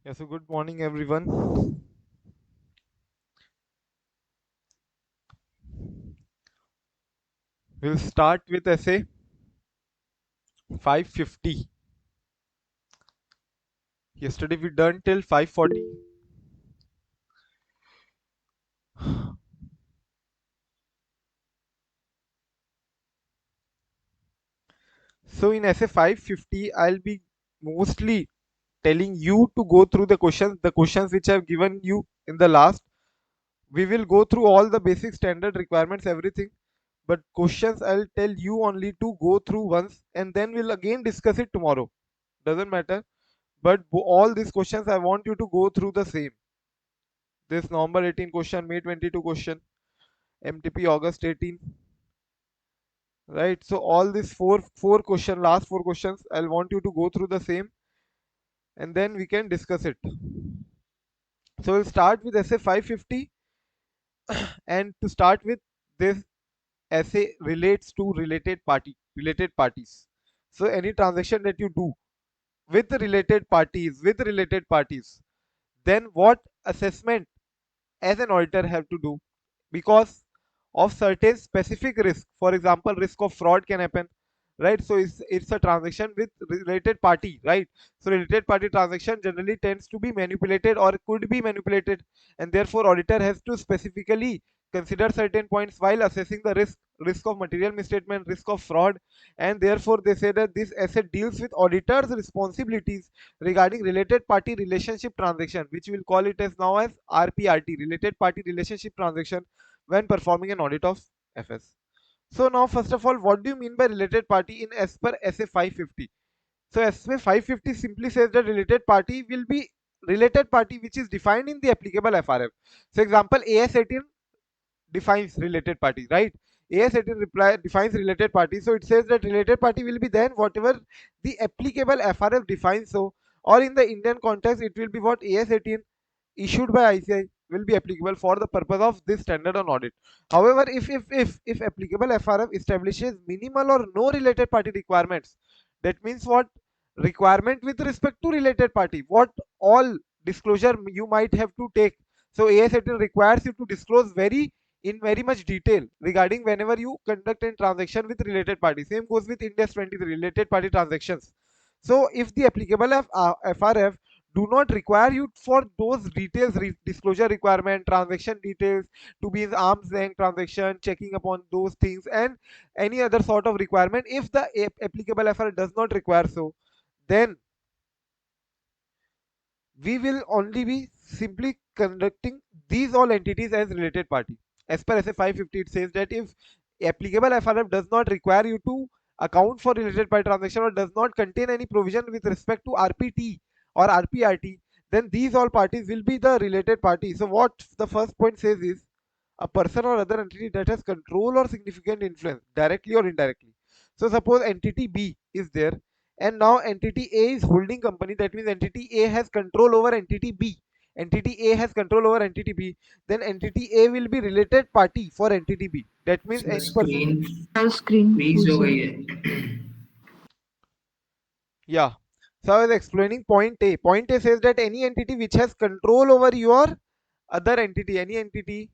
Yeah, so good morning, everyone. We'll start with essay 550. Yesterday we done till 540. So in essay 550, I'll be mostly telling you to go through the questions which I've given you in the last. We will go through all the basic standard requirements, everything. But questions I'll tell you only to go through once and then we'll again discuss it tomorrow. Doesn't matter. But all these questions I want you to go through the same. This November 18 question, May 22 question, MTP August 18, right? So all these last four questions, I'll want you to go through the same and then we can discuss it. So we'll start with essay 550, and to start with, this essay relates to related parties. So any transaction that you do with related parties, then what assessment as an auditor have to do, because of certain specific risk. For example, risk of fraud can happen, right? So it's a transaction with related party, right? So related party transaction generally tends to be manipulated or could be manipulated, and therefore auditor has to specifically consider certain points while assessing the risk of material misstatement, risk of fraud. And therefore they say that this asset deals with auditors responsibilities regarding related party relationship transaction, which we'll call it as now as RPRT, related party relationship transaction, when performing an audit of FS. So now first of all, what do you mean by related party in as per SA 550? So SA 550 simply says that related party will be related party which is defined in the applicable FRF. So example, AS18 defines related party, right? AS18 defines related party. So it says that related party will be then whatever the applicable FRF defines. So, or in the Indian context, it will be what AS18 issued by ICI will be applicable for the purpose of this standard on audit. However, if applicable FRF establishes minimal or no related party requirements, that means what requirement with respect to related party, what all disclosure you might have to take. So AS18 requires you to disclose very much detail regarding whenever you conduct a transaction with related party. Same goes with India's 23 related party transactions. So if the applicable FRF do not require you for those details, disclosure requirement, transaction details to be in arm's length transaction, checking upon those things, and any other sort of requirement, if the applicable FRF does not require so, then we will only be simply conducting these all entities as related party. As per SA 550, it says that if applicable FRF does not require you to account for related party transaction or does not contain any provision with respect to RPT or RPRT, then these all parties will be the related party. So what the first point says is a person or other entity that has control or significant influence directly or indirectly. So suppose entity B is there and now entity A is holding company, that means entity A has control over entity B. Entity A has control over entity B, then entity A will be related party for entity B. That means sir any person, screen Screen freeze full हो sir. गई है yeah. So I was explaining point A. Point A says that any entity which has control over your other entity, any entity.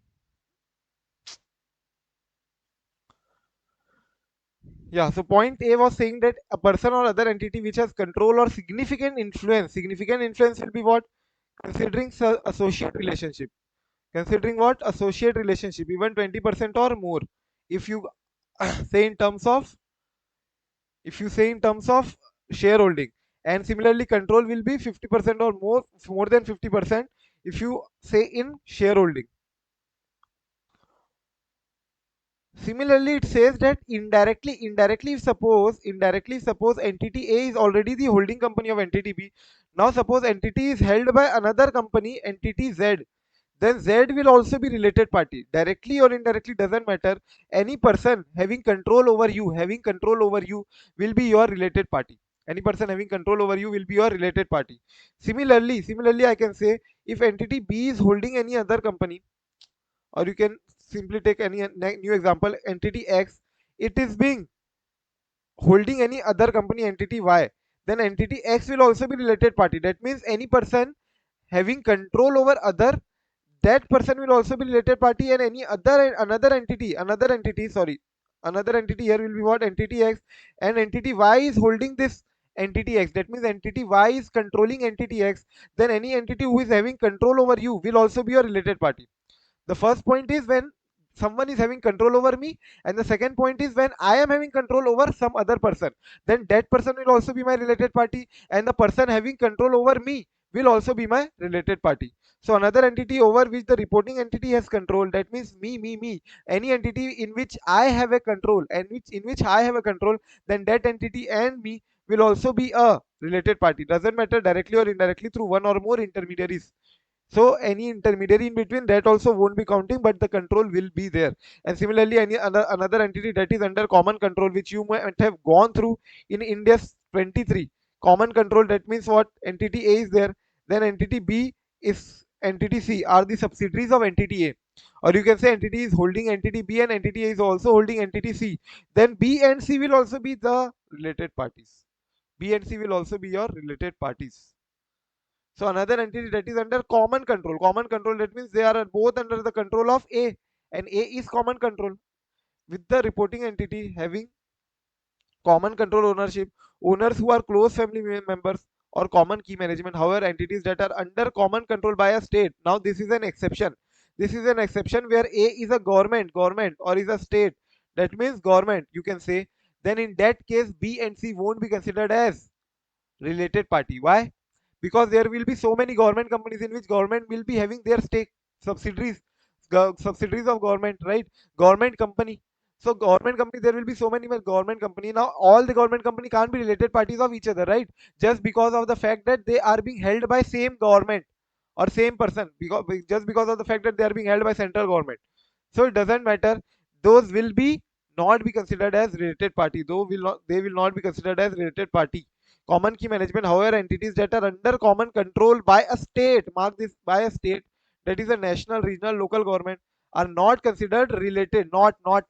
Yeah, so point A was saying that a person or other entity which has control or significant influence will be what? Considering associate relationship. Considering what? Associate relationship, even 20% or more. If you say in terms of, if you say in terms of shareholding, and similarly control will be 50% or more than 50% if you say in shareholding. Similarly, it says that indirectly, suppose entity A is already the holding company of entity B. Now, suppose entity is held by another company, entity Z. Then Z will also be related party. Directly or indirectly doesn't matter. Any person having control over you will be your related party. Any person having control over you will be your related party. Similarly, I can say if entity B is holding any other company, or you can simply take any new example, entity X, it is being holding any other company entity Y, then entity X will also be related party. That means any person having control over other, that person will also be related party, and any other another entity here will be what? Entity X, and entity Y is holding this entity X. That means entity Y is controlling entity X. Then any entity who is having control over you will also be a related party. The first point is when someone is having control over me, and the second point is when I am having control over some other person, then that person will also be my related party, and the person having control over me will also be my related party. So another entity over which the reporting entity has control, that means me, any entity in which I have a control, and in which I have a control, then that entity and me will also be a related party. Doesn't matter directly or indirectly through one or more intermediaries. So any intermediary in between, that also won't be counting, but the control will be there. And similarly, any another entity that is under common control, which you might have gone through in India's 23 common control, that means what? Entity A is there, then entity B is entity C are the subsidiaries of entity A. Or you can say entity is holding entity B and entity A is also holding entity C. Then B and C will also be the related parties. B and C will also be your related parties. So another entity that is under common control. Common control, that means they are both under the control of A, and A is common control with the reporting entity having common control ownership, owners who are close family members or common key management. However, entities that are under common control by a state. Now this is an exception. This is an exception where A is a government or is a state. That means government, you can say. Then in that case, B and C won't be considered as related party. Why? Because there will be so many government companies in which government will be having their stake, subsidiaries, subsidiaries of government, right? Government company. So government company, there will be so many government company. Now all the government company can't be related parties of each other, right? Just because of the fact that they are being held by same government or same person, because just because of the fact that they are being held by central government. So it doesn't matter. Those will be not be considered as related party. Though will not, they will not be considered as related party. Common key management, however, entities that are under common control by a state, mark this, by a state, that is a national, regional, local government, are not considered related. Not, mark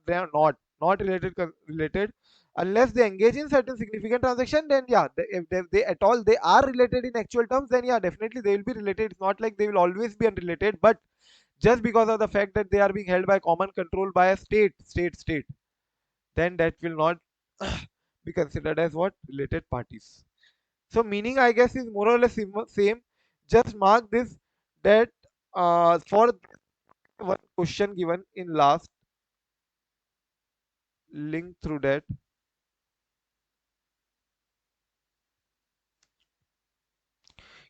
them not related, related, unless they engage in certain significant transaction. Then yeah, if they at all they are related in actual terms, then yeah, definitely they will be related. It's not like they will always be unrelated, but just because of the fact that they are being held by common control by a state, then that will not be considered as what? Related parties. So meaning, I guess, is more or less same. Just mark this, that for one question given in last, link through that.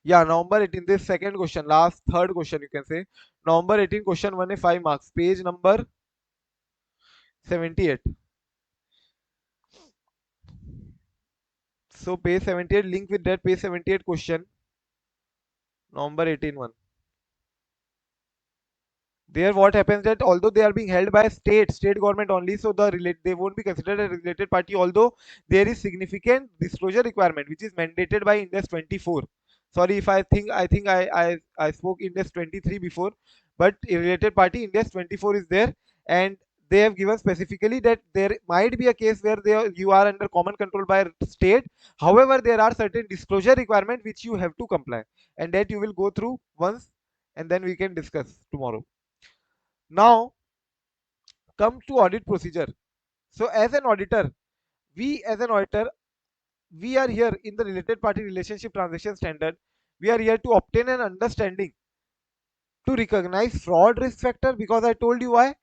Yeah, November 18, this second question, last third question, you can say. November 18 question 1 is 5 marks, page number 78. So page 78, link with that page 78 question, November 18 one. There what happens that although they are being held by state government only, so they won't be considered a related party, although there is significant disclosure requirement which is mandated by Index 24. Sorry if I spoke Index 23 before, but a related party Index 24 is there, and they have given specifically that there might be a case where you are under common control by state. However, there are certain disclosure requirement which you have to comply, and that you will go through once, and then we can discuss tomorrow. Now come to audit procedure. So as an auditor, we are here in the related party relationship transaction standard. We are here to obtain an understanding to recognize fraud risk factor, because I told you why.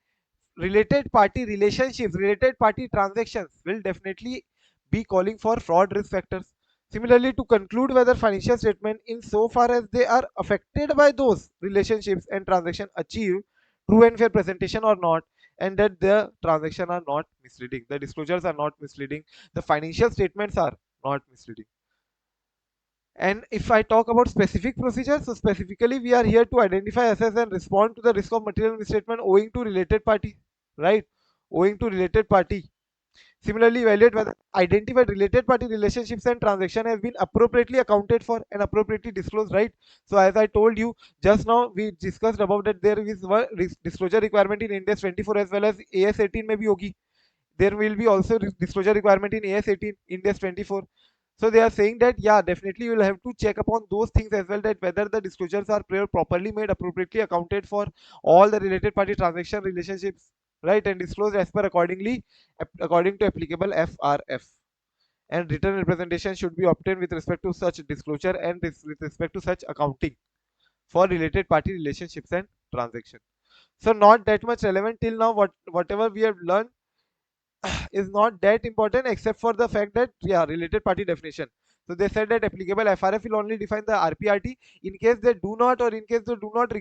Related party relationships, related party transactions will definitely be calling for fraud risk factors. Similarly, to conclude whether financial statement, in so far as they are affected by those relationships and transaction, achieve true and fair presentation or not, and that the transaction are not misleading, the disclosures are not misleading, the financial statements are not misleading. And if I talk about specific procedures, so specifically we are here to identify, assess, and respond to the risk of material misstatement owing to related party, right? Owing to related party. Similarly, evaluate whether identified related party relationships and transaction have been appropriately accounted for and appropriately disclosed, right? So as I told you just now, we discussed about that there is one disclosure requirement in Index 24 as well as AS 18 may be hogi. There will be also disclosure requirement in AS 18, Index 24. So they are saying that yeah, definitely you will have to check upon those things as well, that whether the disclosures are properly made, appropriately accounted for all the related party transaction relationships, right, and disclosed as per accordingly according to applicable FRF. And written representation should be obtained with respect to such disclosure and with respect to such accounting for related party relationships and transaction. So not that much relevant till now. Whatever we have learned is not that important, except for the fact that yeah, related party definition. So they said that applicable FRF will only define the RPRT. In case they do not, or in case they do not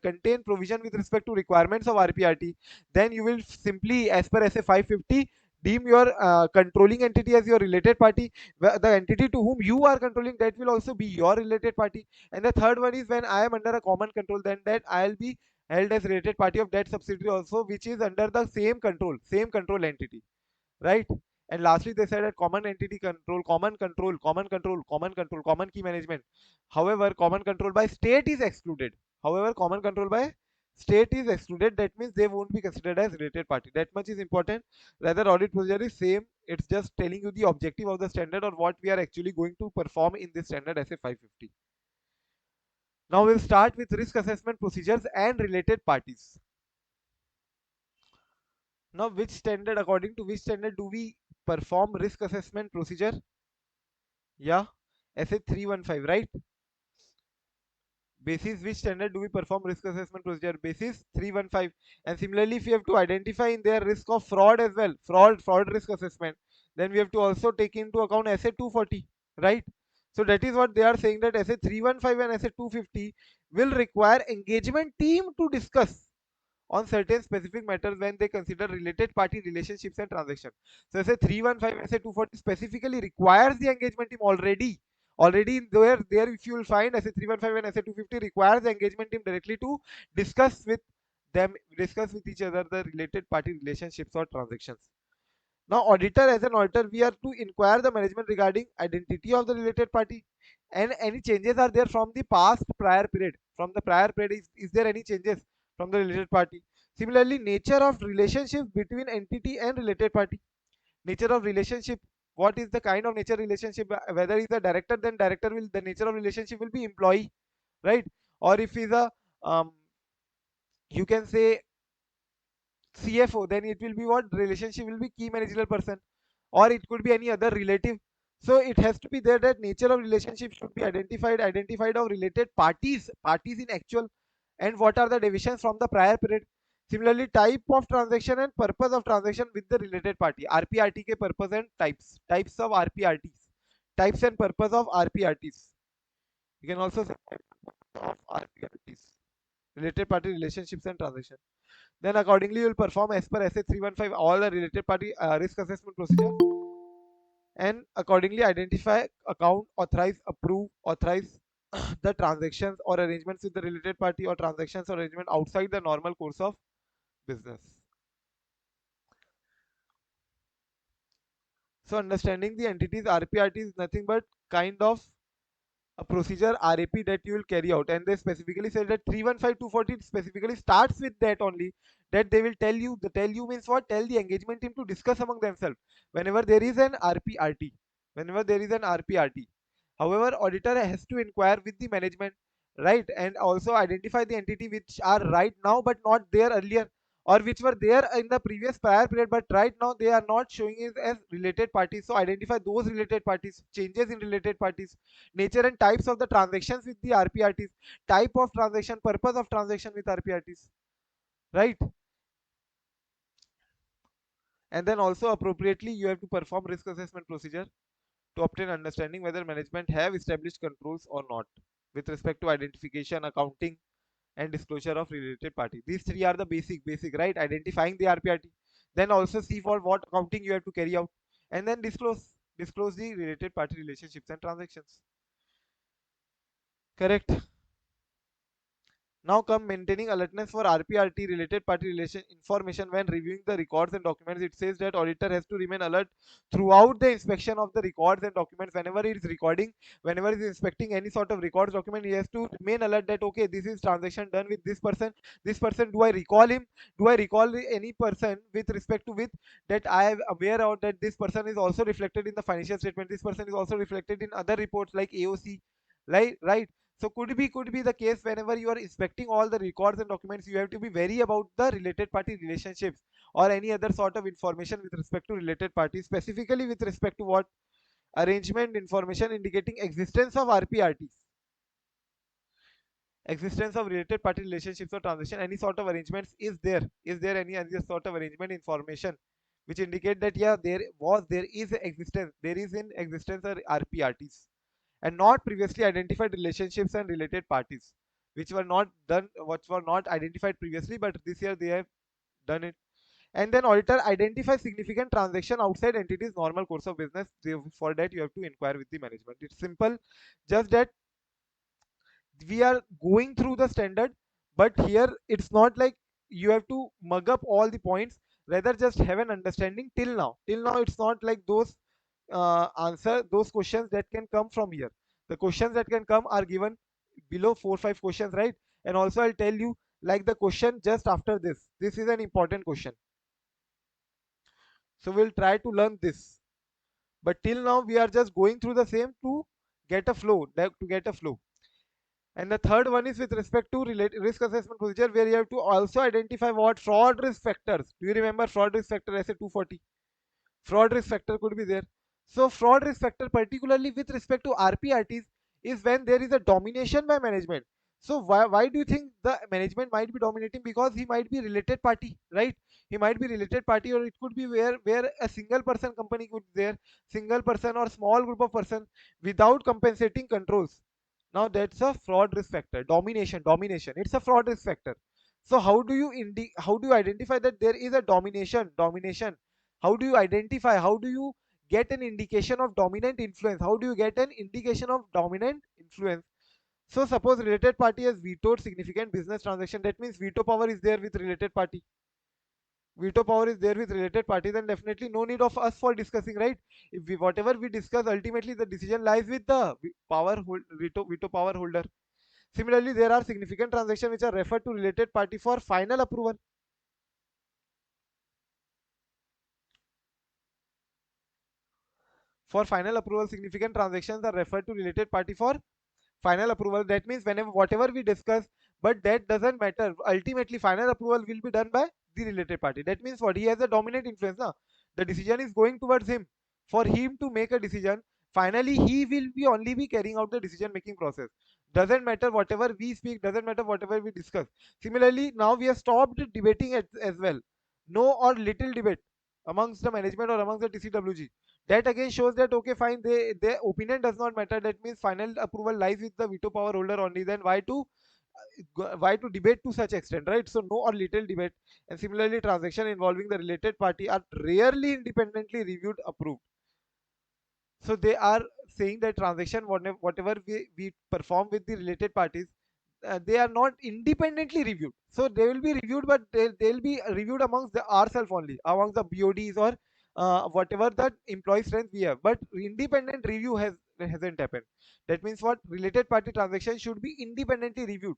contain provision with respect to requirements of RPRT, then you will simply, as per SA 550, deem your controlling entity as your related party. The entity to whom you are controlling, that will also be your related party. And the third one is, when I am under a common control, then that I'll be held as related party of that subsidiary also, which is under the same control entity, right? And lastly, they said that common entity control, common key management. However, common control by state is excluded. Common control by state is excluded. That means they won't be considered as related party. That much is important. Rather, audit procedure is same. It's just telling you the objective of the standard, or what we are actually going to perform in this standard SA 550. Now we'll start with risk assessment procedures and related parties. Now, according to which standard do we perform risk assessment procedure? Yeah, SA 315, right? Basis which standard do we perform risk assessment procedure? Basis 315. And similarly, if you have to identify in there risk of fraud as well, fraud risk assessment, then we have to also take into account SA 240, right? So that is what they are saying, that SA 315 and SA 250 will require engagement team to discuss on certain specific matters when they consider related party relationships and transactions. So SA 315 and SA 240 specifically requires the engagement team already. Already in there if you will find SA 315 and SA 250 requires the engagement team directly to discuss with discuss with each other the related party relationships or transactions. Now, auditor, as an auditor, we are to inquire the management regarding identity of the related party, and any changes are there from the past prior period. From the prior period, is there any changes from the related party? Similarly, nature of relationship between entity and related party. Nature of relationship. What is the kind of nature relationship? Whether is a director, then director will, the nature of relationship will be employee, right? Or if he's a you can say CFO, then it will be what relationship will be key managerial person, or it could be any other relative. So it has to be there that nature of relationship should be identified of related parties in actual, and what are the divisions from the prior period. Similarly, type of transaction and purpose of transaction with the related party. RPRT ke purpose and types of RPRTs, types and purpose of RPRTs. You can also say of RPRTs, related party relationships and transaction. Then accordingly you will perform as per SA 315 all the related party risk assessment procedure, and accordingly identify, account, authorize, approve, authorize the transactions or arrangements with the related party, or transactions or arrangement outside the normal course of business. So understanding the entities, RPRT is nothing but kind of a procedure RAP that you will carry out, and they specifically said that 315 240 specifically starts with that only, that they will tell you. The tell you means what? Tell the engagement team to discuss among themselves whenever there is an RPRT. Whenever there is an RPRT. However, auditor has to inquire with the management, right, and also identify the entity which are right now but not there earlier, or which were there in the previous prior period, but right now they are not showing it as related parties. So identify those related parties, changes in related parties, nature and types of the transactions with the RPRTs, type of transaction, purpose of transaction with RPRTs, right? And then also appropriately you have to perform risk assessment procedure to obtain understanding whether management have established controls or not with respect to identification, accounting, and disclosure of related party. These three are the basic, right? Identifying the RPRT, then also see for what accounting you have to carry out, and then disclose the related party relationships and transactions. Correct. Now come maintaining alertness for RPRT related party relation information when reviewing the records and documents. It says that auditor has to remain alert throughout the inspection of the records and documents. Whenever he is recording, whenever he is inspecting any sort of records document, he has to remain alert that okay, this is transaction done with this person. This person, do I recall him? Do I recall any person with respect to with that I am aware of that this person is also reflected in the financial statement. This person is also reflected in other reports like AOC. Right. So could be the case whenever you are inspecting all the records and documents, you have to be wary about the related party relationships or any other sort of information with respect to related parties, specifically with respect to what arrangement information indicating existence of RPRTs, existence of related party relationships or transaction, any sort of arrangements is there any other sort of arrangement information which indicate that yeah there is existence, there is in existence or RPRTs and not previously identified relationships and related parties which were not done, which were not identified previously, but this year they have done it. And then auditor identify significant transaction outside entities normal course of business. For that you have to inquire with the management. It's simple, just that we are going through the standard, but here it's not like you have to mug up all the points, rather just have an understanding. Till now it's not like those answer those questions that can come from here. The questions that can come are given below 4 5 questions, right? And also I'll tell you, like the question just after this is an important question, so we'll try to learn this. But till now we are just going through the same to get a flow, to get a flow. And the third one is with respect to risk assessment procedure, where you have to also identify what fraud risk factors. Do you remember fraud risk factor as a 240? Fraud risk factor could be there. So fraud risk factor, particularly with respect to RPRTs, is when there is a domination by management. So why do you think the management might be dominating? Because he might be related party, right? He might be related party, or it could be where a single person company could be there, single person or small group of person without compensating controls. Now that's a fraud risk factor. Domination. It's a fraud risk factor. So how do you identify that there is a domination? How do you identify? How do you get an indication of dominant influence? How do you get an indication of dominant influence? So suppose related party has vetoed significant business transaction. That means veto power is there with related party. Veto power is there with related party, then definitely no need of us for discussing, right? If we whatever we discuss, ultimately the decision lies with the veto power holder. Similarly, there are significant transactions which are referred to related party for final approval. For final approval, significant transactions are referred to related party for final approval. That means whenever whatever we discuss, but that doesn't matter. Ultimately, final approval will be done by the related party. That means what, he has a dominant influence. Na? The decision is going towards him. For him to make a decision, finally he will be only be carrying out the decision making process. Doesn't matter whatever we speak, doesn't matter whatever we discuss. Similarly, now we have stopped debating as well. No or little debate amongst the management or amongst the TCWG. That again shows that okay, fine, their opinion does not matter. That means final approval lies with the veto power holder only. Then why to debate to such extent, right? So no or little debate. And similarly, transaction involving the related party are rarely independently reviewed, approved. So they are saying that transaction whatever we perform with the related parties, they are not independently reviewed. So they will be reviewed, but they'll be reviewed amongst the ourselves only, amongst the BODs or whatever the employee strength we have. But independent review hasn't happened. That means what, related party transaction should be independently reviewed.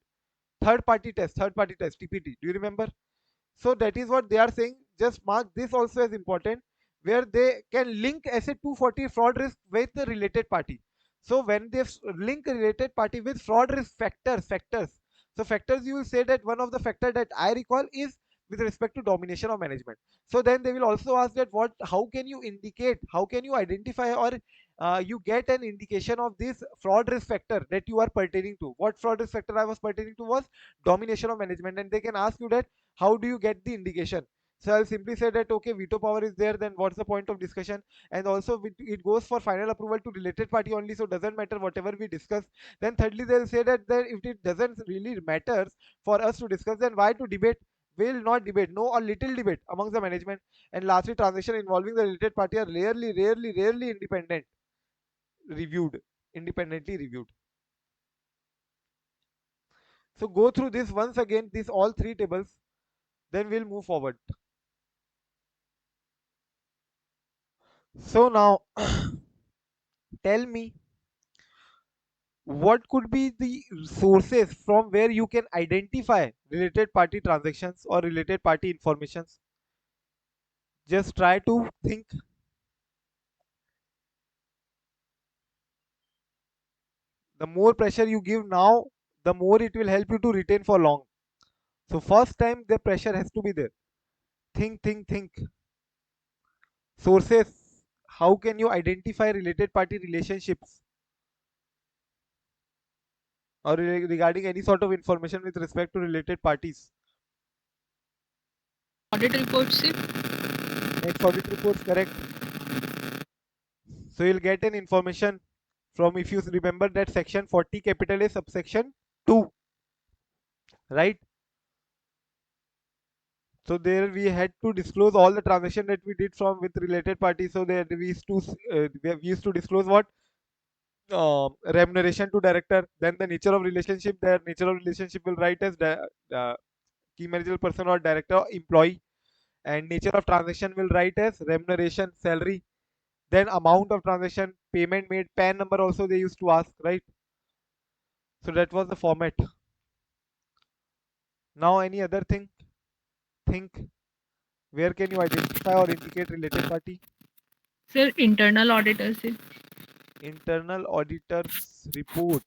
Third party test, TPT. Do you remember? So that is what they are saying. Just mark this also as important, where they can link asset 240 fraud risk with the related party. So when they link related party with fraud risk factors. So factors, you will say that one of the factor that I recall is with respect to domination of management. So then they will also ask that what, how can you indicate, how can you identify, or you get an indication of this fraud risk factor that you are pertaining to. What fraud risk factor I was pertaining to was domination of management, and they can ask you that how do you get the indication. So I'll simply say that okay, veto power is there, then what's the point of discussion? And also it goes for final approval to related party only, so doesn't matter whatever we discuss. Then thirdly, they'll say that if it doesn't really matters for us to discuss, then why to debate? Will not debate, no or little debate amongst the management. And lastly, transaction involving the related party are rarely reviewed independently reviewed. So go through this once again, these all three tables, then we'll move forward. So now tell me, what could be the sources from where you can identify related party transactions or related party informations? Just try to think. The more pressure you give now, the more it will help you to retain for long. So first time the pressure has to be there. Think, think, think. Sources. How can you identify related party relationships or regarding any sort of information with respect to related parties? Audit reports से Next audit reports, correct. So you'll get an information from, if you remember, that section 40 capital A subsection 2, right? So there we had to disclose all the transaction that we did from with related parties. So there we used to disclose what, remuneration to director, then the nature of relationship. Their nature of relationship will write as key managerial person or director or employee, and nature of transaction will write as remuneration, salary. Then amount of transaction, payment made, PAN number also they used to ask, right? So that was the format. Now any other thing? Think, where can you identify or indicate related party? sir internal auditor से Internal auditors report,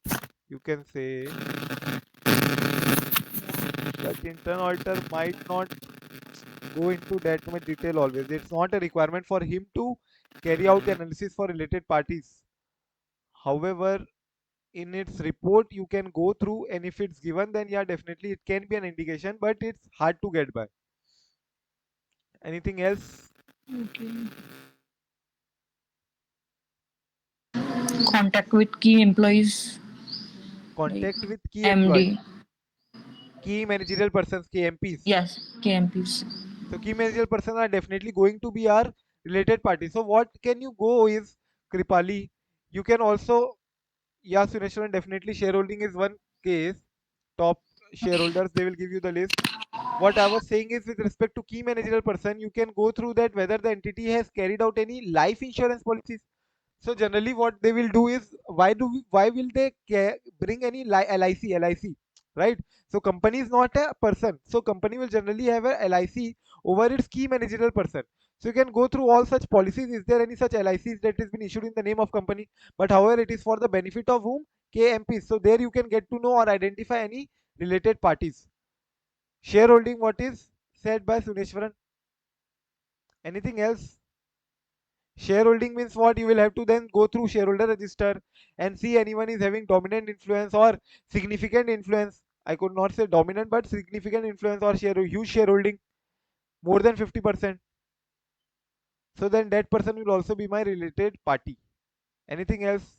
you can say, but internal auditor might not go into that much detail always. It's not a requirement for him to carry out the analysis for related parties. However, in its report you can go through, and if it's given, then yeah, definitely it can be an indication, but it's hard to get by. Anything else? okay. Contact with key employees like Contact with key employees, MD. key managerial persons, KMPs. Yes, KMPs. So key managerial persons are definitely going to be our related party. So what can you go is, Kripali, you can also, yeah, Suneshwaran, definitely shareholding is one case. Top shareholders, they will give you the list. What I was saying is, with respect to key managerial person, you can go through that whether the entity has carried out any life insurance policies. So generally, what they will do is, why will they bring any LIC, right? So company is not a person. So company will generally have a LIC over its key managerial person. So you can go through all such policies. Is there any such LICs that has been issued in the name of company? But however, it is for the benefit of whom? KMPs. So there you can get to know or identify any related parties. Shareholding, what is said by Suneshwaran. Anything else? Shareholding means what? You will have to then go through shareholder register and see anyone is having dominant influence or significant influence. I could not say dominant, but significant influence or huge shareholding, more than 50%. So then that person will also be my related party. Anything else?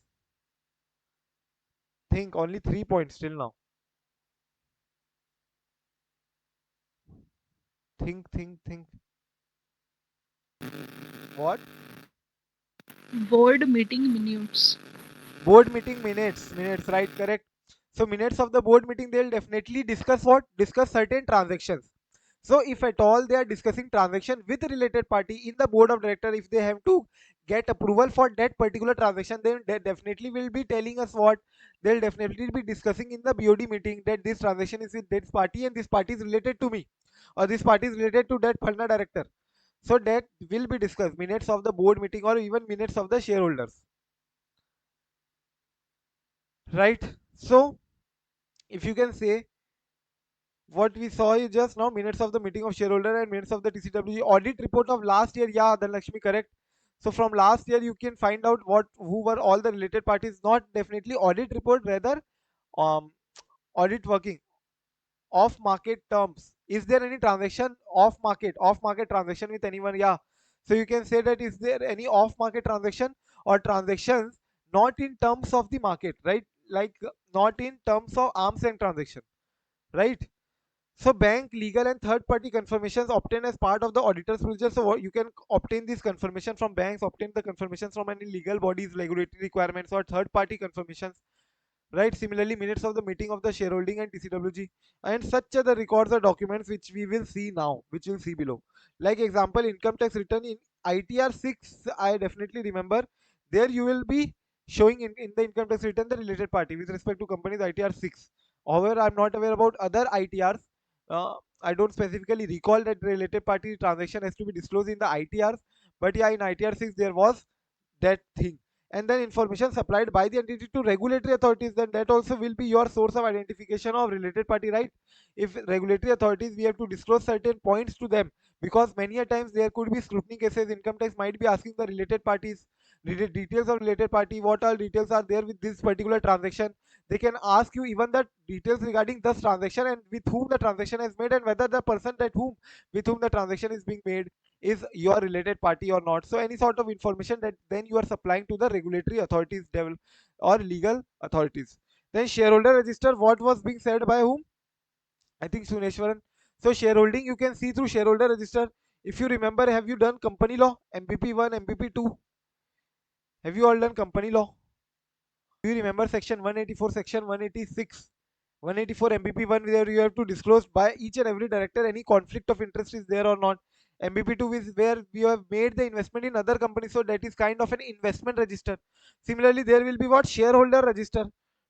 Think, only 3 points till now. Think, think, think. What? Board meeting minutes. Board meeting minutes, right? Correct. So minutes of the board meeting, they'll definitely discuss what? Discuss certain transactions. So if at all they are discussing transaction with a related party in the board of director, if they have to get approval for that particular transaction, then they definitely will be telling us what, they'll definitely be discussing in the BOD meeting that this transaction is with this party and this party is related to me, or this party is related to that Phalna director. So that will be discussed, minutes of the board meeting or even minutes of the shareholders, right? So if you can say, what we saw is just now minutes of the meeting of shareholder and minutes of the TCW audit report of last year. Yeah, Dhanlakshmi, correct. So from last year you can find out what, who were all the related parties. Not definitely audit report, rather um audit working off market terms. Is there any transaction off market transaction with anyone? Yeah. So you can say that, is there any off market transaction or transactions not in terms of the market, right? Like not in terms of arms and transaction, right? So bank, legal and third party confirmations obtained as part of the auditor's procedure. So you can obtain this confirmation from banks, obtain the confirmations from any legal bodies, regulatory requirements or third party confirmations, right? Similarly, minutes of the meeting of the shareholding and TCWG, and such other records or documents which we will see now, which we'll see below. Like example, income tax return in ITR 6, I definitely remember. There you will be showing in the income tax return the related party with respect to companies ITR 6. However, I'm not aware about other ITRs. I don't specifically recall that related party transaction has to be disclosed in the ITRs, but yeah, in ITR 6 there was that thing. And then information supplied by the entity to regulatory authorities, then that also will be your source of identification of related party, right? If regulatory authorities, we have to disclose certain points to them, because many a times there could be scrutiny cases, income tax might be asking the related parties details of related party, what all details are there with this particular transaction. They can ask you even the details regarding this transaction and with whom the transaction is made, and whether the person that whom with whom the transaction is being made is your related party or not. So any sort of information that then you are supplying to the regulatory authorities or legal authorities. Then shareholder register, what was being said by whom? I think Suneshwaran. So shareholding you can see through shareholder register. If you remember, have you done company law, MBP 1, MBP 2? Have you all done company law? Do you remember section 184, section 186, 184 MBP 1, where you have to disclose by each and every director any conflict of interest is there or not? MBP 2 is where you have made the investment in other companies, so that is kind of an investment register. Similarly, there will be what? Shareholder register,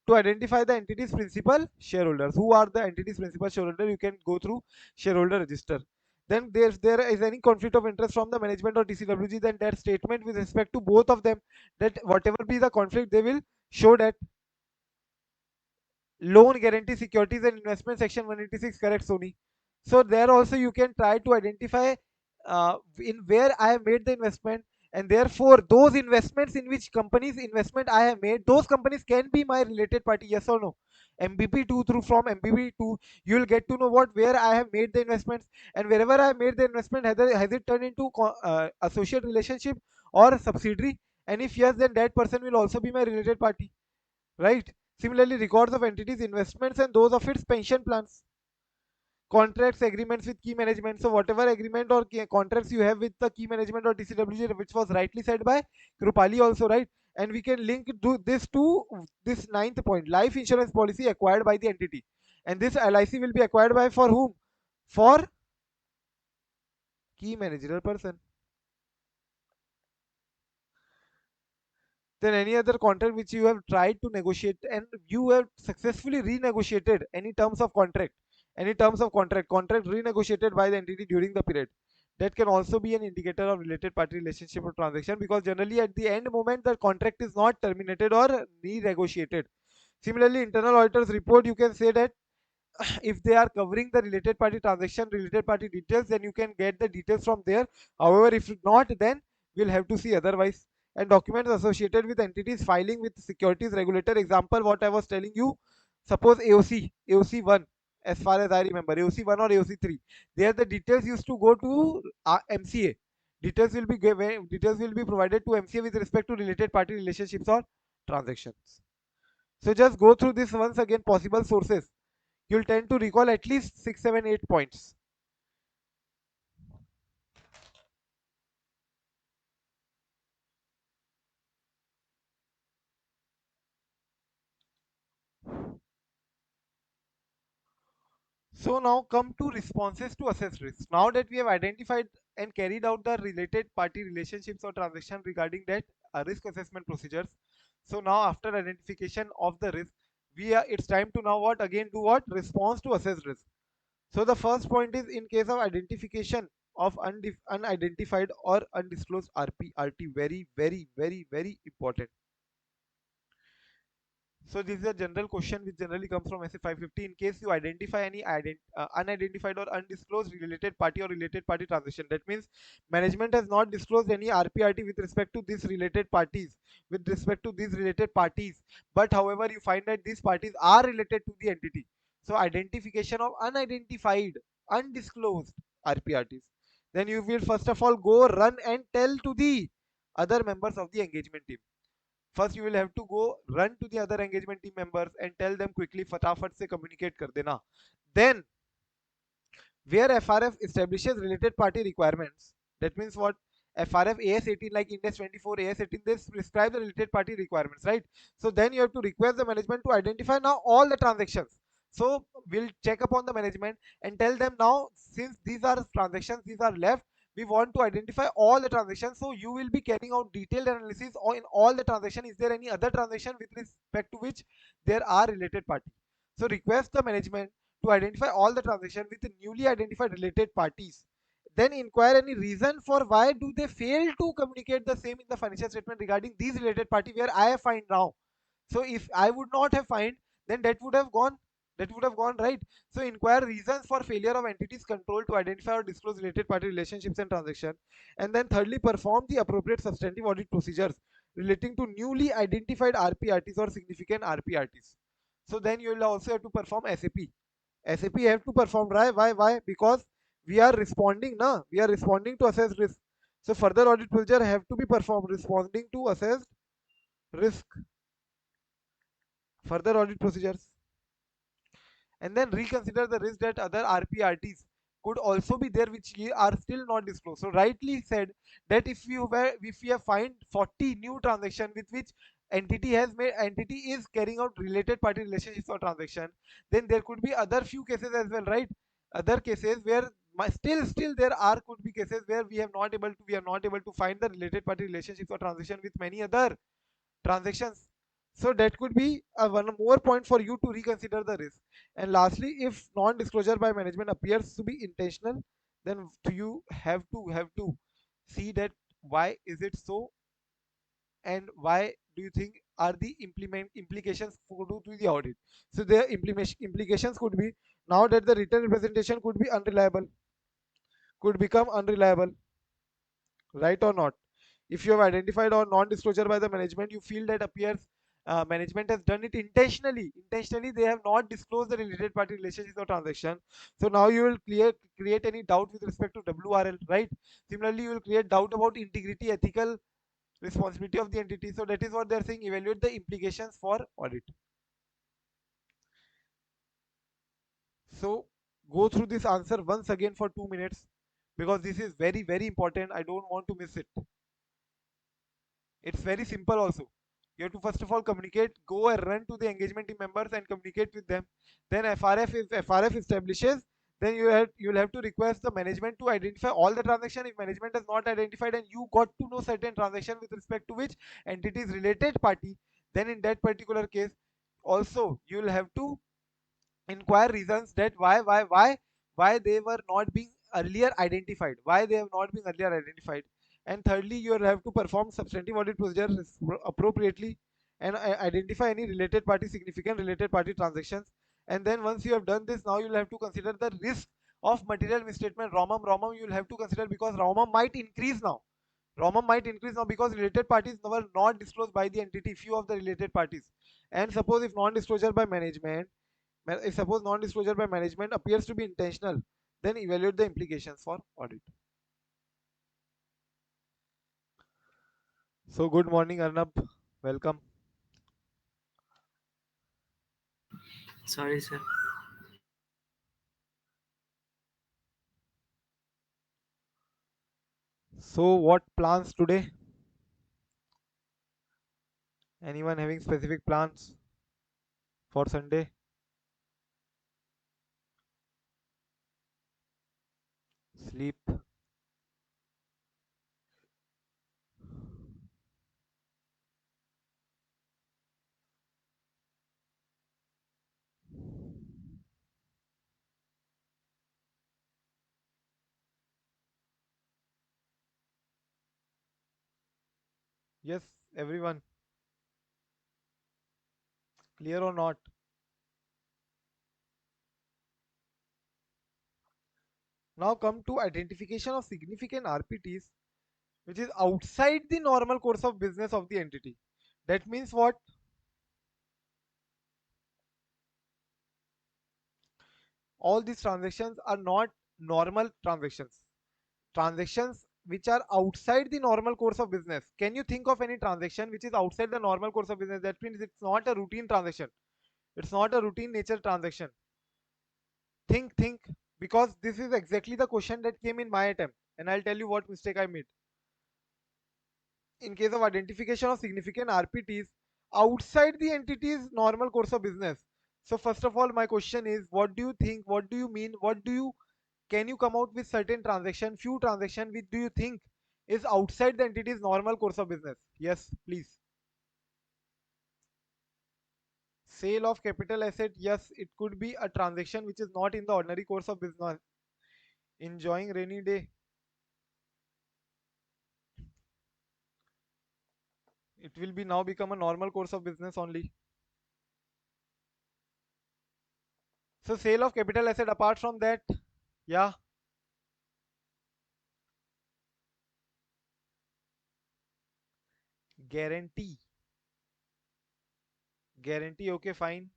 to identify the entity's principal shareholders. Who are the entity's principal shareholder? You can go through shareholder register. Then there is any conflict of interest from the management or TCWG, then that statement with respect to both of them, that whatever be the conflict, they will show that. Loan guarantee securities and investment, section 186, correct, Sony? So there also you can try to identify in where I have made the investment, and therefore those investments in which companies investment I have made, those companies can be my related party, yes or no? MBP2, through from MBP2 you will get to know what, where I have made the investments, and wherever I have made the investment, has it turned into associate relationship or subsidiary, and if yes, then that person will also be my related party, right? Similarly, records of entities investments and those of its pension plans, contracts, agreements with key management. So whatever agreement or contracts you have with the key management or TCWG, which was rightly said by Krupali also, right? And we can link this to this ninth point: life insurance policy acquired by the entity, and this LIC will be acquired by, for whom? For key managerial person. Then any other contract which you have tried to negotiate and you have successfully renegotiated any terms of contract, contract renegotiated by the entity during the period, that can also be an indicator of related party relationship or transaction, because generally at the end moment the contract is not terminated or renegotiated. Similarly, internal auditors report, you can say that if they are covering the related party transaction, related party details, then you can get the details from there. However, if not, then we'll have to see otherwise. And documents associated with entities filing with securities regulator, example what I was telling you, suppose AOC 1, as far as I remember, AOC 1 or AOC 3, there the details used to go to MCA. Details will be provided to MCA with respect to related party relationships or transactions. So just go through this once again, possible sources. You'll tend to recall at least 6, 7, 8 points. So now come to responses to assess risk. Now that we have identified and carried out the related party relationships or transaction regarding that risk assessment procedures. So now after identification of the risk, it's time to now what again do what? Response to assess risk. So the first point is, in case of identification of unidentified or undisclosed RPRT, very, very, very, very important. So this is a general question which generally comes from SA 550. In case you identify any unidentified or undisclosed related party or related party transaction, that means management has not disclosed any RPRT with respect to these related parties, but however you find that these parties are related to the entity. So identification of unidentified, undisclosed RPRTs. Then you will first of all go run and tell to the other members of the engagement team. First you will have to go run to the other engagement team members and tell them quickly, फटाफट से communicate कर देना. Then where FRF establishes related party requirements, that means what? FRF AS18, like Index 24 AS18, they prescribe the related party requirements, right? So then you have to request the management to identify now all the transactions. So we'll check upon the management and tell them, now since these are transactions, these are left, we want to identify all the transactions. So you will be carrying out detailed analysis on in all the transaction. Is there any other transaction with respect to which there are related parties? So request the management to identify all the transactions with the newly identified related parties. Then inquire any reason for why do they fail to communicate the same in the financial statement regarding these related party where I have find now. So if I would not have find, then that would have gone right. So inquire reasons for failure of entities control to identify or disclose related party relationships and transactions. And then thirdly, perform the appropriate substantive audit procedures relating to newly identified RPRTs or significant RPRTs. So then you will also have to perform SAP. SAP have to perform, right? Why? Because we are responding, na? We are responding to assessed risk. So further audit procedure have to be performed responding to assessed risk. Further audit procedures, and then reconsider the risk that other RPRTs could also be there which are still not disclosed. So rightly said that if we have find 40 new transaction with which entity is carrying out related party relationships or transaction, then there could be other few cases as well, right? Other cases where still there are could be cases where we are not able to find the related party relationships or transaction with many other transactions. So that could be one more point for you to reconsider the risk. And lastly, if non-disclosure by management appears to be intentional, then you have to see that why is it so, and why do you think are the implement implications for to the audit. So the implementation implications could be, now that the written representation could become unreliable, right or not? If you have identified or non-disclosure by the management, you feel that appears management has done it intentionally they have not disclosed the related party relationships or transaction. So now you will create any doubt with respect to WRL, right? Similarly, you will create doubt about integrity, ethical responsibility of the entity. So that is what they are saying, evaluate the implications for audit. So go through this answer once again for 2 minutes, because this is very important, I don't want to miss it. It's very simple also. You have to first of all communicate, go and run to the engagement team members and communicate with them. Then FRF establishes, then you'll have to request the management to identify all the transaction. If management has not identified and you got to know certain transaction with respect to which entity is related party, then in that particular case also you'll have to inquire reasons that why they were not being earlier identified, why they have not been earlier identified. And thirdly, you will have to perform substantive audit procedures appropriately and identify any related party significant related party transactions. And then once you have done this, now you'll have to consider the risk of material misstatement, romam you'll have to consider, because romam might increase now. Romam might increase now because related parties were not disclosed by the entity, few of the related parties. And suppose if non-disclosure by management if suppose non-disclosure by management appears to be intentional, then evaluate the implications for audit. So good morning, Arnab. Welcome. Sorry, sir. So what plans today? Anyone having specific plans for Sunday? Sleep. Yes, everyone. Clear or not? Now come to identification of significant RPTs, which is outside the normal course of business of the entity. That means what? All these transactions are not normal transactions which are outside the normal course of business. Can you think of any transaction which is outside the normal course of business? That means it's not a routine transaction. It's not a routine nature transaction. Think, because this is exactly the question that came in my attempt, and I'll tell you what mistake I made. in case of identification of significant RPTs outside the entity's normal course of business. So first of all, my question is, what do you think? What do you mean? What do you can you come out with certain transaction, few transaction which do you think is outside the entity's normal course of business? Yes, please. Sale of capital asset, yes, it could be a transaction which is not in the ordinary course of business. Enjoying rainy day, it will be now become a normal course of business only. So sale of capital asset, apart from that, yeah, guarantee. Guarantee, okay, fine.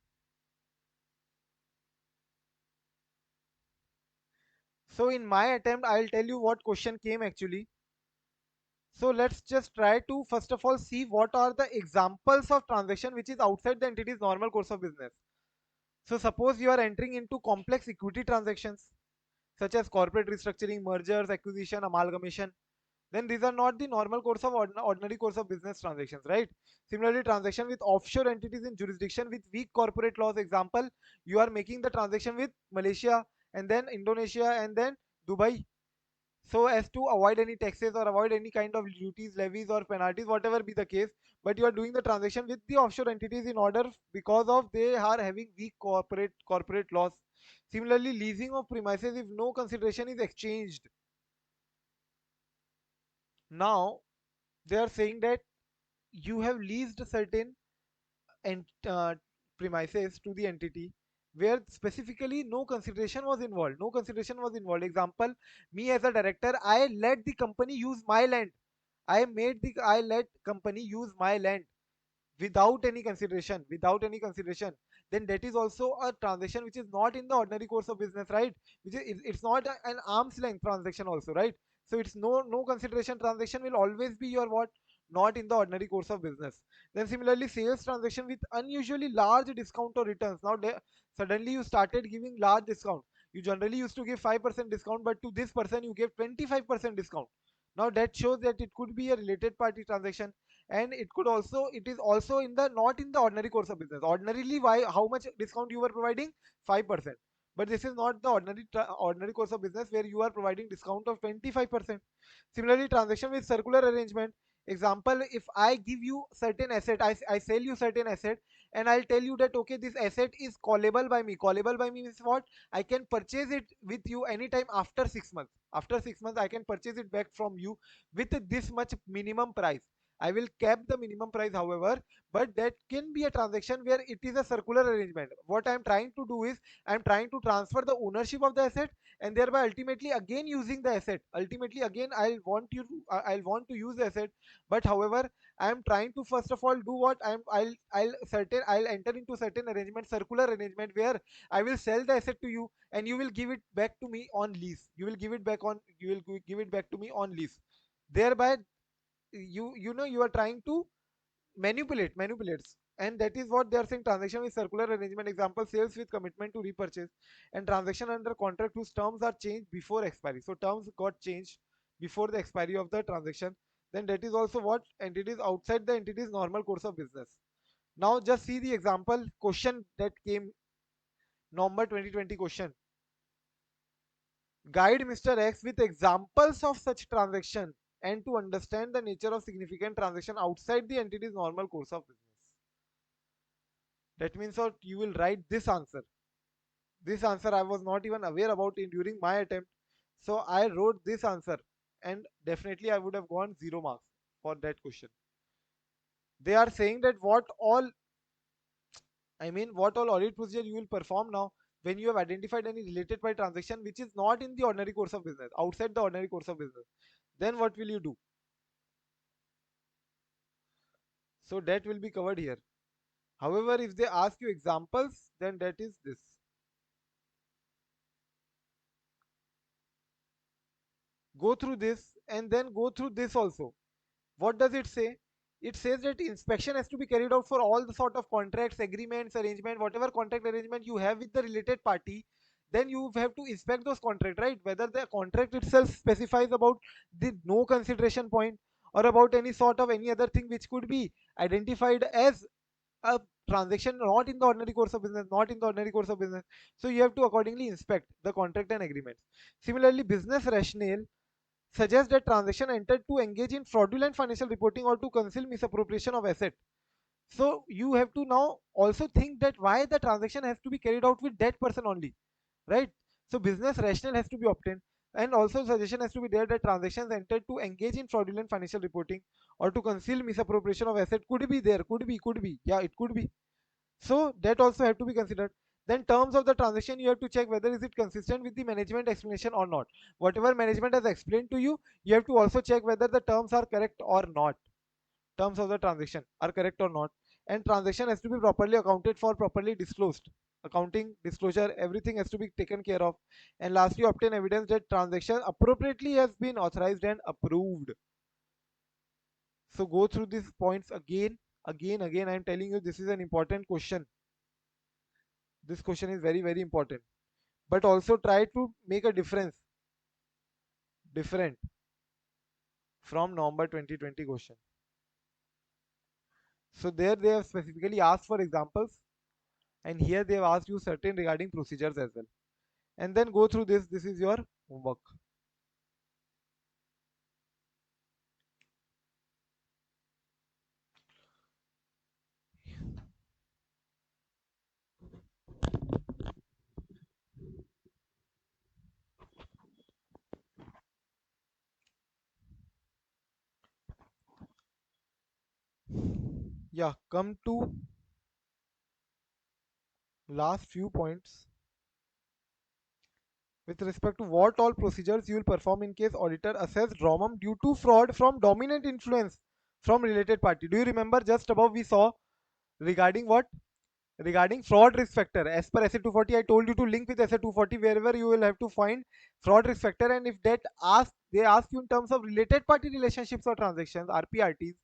So in my attempt, I'll tell you what question came actually. So let's just try to first of all see what are the examples of transaction which is outside the entity's normal course of business. So suppose you are entering into complex equity transactions such as corporate restructuring, mergers, acquisition, amalgamation. Then these are not the normal course of ordinary course of business transactions, right? Similarly, transaction with offshore entities in jurisdiction with weak corporate laws. Example, you are making the transaction with Malaysia and then Indonesia and then Dubai, so as to avoid any taxes or avoid any kind of duties, levies or penalties, whatever be the case. But you are doing the transaction with the offshore entities in order because of they are having weak corporate laws. Similarly, leasing of premises if no consideration is exchanged. Now they are saying that you have leased certain and premises to the entity where specifically no consideration was involved. No consideration was involved. Example, me as a director, I let the company use my land. I let company use my land without any consideration. Then that is also a transaction which is not in the ordinary course of business, right? Which is it's not an arm's length transaction also, right? So it's no consideration transaction will always be your what, not in the ordinary course of business. Then similarly, sales transaction with unusually large discount or returns. Now suddenly you started giving large discount. You generally used to give 5% discount, but to this person you gave 25% discount. Now that shows that it could be a related party transaction, and it is also in the not in the ordinary course of business. Ordinarily, why, how much discount you were providing? 5%. But this is not the ordinary course of business where you are providing discount of 25%. Similarly, transaction with circular arrangement. Example, if I give you certain asset, I sell you certain asset, and I'll tell you that okay, this asset is callable by me. Callable by me means what? I can purchase it with you anytime after 6 months. After 6 months, I can purchase it back from you with this much minimum price. I will cap the minimum price, however, but that can be a transaction where it is a circular arrangement. What I'm trying to do is I'm trying to transfer the ownership of the asset and thereby ultimately again using the asset. Ultimately, again, I'll want to use the asset, but however, I'm trying to first of all do what I'll enter into certain arrangement, circular arrangement where I will sell the asset to you and you will give it back to me on lease. You will give it back to me on lease. Thereby you are trying to manipulates, and that is what they are saying. Transaction with circular arrangement. Example, sales with commitment to repurchase, and transaction under contract whose terms are changed before expiry. So terms got changed before the expiry of the transaction. Then that is also what entities outside the entity's normal course of business. Now just see the example question that came, November 2020 question. Guide Mr. X with examples of such transaction and to understand the nature of significant transaction outside the entity's normal course of business. That means that you will write this answer. This answer I was not even aware about in during my attempt. So I wrote this answer, and definitely I would have gone 0 marks for that question. They are saying that what all audit procedure you will perform now when you have identified any related party transaction which is not in the ordinary course of business, outside the ordinary course of business. Then what will you do? So that will be covered here. However, if they ask you examples, then that is this. Go through this and then go through this also. What does it say? It says that inspection has to be carried out for all the sort of contracts, agreements, arrangement, whatever contract arrangement you have with the related party. Then you have to inspect those contracts, right? Whether the contract itself specifies about the no consideration point, or about any sort of any other thing which could be identified as a transaction not in the ordinary course of business, not in the ordinary course of business. So you have to accordingly inspect the contract and agreements. Similarly, business rationale suggests that transaction entered to engage in fraudulent financial reporting or to conceal misappropriation of asset. So you have to now also think that why the transaction has to be carried out with that person only, right? So business rationale has to be obtained, and also suggestion has to be there that transactions entered to engage in fraudulent financial reporting or to conceal misappropriation of asset could be there, could be, yeah, it could be. So that also have to be considered. Then terms of the transaction, you have to check whether is it consistent with the management explanation or not. Whatever management has explained to you, you have to also check whether the terms are correct or not. Terms of the transaction are correct or not. And transaction has to be properly accounted for, properly disclosed. Accounting, disclosure, everything has to be taken care of. And lastly, obtain evidence that transaction appropriately has been authorized and approved. So go through these points again. I'm telling you, this is an important question. This question is very, very important. But also try to make a different from November 2020 question. So there they have specifically asked for examples, and here they have asked you certain regarding procedures as well. And then go through this. This is your homework. Yeah, come to last few points with respect to what all procedures you will perform in case auditor assessed ROMM due to fraud from dominant influence from related party. Do you remember just above we saw regarding what? Regarding fraud risk factor. As per SA 240, I told you to link with SA 240 wherever you will have to find fraud risk factor. And if that they ask you in terms of related party relationships or transactions, RPRTs,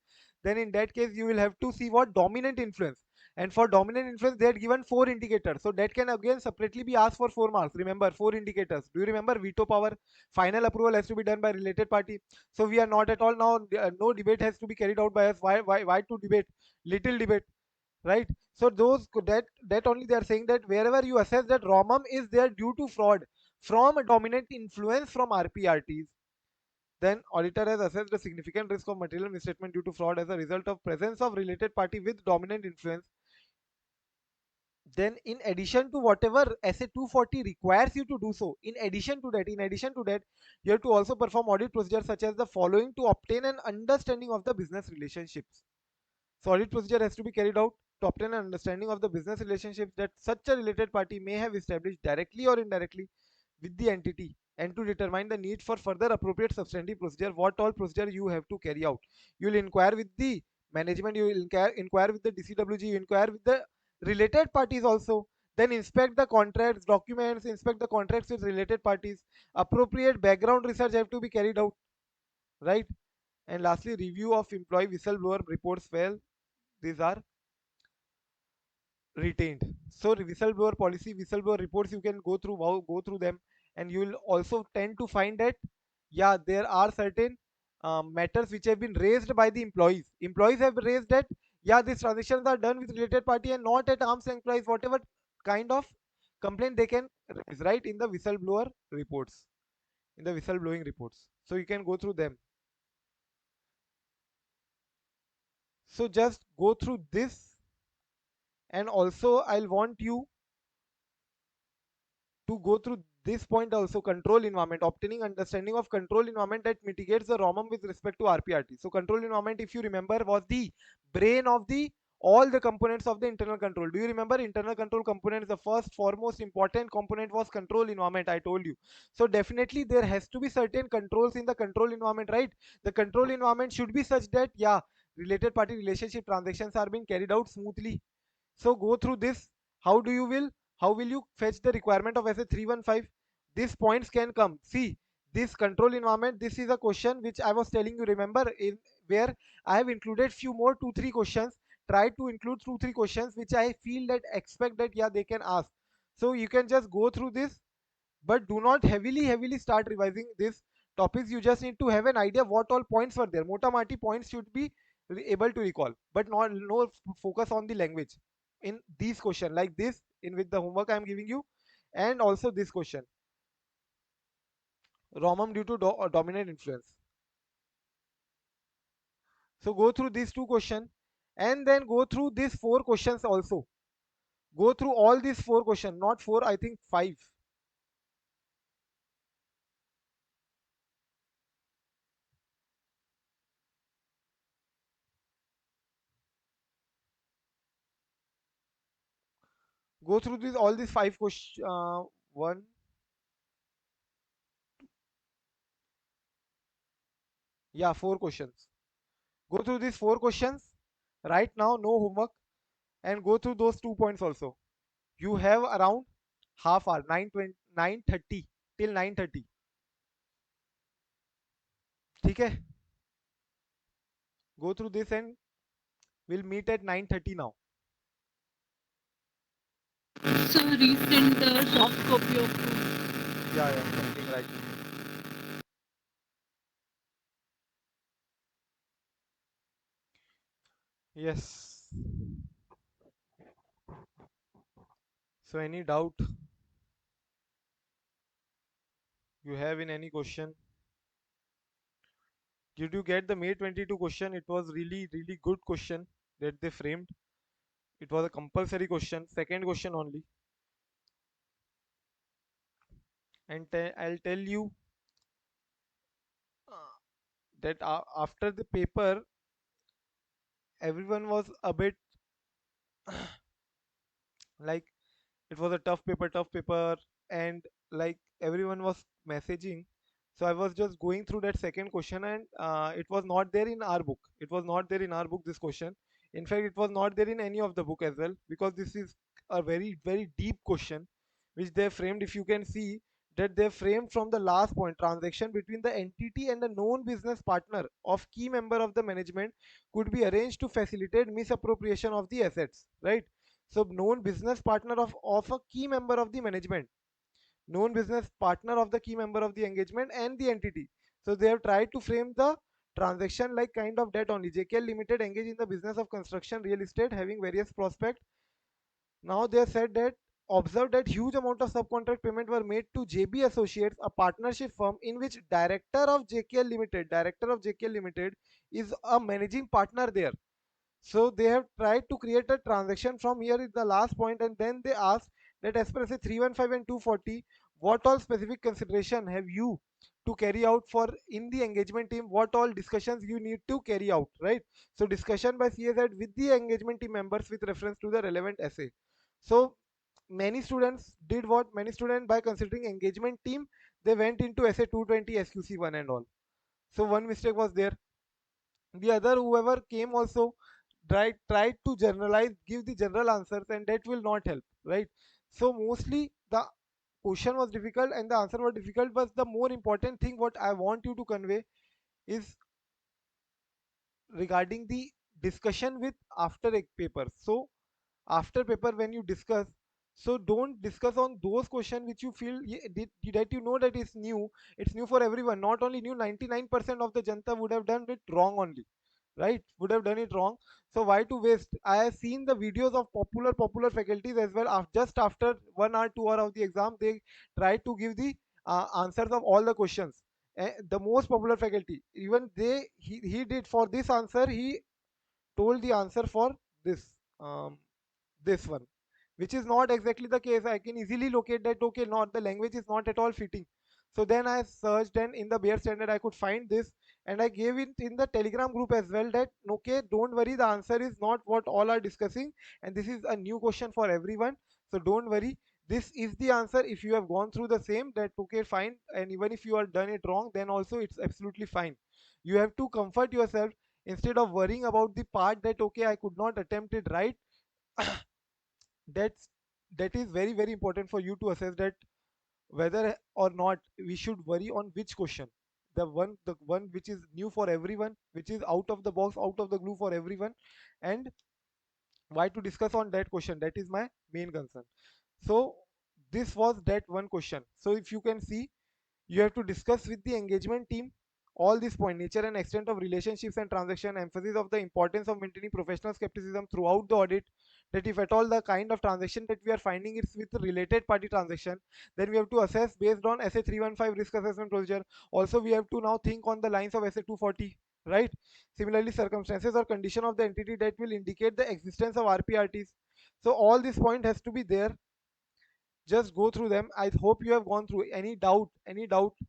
then in that case you will have to see what dominant influence. And for dominant influence, they had given 4 indicators. So that can again separately be asked for 4 marks. Remember, 4 indicators. Do you remember veto power? Final approval has to be done by related party. So we are not at all now. No debate has to be carried out by us. Why to debate? Little debate, right? So those that only they are saying that wherever you assess that ROMM is there due to fraud from a dominant influence from RPRTs, then auditor has assessed the significant risk of material misstatement due to fraud as a result of presence of related party with dominant influence. Then in addition to whatever SA 240 requires you to do, so in addition to that you have to also perform audit procedures such as the following to obtain an understanding of the business relationships. So audit procedure has to be carried out to obtain an understanding of the business relationships that such a related party may have established directly or indirectly with the entity, and to determine the need for further appropriate substantive procedure. What all procedure you have to carry out? You will inquire with the management, you will inquire with the DCWG, you inquire with the related parties also. Then inspect the contracts, documents, inspect the contracts with related parties. Appropriate background research have to be carried out, right? And lastly, review of employee whistleblower reports. Well, these are retained. So whistleblower policy, whistleblower reports, you can go through them, and you will also tend to find that yeah, there are certain matters which have been raised by the employees. Employees have raised that yeah, these transactions are done with related party and not at arm's length price. Whatever kind of complaint they can raise, right, in the whistleblower reports, in the whistleblowing reports. So you can go through them. So just go through this, and also I'll want you to go through this point also. Control environment, obtaining understanding of control environment that mitigates the ROMM with respect to RPRT. So control environment, if you remember, was the brain of the all the components of the internal control. Do you remember internal control components? The first foremost important component was control environment, I told you. So definitely there has to be certain controls in the control environment, right? The control environment should be such that yeah, related party relationship transactions are being carried out smoothly. So go through this. How do you will how will you fetch the requirement of SA 315? These points can come. See, this control environment, this is a question which I was telling you, remember, in where I have included few more 2 3 questions. Try to include 2 3 questions which I feel that expect that yeah, they can ask. So you can just go through this, but do not heavily start revising this. topics, you just need to have an idea what all points were there. Mota mati points should be able to recall, but not no focus on the language in these question like this in with the homework I am giving you, and also this question, Romam due to dominant influence. So go through these two questions, and then go through these four questions also. Go through all these four questions, not four, I think five. Go through these all these five questions. One, yeah, four questions. Go through these four questions right now, no homework, and go through those 2 points also. You have around half hour, 9:20, 9:30 till 9:30. ठीक है? Go through this and we'll meet at 9:30 now. So resend the soft copy of notes. Yeah, yeah, sending right. Yes. So any doubt you have in any question? Did you get the May 22 question? It was really, really good question that they framed. It was a compulsory question, second question only. And I'll tell you uh, that after the paper, everyone was a bit like it was a tough paper, and like everyone was messaging. So I was just going through that second question, and it was not there in our book. It was not there in our book, this question. In fact, it was not there in any of the book as well, because this is a very, very deep question which they framed. If you can see that they framed from the last point, transaction between the entity and the known business partner of key member of the management could be arranged to facilitate misappropriation of the assets, right? So known business partner of a key member of the management, known business partner of the key member of the engagement and the entity. So they have tried to frame the transaction like kind of that only. JKL Limited engaged in the business of construction real estate having various prospects. Now they said that observe that huge amount of subcontract payment were made to JB Associates, a partnership firm in which director of JKL Limited is a managing partner there. So they have tried to create a transaction from here is the last point, and then they ask that as per say 315 and 240, what all specific consideration have you to carry out for in the engagement team? What all discussions you need to carry out, right? So discussion by CSZ with the engagement team members with reference to the relevant essay. So many students did what? Many students by considering engagement team, they went into essay 220 SQC1 and all. So one mistake was there. The other whoever came also tried to generalize, give the general answers, and that will not help, right? So mostly the question was difficult and the answer was difficult, but the more important thing what I want you to convey is regarding the discussion with after a paper. So after paper when you discuss, so don't discuss on those questions which you feel that you know that is new. It's new for everyone, not only new. 99% of the janta would have done it wrong only, right? Would have done it wrong. So why to waste? I have seen the videos of popular faculties as well. Just after 1 hour 2 hour of the exam, they try to give the answers of all the questions. The most popular faculty, even he did for this answer, he told the answer for this this one, which is not exactly the case. I can easily locate that, okay, not the language is not at all fitting. So then I searched, and in the bare standard I could find this, and I gave it in the telegram group as well that okay, don't worry, the answer is not what all are discussing, and this is a new question for everyone. So don't worry, this is the answer. If you have gone through the same, that okay, fine, and even if you are done it wrong, then also it's absolutely fine. You have to comfort yourself instead of worrying about the part that okay, I could not attempt it right. that's that is very, very important for you to assess that whether or not we should worry on which question, the one which is new for everyone, which is out of the box, out of the glue for everyone, and why to discuss on that question. That is my main concern. So this was that one question. So if you can see, You have to discuss with the engagement team all this point, nature and extent of relationships and transaction, emphasis of the importance of maintaining professional skepticism throughout the audit, that if at all the kind of transaction that we are finding is with related party transaction, then we have to assess based on SA 315 risk assessment procedure. Also we have to now think on the lines of SA 240, right? Similarly, circumstances or condition of the entity that will indicate the existence of RPRTs. So all this point has to be there. Just go through them. I hope you have gone through. Any doubt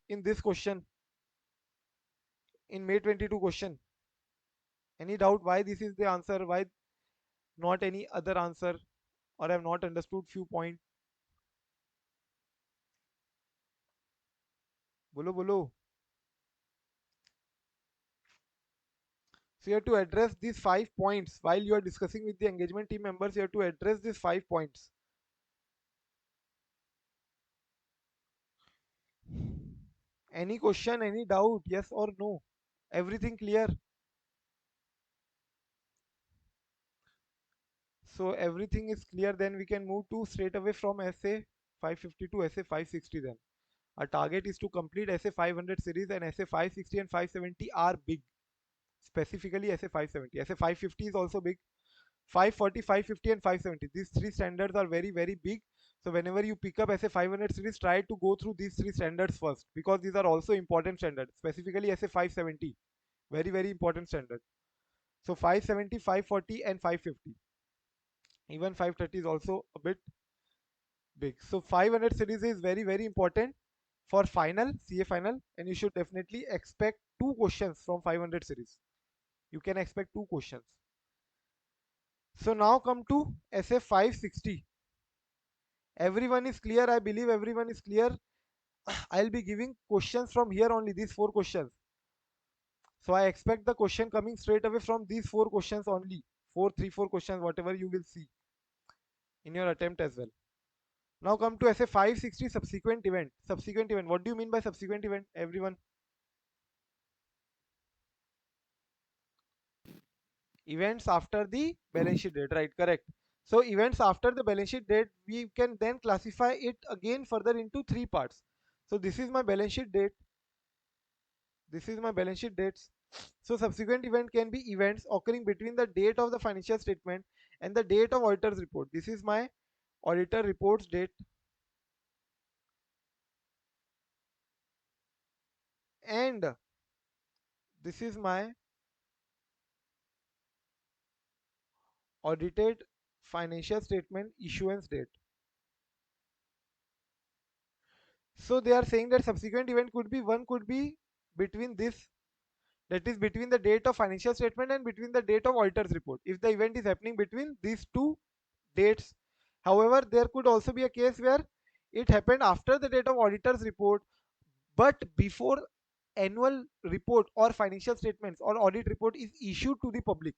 in this question, in May 22 question? Any doubt why this is the answer, why not any other answer, or I have not understood few point? Bolo bolo. So you have to address these 5 points while you are discussing with the engagement team members. You have to address these 5 points. Any question, any doubt, yes or no? Everything clear? So everything is clear, then we can move to straight away from SA 550 to SA 560 then. Our target is to complete SA 500 series, and SA 560 and 570 are big. Specifically SA 570. SA 550 is also big. 540, 550 and 570. These three standards are very, very big. So whenever you pick up SA 500 series, try to go through these three standards first, because these are also important standards. Specifically SA 570. Very, very important standard. So 570, 540 and 550. Even 530 is also a bit big. So 500 series is very, very important for final, CA final, and you should definitely expect two questions from 500 series. You can expect two questions. So now come to SA 560. Everyone is clear. I believe everyone is clear. I'll be giving questions from here only, these four questions. So I expect the question coming straight away from these four questions only. Four questions, whatever you will see in your attempt as well. Now come to SA 560 subsequent event. Subsequent event. What do you mean by subsequent event, everyone? Events after the balance sheet date, right? Correct. So events after the balance sheet date, we can then classify it again further into three parts. So this is my balance sheet date. This is my balance sheet dates. So subsequent event can be events occurring between the date of the financial statement and the date of auditor's report. This is my auditor reports date, and this is my audited financial statement issuance date. So they are saying that subsequent event could be, one could be between this, that is between the date of financial statement and between the date of auditor's report, if the event is happening between these two dates. However, there could also be a case where it happened after the date of auditor's report but before annual report or financial statements or audit report is issued to the public.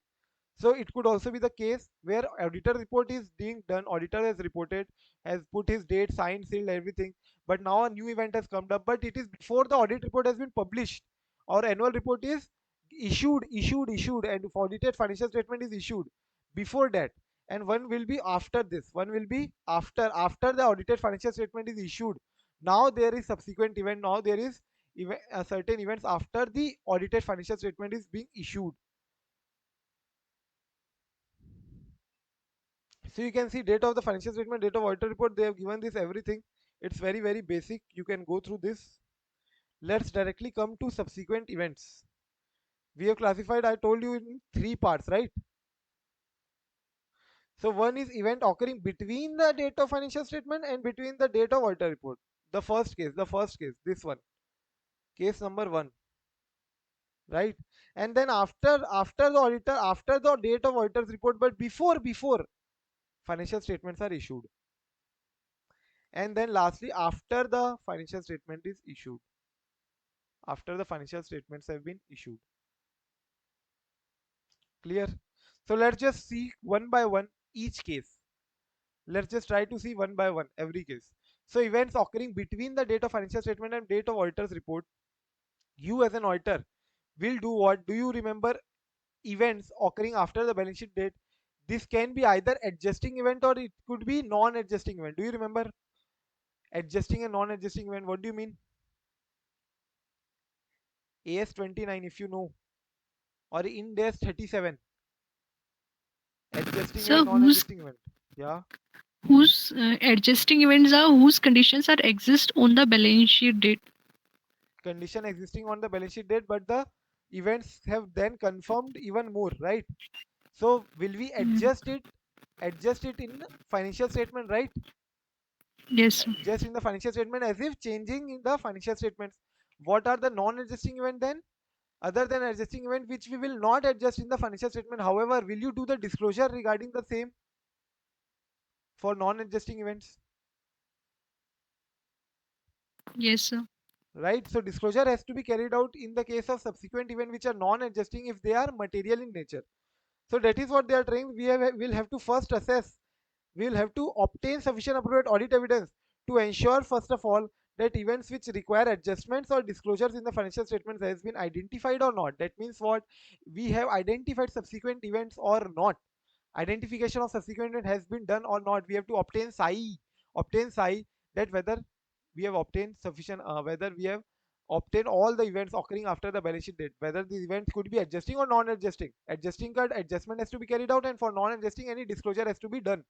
So it could also be the case where auditor report is being done, auditor has reported, has put his date, signed, sealed, everything, but now a new event has come up, but it is before the audit report has been published or annual report is issued, and audited financial statement is issued before that. And one will be after this, one will be after the audited financial statement is issued. Now there is subsequent event, now there is certain events after the audited financial statement is being issued. So you can see date of the financial statement, date of auditor report, they have given this everything. It's very, very basic. You can go through this. Let's directly come to subsequent events. We have classified, I told you, in three parts, right? So one is event occurring between the date of financial statement and between the date of auditor report. The first case, this one, case number one, right? And then after the auditor, after the date of auditor's report, but before financial statements are issued. And then lastly, after the financial statement is issued, after the financial statements have been issued. Clear? So let's just see one by one each case. Let's just try to see one by one every case. So events occurring between the date of financial statement and date of auditor's report, you as an auditor will do what? Do you remember events occurring after the balance sheet date? This can be either adjusting event or it could be non-adjusting event. Do you remember adjusting and non-adjusting event? What do you mean? AS29 if you know, or Ind AS 37, adjusting So and whose non-adjusting event. Yeah, whose adjusting events are whose conditions are exist on the balance sheet date. condition existing on the balance sheet date, but the events have then confirmed even more, right? So will we Mm. adjust it in financial statement, right? Yes. Just in the financial statement as if changing in the financial statements. What are the non-adjusting event then? Other than adjusting event which we will not adjust in the financial statement. However, will you do the disclosure regarding the same for non-adjusting events? Yes, sir. Right? So disclosure has to be carried out in the case of subsequent event which are non-adjusting if they are material in nature. So that is what they are trying. Will have to first assess. We will have to obtain sufficient appropriate audit evidence to ensure, first of all, that events which require adjustments or disclosures in the financial statements has been identified or not. That means what? We have identified subsequent events or not. Identification of subsequent event has been done or not. We have to obtain SAI, that whether we have obtained sufficient, whether we have obtained all the events occurring after the balance sheet date, whether these events could be adjusting or non-adjusting. Adjusting card adjustment has to be carried out, and for non-adjusting, any disclosure has to be done,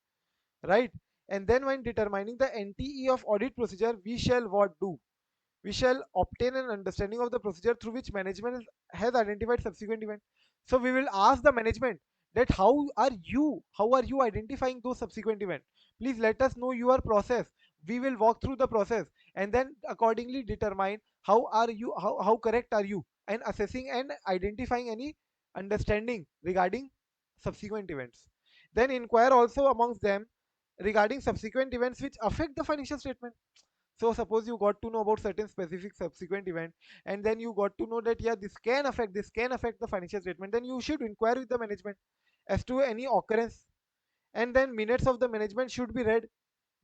right? And then when determining the NTE of audit procedure, we shall what do? We shall obtain an understanding of the procedure through which management has identified subsequent event. So we will ask the management that how are you identifying those subsequent event? Please let us know your process. We will walk through the process and then accordingly determine how correct are you and assessing and identifying any understanding regarding subsequent events. Then inquire also amongst them regarding subsequent events which affect the financial statement. So suppose you got to know about certain specific subsequent event, and then you got to know that yeah, this can affect the financial statement, then you should inquire with the management as to any occurrence, and then minutes of the management should be read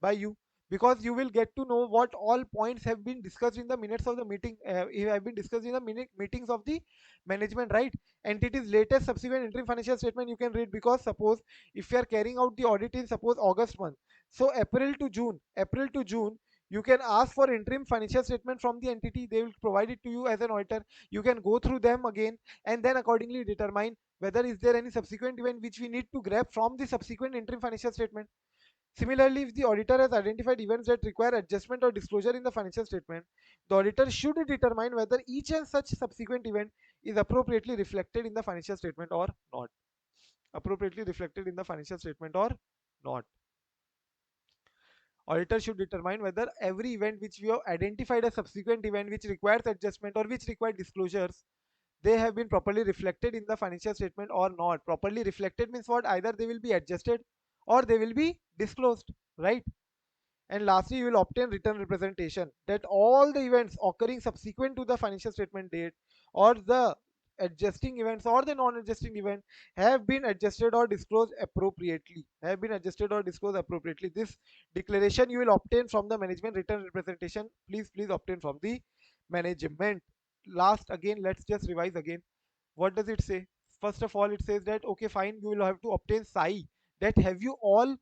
by you, because you will get to know what all points have been discussed in the minutes of the meeting, have been discussed in the meetings of the management, right? Entity's latest subsequent interim financial statement you can read, because suppose if you are carrying out the audit in suppose August month, so April to June you can ask for interim financial statement from the entity. They will provide it to you as an auditor. You can go through them again and then accordingly determine whether is there any subsequent event which we need to grab from the subsequent interim financial statement. Similarly, if the auditor has identified events that require adjustment or disclosure in the financial statement, the auditor should determine whether each and such subsequent event is appropriately reflected in the financial statement or not. Appropriately reflected in the financial statement or not. Auditor should determine whether every event which we have identified as subsequent event which requires adjustment or which require disclosures, they have been properly reflected in the financial statement or not. Properly reflected means what? Either they will be adjusted or they will be disclosed, right? And lastly, you will obtain written representation that all the events occurring subsequent to the financial statement date, or the adjusting events or the non-adjusting event, have been adjusted or disclosed appropriately. This declaration you will obtain from the management. Written representation, please obtain from the management. Last again, let's just revise again. What does it say? First of all, it says that okay, fine, you will have to obtain SAI. That have you all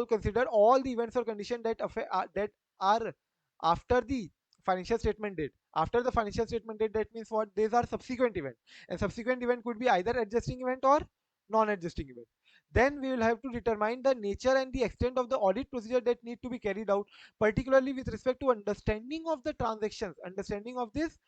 considered all the events or conditions that are after the financial statement date? After the financial statement date, that means what? These are subsequent event, and subsequent event could be either adjusting event or non-adjusting event. Then we will have to determine the nature and the extent of the audit procedure that need to be carried out, particularly with respect to understanding of the transactions, understanding of this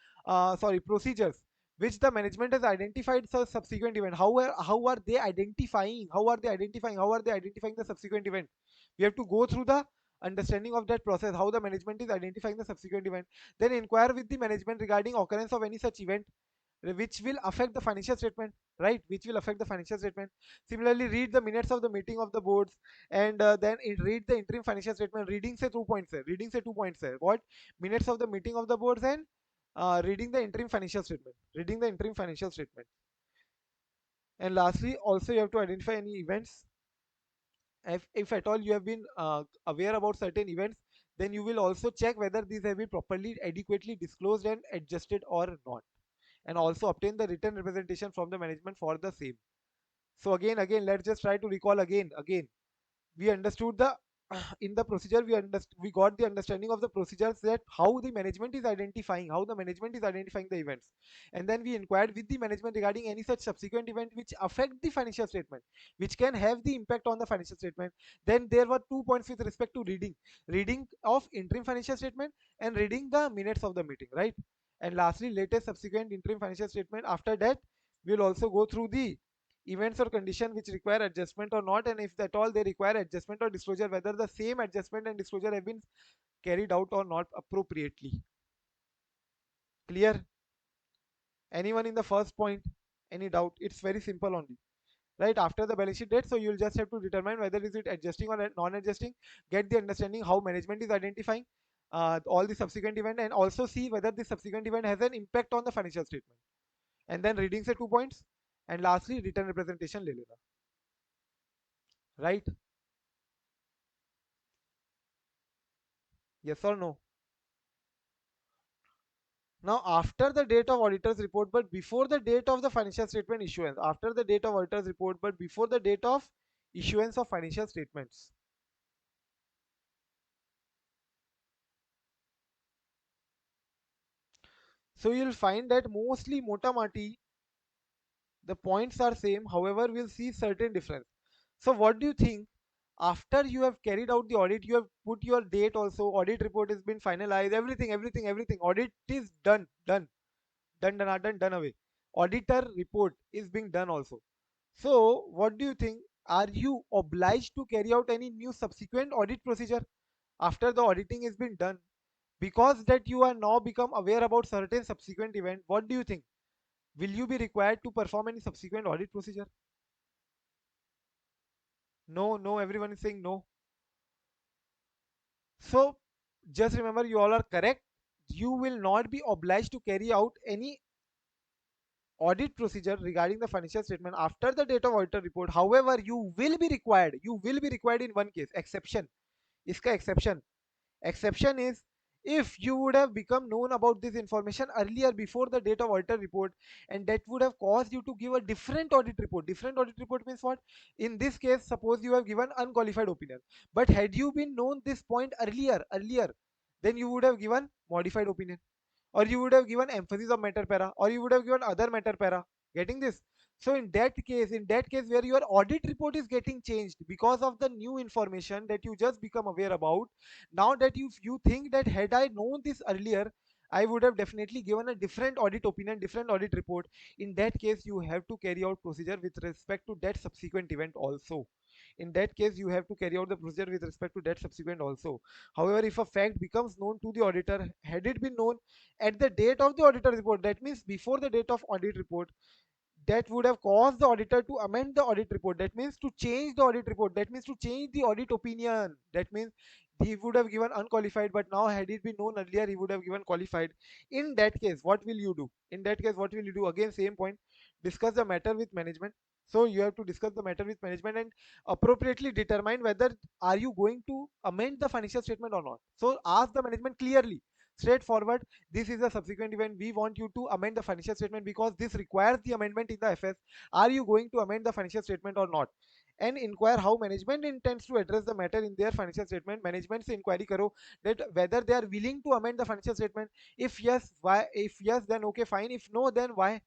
procedures which the management has identified the subsequent event. How are they identifying? How are they identifying the subsequent event? We have to go through the understanding of that process, how the management is identifying the subsequent event. Then inquire with the management regarding occurrence of any such event which will affect the financial statement, right? Which will affect the financial statement. Similarly, read the minutes of the meeting of the boards, and then read the interim financial statement. Reading say 2 points. What? Minutes of the meeting of the boards, and reading the interim financial statement. And lastly, also you have to identify any events. If at all you have been aware about certain events, then you will also check whether these have been properly adequately disclosed and adjusted or not, and also obtain the written representation from the management for the same. So again, let's just try to recall again. We understood the in the procedure we got the understanding of the procedures, that how the management is identifying, the events. And then we inquired with the management regarding any such subsequent event which affect the financial statement, which can have the impact on the financial statement. Then there were 2 points with respect to reading of interim financial statement and reading the minutes of the meeting, right? And lastly, latest subsequent interim financial statement. After that, we'll also go through the events or condition which require adjustment or not, and if at all they require adjustment or disclosure, whether the same adjustment and disclosure have been carried out or not appropriately. Clear? Anyone in the first point? Any doubt? It's very simple only, right? After the balance sheet date, so you'll just have to determine whether is it adjusting or non-adjusting, get the understanding how management is identifying all the subsequent event, and also see whether the subsequent event has an impact on the financial statement. And then reading say 2 points, and lastly written representation le lena, right? Yes or no? Now, after the date of auditor's report, but before the date of the financial statement issuance, after the date of auditor's report, but before the date of issuance of financial statements. So you'll find that mostly motamati, the points are same. However, we'll see certain difference. So what do you think? After you have carried out the audit, you have put your date also, audit report has been finalized, everything. Audit is done away. Auditor report is being done also. So, what do you think? Are you obliged to carry out any new subsequent audit procedure after the auditing has been done? Because that you are now become aware about certain subsequent event, what do you think? Will you be required to perform any subsequent audit procedure? No, no, everyone is saying no. So, just remember, you all are correct. You will not be obliged to carry out any audit procedure regarding the financial statement after the date of auditor report. However, you will be required in one case, exception. Iska exception is if you would have become known about this information earlier before the date of auditor report, and that would have caused you to give a different audit report. Different audit report means what? In this case, suppose you have given unqualified opinion, but had you been known this point earlier, then you would have given modified opinion, or you would have given emphasis of matter para, or you would have given other matter para. Getting this? So in that case where your audit report is getting changed because of the new information that you just become aware about, now that you think that had I known this earlier, I would have definitely given a different audit opinion, different audit report. In that case, you have to carry out procedure with respect to that subsequent event also. In that case, you have to carry out the procedure with respect to that subsequent also. However, if a fact becomes known to the auditor, had it been known at the date of the auditor report, that means before the date of audit report, that would have caused the auditor to amend the audit report. That means to change the audit report. That means to change the audit opinion. That means he would have given unqualified, but now had it been known earlier, he would have given qualified. In that case, what will you do? In that case, what will you do? Again, same point. Discuss the matter with management. So you have to discuss the matter with management and appropriately determine whether are you going to amend the financial statement or not. So ask the management clearly, straightforward, this is a subsequent event, we want you to amend the financial statement because this requires the amendment in the FS. Are you going to amend the financial statement or not? And inquire how management intends to address the matter in their financial statement. Management se inquiry karo that whether they are willing to amend the financial statement. If yes, why? If yes, then okay, fine. If no, then why?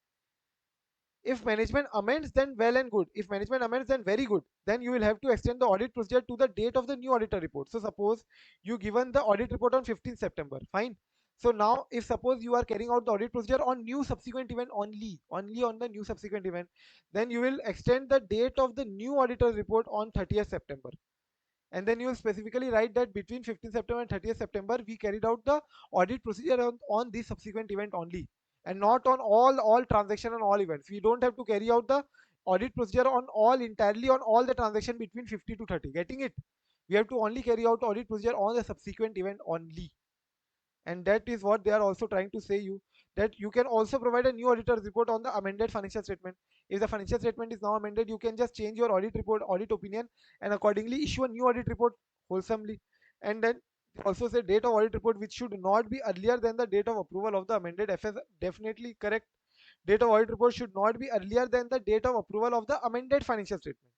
If management amends, then well and good. If management amends, then very good. Then you will have to extend the audit procedure to the date of the new auditor report. So suppose you given the audit report on 15th September, fine. So now if suppose you are carrying out the audit procedure on new subsequent event only on the new subsequent event, then you will extend the date of the new auditor report on 30th September. And then you will specifically write that between 15th September and 30th September, we carried out the audit procedure on this subsequent event only, and not on all transaction and all events. We don't have to carry out the audit procedure on all entirely on all the transaction between 50 to 30. Getting it? We have to only carry out audit procedure on the subsequent event only. And that is what they are also trying to say you, that you can also provide a new auditor's report on the amended financial statement. If the financial statement is now amended, you can just change your audit report, audit opinion, and accordingly issue a new audit report wholesomely. And then also say date of audit report which should not be earlier than the date of approval of the amended FS. Definitely correct. Date of audit report should not be earlier than the date of approval of the amended financial statement.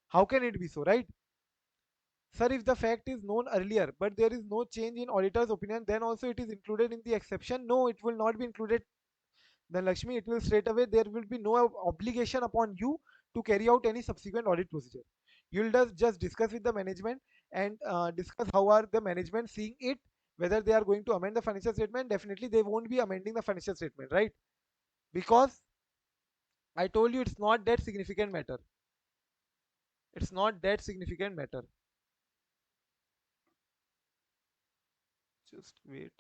How can it be so, right? Sir, if the fact is known earlier, but there is no change in auditor's opinion, then also it is included in the exception. No, it will not be included. Then Lakshmi, it will straight away, there will be no obligation upon you to carry out any subsequent audit procedure. You'll just discuss with the management and discuss how are the management seeing it, whether they are going to amend the financial statement. Definitely they won't be amending the financial statement, right? Because I told you it's not that significant matter. It's not that significant matter. Just wait.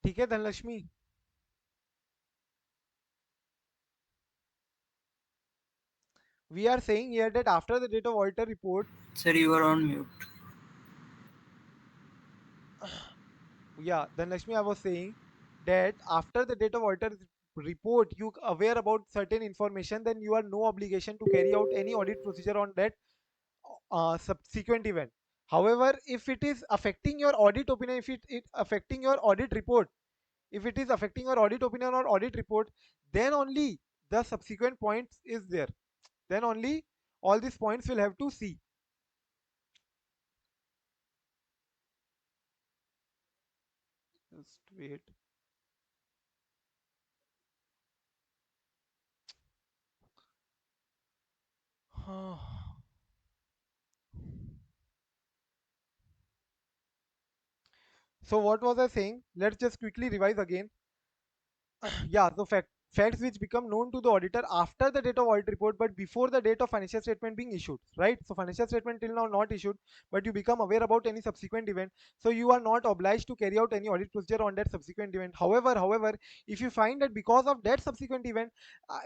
ठीक है Dhanlaxmi. We are saying here that after the date of auditor report, Sir, you are on mute. yeah, then Lakshmi, I was saying that after the date of auditor report, you aware about certain information, then you are no obligation to carry out any audit procedure on that subsequent event. However, if it is affecting your audit opinion, if it affecting your audit report, if it is affecting your audit opinion or audit report, then only the subsequent points is there. Then only all these points will have to see. Just wait. So what was I saying? Let's just quickly revise again. Yeah, so facts which become known to the auditor after the date of audit report but before the date of financial statement being issued, right? So financial statement till now not issued, but you become aware about any subsequent event, so you are not obliged to carry out any audit procedure on that subsequent event. However, if you find that because of that subsequent event,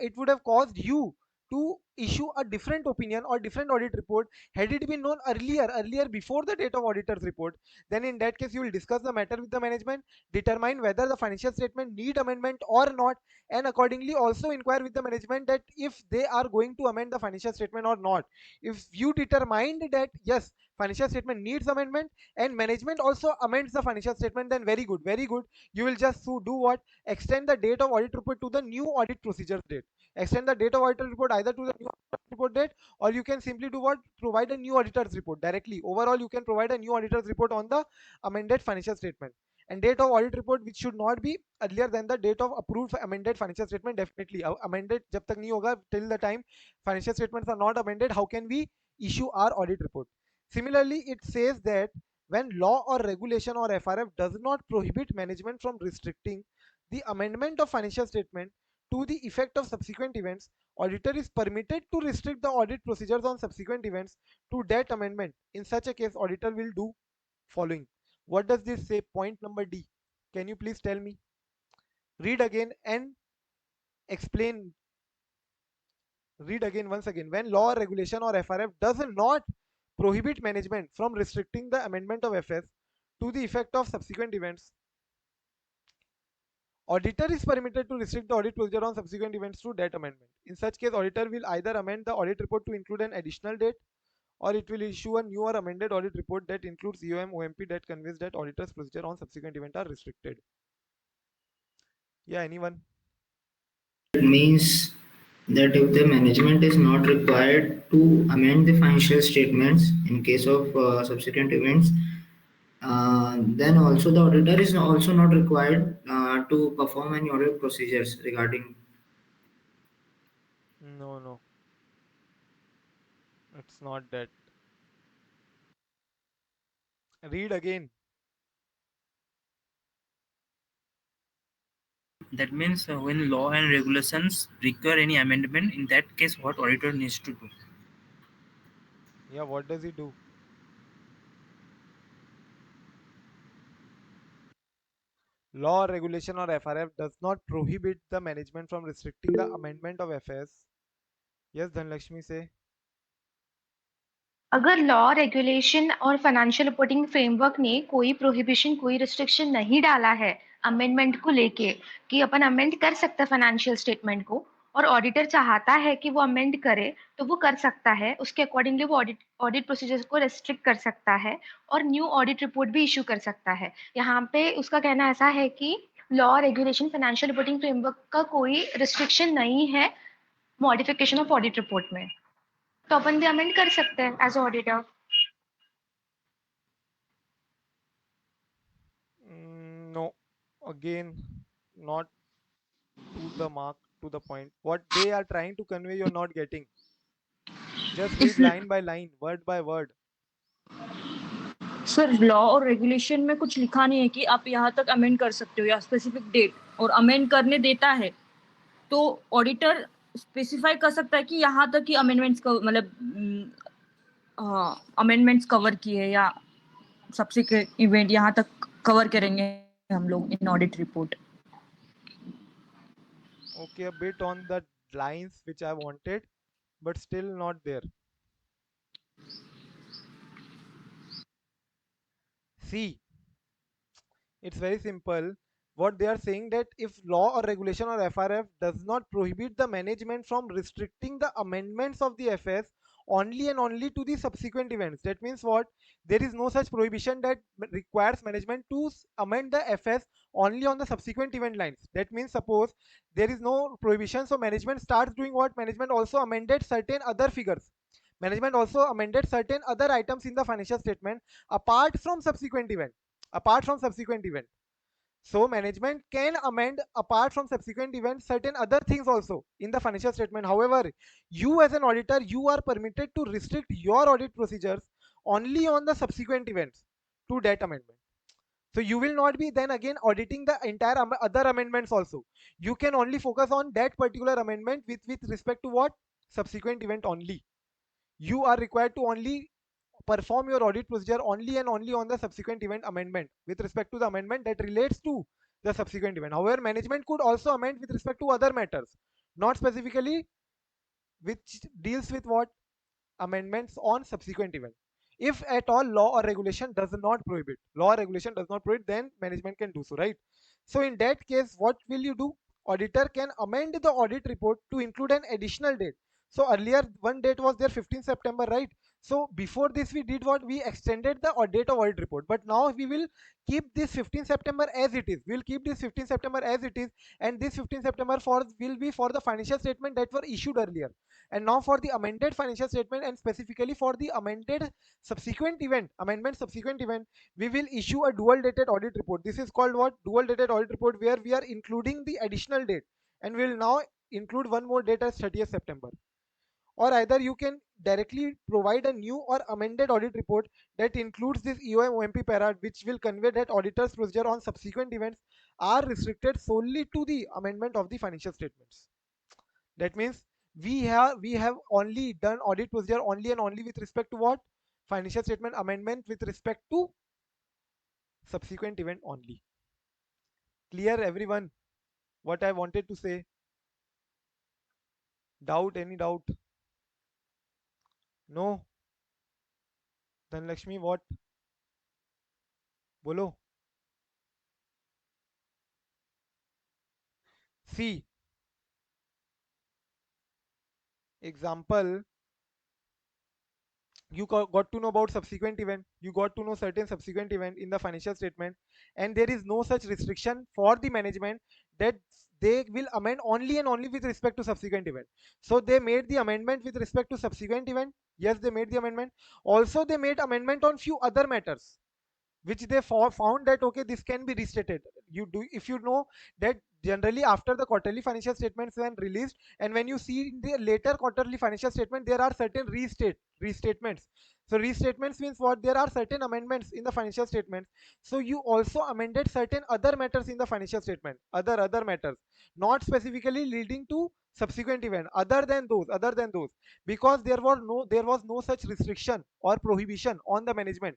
it would have caused you to issue a different opinion or different audit report, had it been known earlier before the date of auditor's report, then in that case you will discuss the matter with the management, determine whether the financial statement need amendment or not, and accordingly also inquire with the management that if they are going to amend the financial statement or not. If you determined that yes, financial statement needs amendment and management also amends the financial statement, then very good, you will just do what, extend the date of audit report to the new audit procedure date, extend the date of audit report either to the new audit report date, or you can simply do what, provide a new auditor's report directly. Overall you can provide a new auditor's report on the amended financial statement, and date of audit report which should not be earlier than the date of approved amended financial statement. Definitely amended jab tak nahi hoga, till the time financial statements are not amended, how can we issue our audit report? Similarly, it says that when law or regulation or FRF does not prohibit management from restricting the amendment of financial statement to the effect of subsequent events, auditor is permitted to restrict the audit procedures on subsequent events to that amendment. In such a case, auditor will do following. What does this say? Point number D. Can you please tell me? Read again and explain. Read again once again. When law, regulation, or FRF does not prohibit management from restricting the amendment of FS to the effect of subsequent events, auditor is permitted to restrict the audit procedure on subsequent events through that amendment. In such case, auditor will either amend the audit report to include an additional date, or it will issue a new or amended audit report that includes EOM OMP that conveys that auditor's procedure on subsequent event are restricted. Yeah, anyone? It means that if the management is not required to amend the financial statements in case of subsequent events, then also the auditor is also not required to perform any audit procedures regarding. No, no, it's not that. Read again. That means when law and regulations require any amendment, in that case, what auditor needs to do? Yeah, what does he do? Law, regulation, or FRF does not prohibit the management from restricting the amendment of FS. Yes, Dhanlakshmi say. अगर law, regulation और financial reporting framework ने कोई prohibition, कोई restriction नहीं डाला है amendment को लेके कि अपन अमेंड कर सकता है फाइनेंशियल स्टेटमेंट को और ऑडिटर चाहता है कि वो अमेंड करे, तो वो कर सकता है। उसके अकॉर्डिंगली वो ऑडिट ऑडिट प्रोसीजर्स को रिस्ट्रिक्ट कर सकता है और न्यू ऑडिट रिपोर्ट भी इश्यू कर सकता है। यहाँ पे उसका कहना ऐसा है कि law, regulation, financial reporting framework का कोई रिस्ट्रिक्शन नहीं है मॉडिफिकेशन ऑफ ऑडिट रिपोर्ट में। तो अपन भी अमेंड कर सकते हैं as auditor. No, again, not to the mark, to the point. What they are trying to convey, you're not getting. Just read इस line by line, word by word. Sir law और regulation में कुछ लिखा नहीं है कि आप यहाँ तक अमेंड कर सकते हो या स्पेसिफिक डेट, और अमेंड करने देता है तो ऑडिटर स्पेसिफाई कर सकता है कि यहाँ तक ही अमेंडमेंट्स का मतलब अमेंडमेंट्स कवर किए या सब्सिक्वेंट इवेंट यहाँ तक कवर करेंगे हम लोग इन audit report. Okay, a bit on the lines which I wanted, but still not there. See, it's very simple. What they are saying that if law or regulation or FRF does not prohibit the management from restricting the amendments of the FS only and only to the subsequent events. That means what? There is no such prohibition that requires management to amend the FS only on the subsequent event lines. That means suppose there is no prohibition, so management starts doing what? Management also amended certain other figures. Management also amended certain other items in the financial statement apart from subsequent event. Apart from subsequent event, so management can amend apart from subsequent events certain other things also in the financial statement. However, you as an auditor, you are permitted to restrict your audit procedures only on the subsequent events to that amendment. So you will not be then again auditing the entire other amendments also. You can only focus on that particular amendment with respect to what? Subsequent event only. You are required to only perform your audit procedure only and only on the subsequent event amendment with respect to the amendment that relates to the subsequent event. However, management could also amend with respect to other matters, not specifically which deals with what? Amendments on subsequent event. If at all law or regulation does not prohibit, law or regulation does not prohibit, then management can do so, right? So in that case, what will you do? Auditor can amend the audit report to include an additional date. So earlier one date was there, 15 September, right? So before this we did what? We extended the date of audit report, but now we will keep this 15 September as it is. We'll keep this 15 September as it is, and this 15 September for will be for the financial statement that were issued earlier. And now for the amended financial statement, and specifically for the amended subsequent event, amendment subsequent event, we will issue a dual dated audit report. This is called what? Dual dated audit report, where we are including the additional date, and we will now include one more date as 30th September. Or either you can directly provide a new or amended audit report that includes this EOM OMP para, which will convey that auditors procedure on subsequent events are restricted solely to the amendment of the financial statements. That means we have only done audit procedure only and only with respect to what? Financial statement amendment with respect to subsequent event only. Clear everyone what I wanted to say? Doubt? Any doubt? No? Then Lakshmi, what? Bolo. See, example, you got to know about subsequent event, you got to know certain subsequent event in the financial statement, and there is no such restriction for the management that they will amend only and only with respect to subsequent event. So they made the amendment with respect to subsequent event. Yes, they made the amendment. Also they made amendment on few other matters which they found that okay, this can be restated. You do, if you know that generally after the quarterly financial statements when released, and when you see in the later quarterly financial statement, there are certain restatements. So restatements means what? There are certain amendments in the financial statements. So you also amended certain other matters in the financial statement, other matters, not specifically leading to subsequent event, other than those, because there was no such restriction or prohibition on the management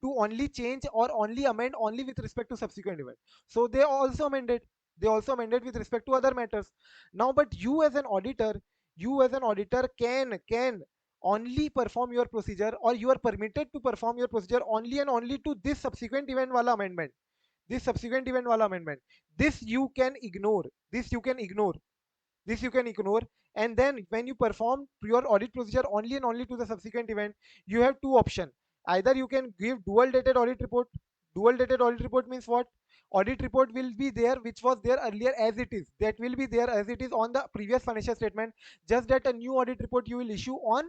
to only change or only amend only with respect to subsequent event. So they also amended with respect to other matters. Now but you as an auditor can only perform your procedure, or you are permitted to perform your procedure only and only to this subsequent event wala amendment, this you can ignore, this you can ignore. And then when you perform your audit procedure only and only to the subsequent event, you have two options. Either you can give dual dated audit report. Dual dated audit report means what? Audit report will be there which was there earlier as it is, that will be there as it is on the previous financial statement, just that a new audit report you will issue on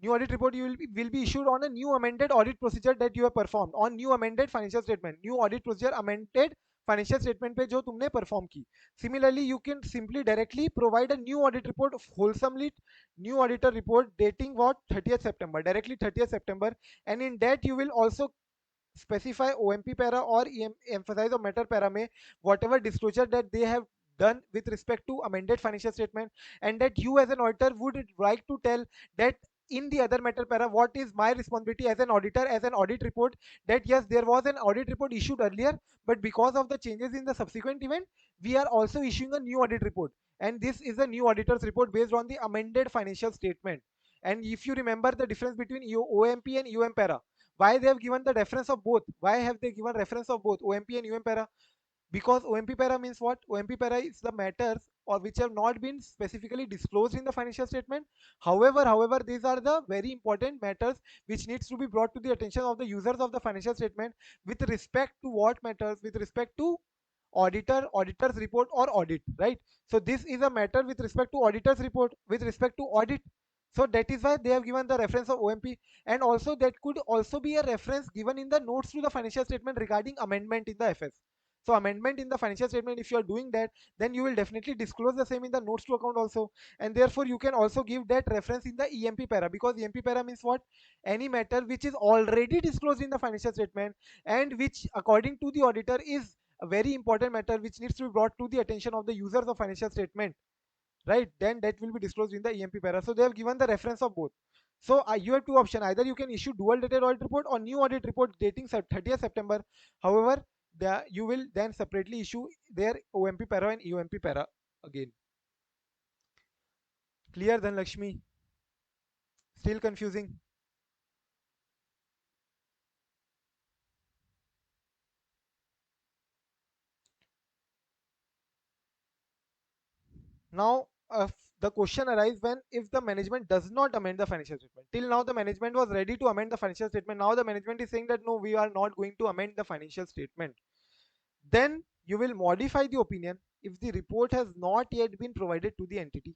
New audit report you will be issued on a new amended audit procedure that you have performed on new amended financial statement. New audit procedure amended financial statement पे जो तुमने perform की. Similarly, you can simply directly provide a new audit report wholesomely, new auditor report dating what 30th September, directly 30th September, and in that you will also specify OMP para or emphasize or matter para में whatever disclosure that they have done with respect to amended financial statement, and that you as an auditor would like to tell that in the other matter para what is my responsibility as an auditor, as an audit report, that yes, there was an audit report issued earlier, but because of the changes in the subsequent event we are also issuing a new audit report, and this is a new auditor's report based on the amended financial statement. And if you remember the difference between OMP and para, why they have given the reference of both, why have they given reference of both OMP and para? Because OMP para means what? OMP para is the matters or which have not been specifically disclosed in the financial statement. However, these are the very important matters which needs to be brought to the attention of the users of the financial statement with respect to what matters, with respect to auditor's report or audit, right? So this is a matter with respect to auditor's report, with respect to audit. So that is why they have given the reference of OMP, and also that could also be a reference given in the notes to the financial statement regarding amendment in the FS. So amendment in the financial statement, if you are doing that, then you will definitely disclose the same in the notes to account also, and therefore you can also give that reference in the EMP para, because EMP para means what? Any matter which is already disclosed in the financial statement and which according to the auditor is a very important matter which needs to be brought to the attention of the users of financial statement, right? Then that will be disclosed in the EMP para. So they have given the reference of both. So you have two options: either you can issue dual dated audit report or new audit report dating 30th September. However, you will then separately issue their OMP para and EOMP para again. Clear then, Lakshmi? Still confusing? Now, the question arises when if the management does not amend the financial statement. Till now, the management was ready to amend the financial statement. Now, the management is saying that no, we are not going to amend the financial statement. Then you will modify the opinion if the report has not yet been provided to the entity,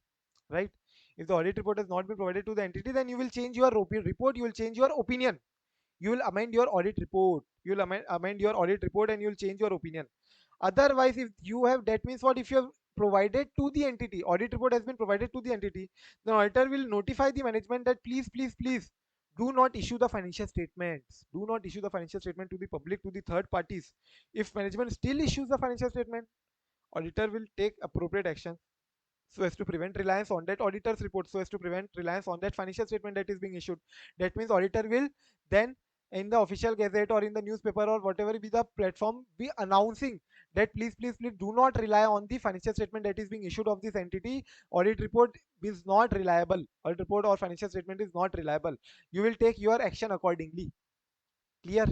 right? If the audit report has not been provided to the entity, then you will change your report, you will change your opinion, you will amend your audit report, you will amend your audit report and you will change your opinion. Otherwise, if you have, that means what? If you have provided to the entity, audit report has been provided to the entity, the auditor will notify the management that please do not issue the financial statements, do not issue the financial statement to the public, to the third parties. If management still issues the financial statement, auditor will take appropriate action so as to prevent reliance on that auditor's report, so as to prevent reliance on that financial statement that is being issued. That means auditor will then in the official gazette or in the newspaper or whatever be the platform be announcing that please do not rely on the financial statement that is being issued of this entity. Audit report is not reliable, audit report or financial statement is not reliable. You will take your action accordingly. Clear?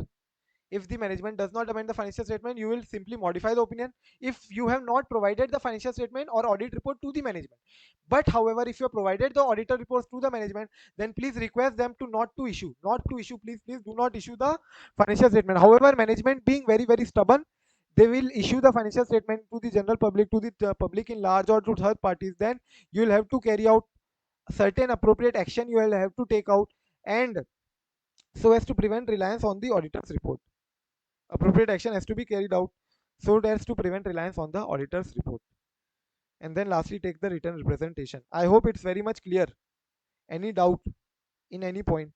If the management does not amend the financial statement, you will simply modify the opinion if you have not provided the financial statement or audit report to the management. But however, if you have provided the auditor reports to the management, then please request them to not to issue, please do not issue the financial statement. However, management being very stubborn, they will issue the financial statement to the general public, to the public in large or to third parties. Then you will have to carry out certain appropriate action, you will have to take out, and so as to prevent reliance on the auditor's report. Appropriate action has to be carried out so as to prevent reliance on the auditor's report. And then lastly, take the written representation. I hope it's very much clear. Any doubt in any point?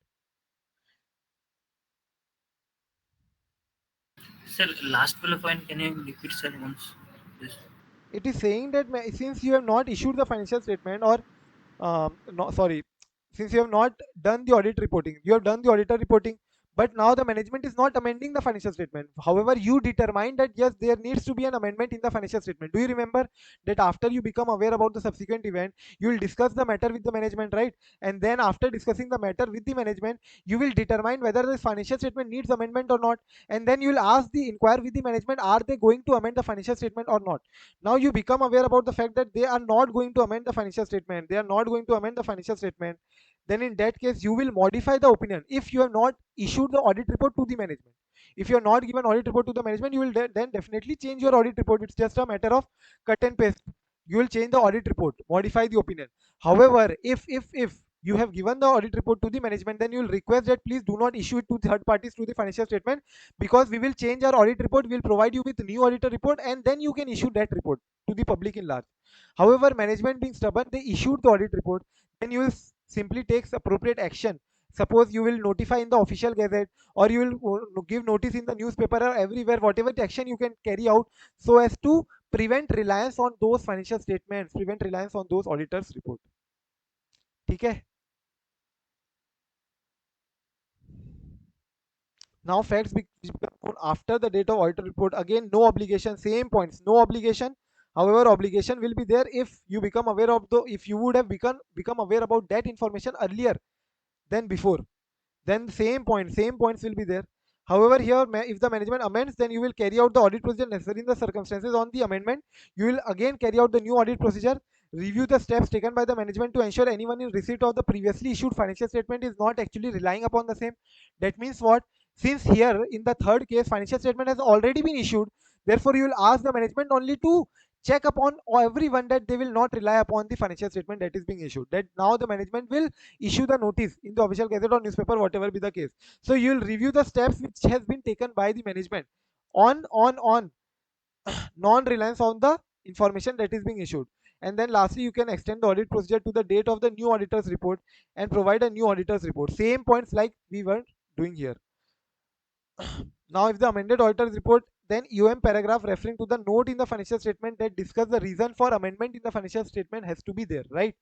Sir, last bullet point, can you repeat, sir, once? Please. It is saying that since you have not issued the financial statement or no, sorry, since you have not done the audit reporting, you have done the auditor reporting, but now the management is not amending the financial statement. However, you determined that yes, there needs to be an amendment in the financial statement. Do you remember that after you become aware about the subsequent event, you will discuss the matter with the management, right? And then after discussing the matter with the management, you will determine whether the financial statement needs amendment or not, and then you will ask the inquire with the management, are they going to amend the financial statement or not? Now you become aware about the fact that they are not going to amend the financial statement, they are not going to amend the financial statement. Then in that case you will modify the opinion if you have not issued the audit report to the management. If you have not given audit report to the management, you will then definitely change your audit report. It's just a matter of cut and paste. You will change the audit report, modify the opinion. However, if you have given the audit report to the management, then you will request that please do not issue it to third parties to the financial statement, because we will change our audit report, we will provide you with new auditor report, and then you can issue that report to the public in large. However, management being stubborn, they issued the audit report, then you will simply take appropriate action. Suppose you will notify in the official gazette, or you will give notice in the newspaper or everywhere, whatever action you can carry out, so as to prevent reliance on those financial statements, prevent reliance on those auditors report. ठीक है? Now facts become known after the date of audit report. Again, no obligation, same points, no obligation. However, obligation will be there if you become aware of the, if you would have become aware about that information earlier than before, then same points will be there. However, here if the management amends, then you will carry out the audit procedure necessary in the circumstances. On the amendment, you will again carry out the new audit procedure, review the steps taken by the management to ensure anyone in receipt of the previously issued financial statement is not actually relying upon the same. That means what? Since here in the third case financial statement has already been issued, therefore you will ask the management only to check upon everyone that they will not rely upon the financial statement that is being issued. That now the management will issue the notice in the official gazette or newspaper, whatever be the case. So you will review the steps which has been taken by the management on non-reliance on the information that is being issued. And then lastly, you can extend the audit procedure to the date of the new auditor's report and provide a new auditor's report. Same points like we were doing here. Now, if the amended auditor's report, then paragraph referring to the note in the financial statement that discuss the reason for amendment in the financial statement has to be there, right?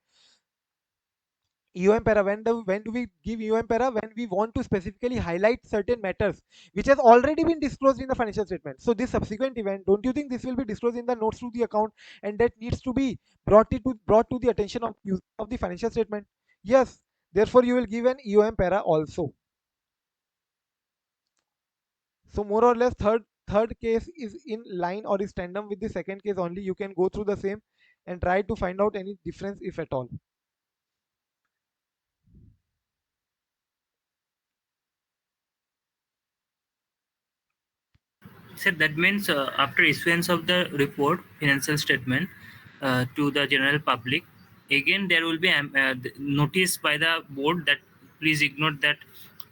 para, when do we give para? When we want to specifically highlight certain matters which has already been disclosed in the financial statement. So this subsequent event, don't you think this will be disclosed in the notes to the account, and that needs to be brought to the attention of the financial statement? Yes, therefore you will give an para also. So more or less third case is in line or is tandem with the second case only. You can go through the same and try to find out any difference if at all. Sir, that means after issuance of the report, financial statement to the general public, again there will be notice by the board that please ignore that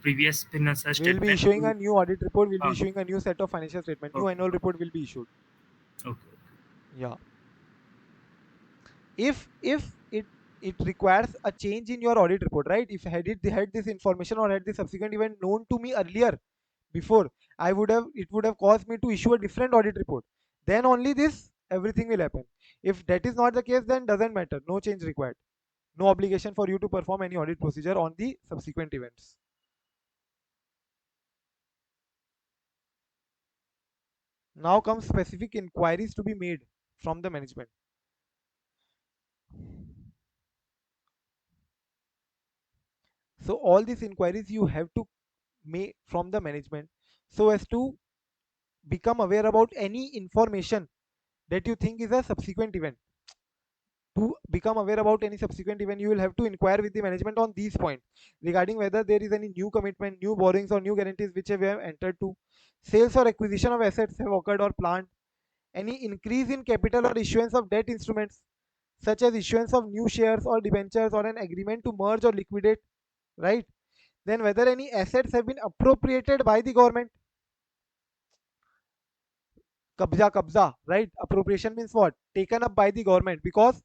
previous financial We'll be statement. issuing a new audit report. We'll be Ah, issuing a new set of financial statement. New okay, annual report will be issued. okay. Yeah. If it requires a change in your audit report, right? If had this information or had this subsequent event known to me earlier before, it would have caused me to issue a different audit report. Then only this everything will happen. If that is not the case, then doesn't matter. No change required. No obligation for you to perform any audit procedure on the subsequent events. Now comes specific inquiries to be made from the management. So all these inquiries you have to make from the management so as to become aware about any information that you think is a subsequent event. To become aware about any subsequent event, you will have to inquire with the management on these points regarding whether there is any new commitment, new borrowings, or new guarantees which we have entered to, sales or acquisition of assets have occurred or planned, any increase in capital or issuance of debt instruments, such as issuance of new shares or debentures or an agreement to merge or liquidate, right? Then whether any assets have been appropriated by the government. Kabza, right? Appropriation means what? Taken up by the government because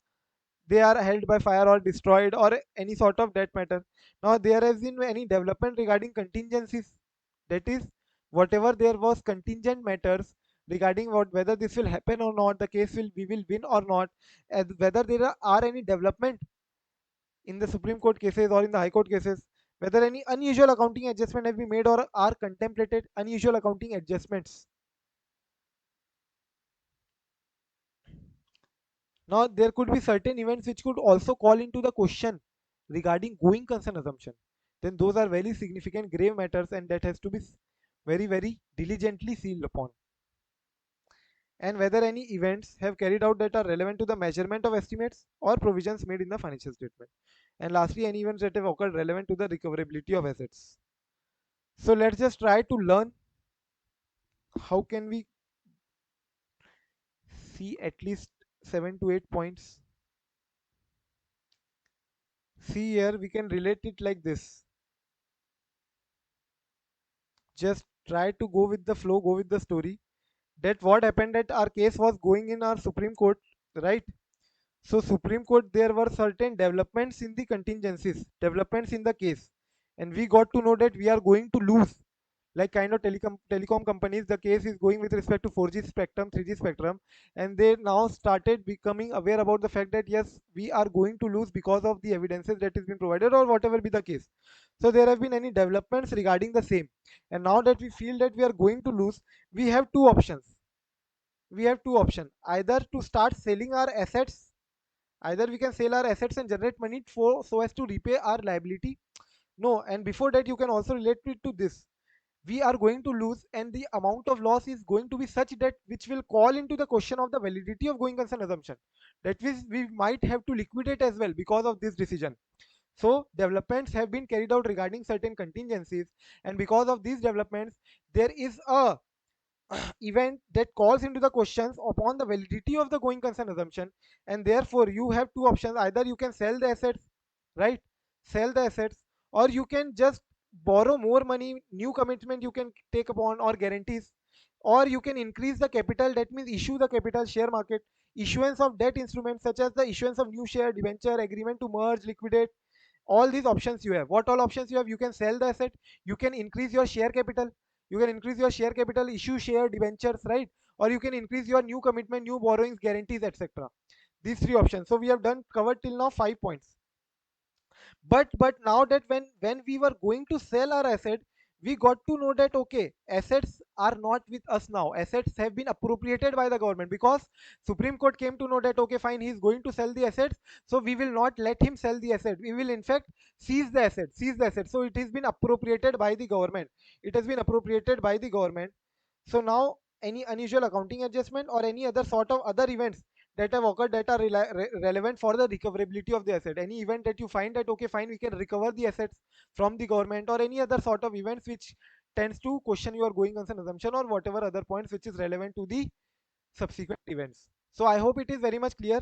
they are held by fire or destroyed or any sort of that matter. Now there has been any development regarding contingencies. That is, whatever there was contingent matters regarding whether this will happen or not, the case we will win or not, and whether there are any development in the Supreme Court cases or in the High Court cases, whether any unusual accounting adjustment have been made or are contemplated unusual accounting adjustments. Now, there could be certain events which could also call into the question regarding going concern assumption. Then those are very significant grave matters and that has to be very, very diligently sealed upon. And whether any events have carried out that are relevant to the measurement of estimates or provisions made in the financial statement. And lastly, any events that have occurred relevant to the recoverability of assets. So let's just try to learn how can we see at least 7 to 8 points. See here, we can relate it like this. Just try to go with the flow, go with the story. That what happened, that our case was going in our Supreme Court, right? So Supreme Court, there were certain developments in the contingencies, developments in the case, and we got to know that we are going to lose. Like kind of telecom companies, the case is going with respect to 4G spectrum, 3G spectrum, and they now started becoming aware about the fact that yes, we are going to lose because of the evidences that is being provided or whatever be the case. So there have been any developments regarding the same, and now that we feel that we are going to lose, we have two options. We have two options: either to start selling our assets, either we can sell our assets and generate money for so as to repay our liability. No, and before that you can also relate it to this: we are going to lose, and the amount of loss is going to be such that which will call into the question of the validity of going concern assumption. That means we might have to liquidate as well because of this decision. So developments have been carried out regarding certain contingencies, and because of these developments there is a event that calls into the questions upon the validity of the going concern assumption, and therefore you have two options: either you can sell the assets, right, sell the assets, or you can just borrow more money, new commitment you can take upon, or guarantees, or you can increase the capital, that means issue the capital, share market issuance of debt instruments such as the issuance of new share, debenture, agreement to merge, liquidate. All these options you have. What all options you have? You can sell the asset, you can increase your share capital, issue share debentures, right, or you can increase your new commitment, new borrowings, guarantees, etc. These three options. So we have done covered till now 5 points. But now that when we were going to sell our asset, we got to know that okay, assets are not with us now, assets have been appropriated by the government, because Supreme Court came to know that okay, fine, he is going to sell the assets, so we will not let him sell the asset, we will in fact seize the asset. So it has been appropriated by the government, it has been appropriated by the government. So now any unusual accounting adjustment or any other sort of other events that have occurred that are relevant for the recoverability of the asset, any event that you find that okay, fine, we can recover the assets from the government, or any other sort of events which tends to question your going concern assumption, or whatever other points which is relevant to the subsequent events. So I hope it is very much clear.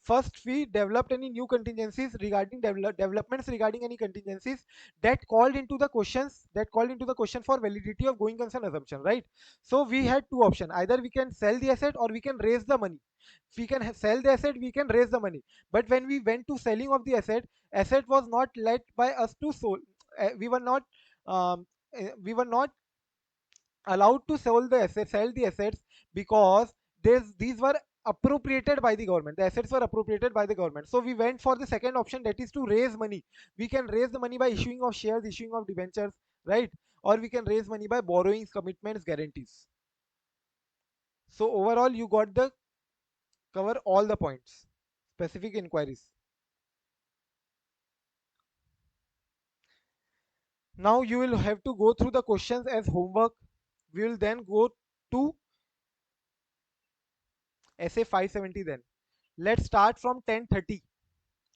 First, we developed any new contingencies regarding developments regarding any contingencies that called into the questions, that called into the question for validity of going concern assumption, right? So we had two options: either we can sell the asset or we can raise the money. If we can sell the asset, we can raise the money. But when we went to selling of the asset was not let by us to sold. We were not um, we were not allowed to sell the assets, because these were appropriated by the government, the assets were appropriated by the government. So we went for the second option, that is to raise money. We can raise the money by issuing of shares, issuing of debentures, right, or we can raise money by borrowings, commitments, guarantees. So overall you got the cover all the points. Specific inquiries. Now you will have to go through the questions as homework. We will then go to essay 570 then. Let's start from 10:30.